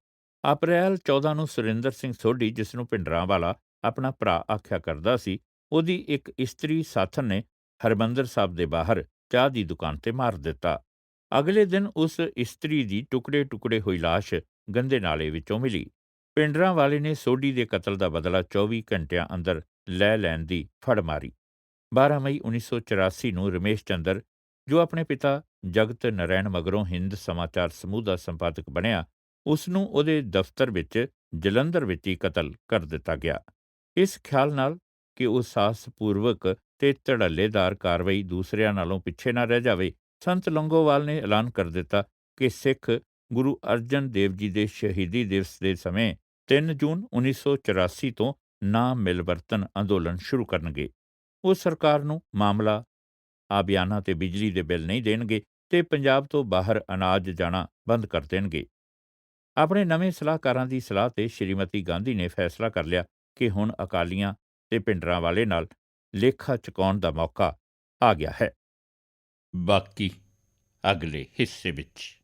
ਅਪ੍ਰੈਲ 14 ਨੂੰ ਸੁਰਿੰਦਰ ਸਿੰਘ ਸੋਢੀ, ਜਿਸ ਨੂੰ ਭਿੰਡਰਾਂਵਾਲਾ ਆਪਣਾ ਭਰਾ ਆਖਿਆ ਕਰਦਾ ਸੀ, ਉਹਦੀ ਇੱਕ ਇਸਤਰੀ ਸਾਥਣ ਨੇ ਹਰਿਮੰਦਰ ਸਾਹਿਬ ਦੇ ਬਾਹਰ ਚਾਹ ਦੀ ਦੁਕਾਨ ਤੇ ਮਾਰ ਦਿੱਤਾ। ਅਗਲੇ ਦਿਨ ਉਸ ਇਸਤਰੀ ਦੀ ਟੁਕੜੇ-ਟੁਕੜੇ ਹੋਈ ਲਾਸ਼ ਗੰਦੇ ਨਾਲੇ ਵਿੱਚੋਂ ਮਿਲੀ। ਭਿੰਡਰਾਂਵਾਲੇ ਨੇ ਸੋਢੀ ਦੇ ਕਤਲ ਦਾ ਬਦਲਾ 24 ਘੰਟਿਆਂ ਅੰਦਰ ਲੈ ਲੈਣ ਦੀ ਫੜ ਮਾਰੀ। 12 ਮਈ 1984 ਨੂੰ ਰਮੇਸ਼ ਚੰਦਰ, ਜੋ ਆਪਣੇ ਪਿਤਾ ਜਗਤ ਨਰੈਣ ਮਗਰੋਂ ਹਿੰਦ ਸਮਾਚਾਰ ਸਮੂਹ ਦਾ ਸੰਪਾਦਕ ਬਣਿਆ, ਉਸ ਨੂੰ ਉਹਦੇ ਦਫ਼ਤਰ ਵਿੱਚ ਜਲੰਧਰ ਵਿੱਚ ਹੀ ਕਤਲ ਕਰ ਦਿੱਤਾ ਗਿਆ। ਇਸ ਖਿਆਲ ਨਾਲ ਕਿ ਉਹ ਸਾਹਸਪੂਰਵਕ ਤੇ ਧੜੱਲੇਦਾਰ ਕਾਰਵਾਈ ਦੂਸਰਿਆਂ ਨਾਲੋਂ ਪਿੱਛੇ ਨਾ ਰਹਿ ਜਾਵੇ, ਸੰਤ ਲੌਂਗੋਵਾਲ ਨੇ ਐਲਾਨ ਕਰ ਦਿੱਤਾ ਕਿ ਸਿੱਖ ਗੁਰੂ ਅਰਜਨ ਦੇਵ ਜੀ ਦੇ ਸ਼ਹੀਦੀ ਦਿਵਸ ਦੇ ਸਮੇਂ 3 ਜੂਨ 1984 ਤੋਂ ਨਾ ਮਿਲਵਰਤਨ ਅੰਦੋਲਨ ਸ਼ੁਰੂ ਕਰਨਗੇ। ਉਹ ਸਰਕਾਰ ਨੂੰ ਮਾਮਲਾ ਆਬਿਆਨਾ ਤੇ ਬਿਜਲੀ ਦੇ ਬਿੱਲ ਨਹੀਂ ਦੇਣਗੇ ਤੇ ਪੰਜਾਬ ਤੋਂ ਬਾਹਰ ਅਨਾਜ ਜਾਣਾ ਬੰਦ ਕਰ ਦੇਣਗੇ। ਆਪਣੇ ਨਵੇਂ ਸਲਾਹਕਾਰਾਂ ਦੀ ਸਲਾਹ ਤੇ ਸ਼੍ਰੀਮਤੀ ਗਾਂਧੀ ਨੇ ਫੈਸਲਾ ਕਰ ਲਿਆ ਕਿ ਹੁਣ ਅਕਾਲੀਆਂ ਤੇ ਭਿੰਡਰਾਂਵਾਲੇ ਨਾਲ ਲੇਖਾ ਚੁਕਾਉਣ ਦਾ ਮੌਕਾ ਆ ਗਿਆ ਹੈ। ਬਾਕੀ ਅਗਲੇ ਹਿੱਸੇ ਵਿੱਚ।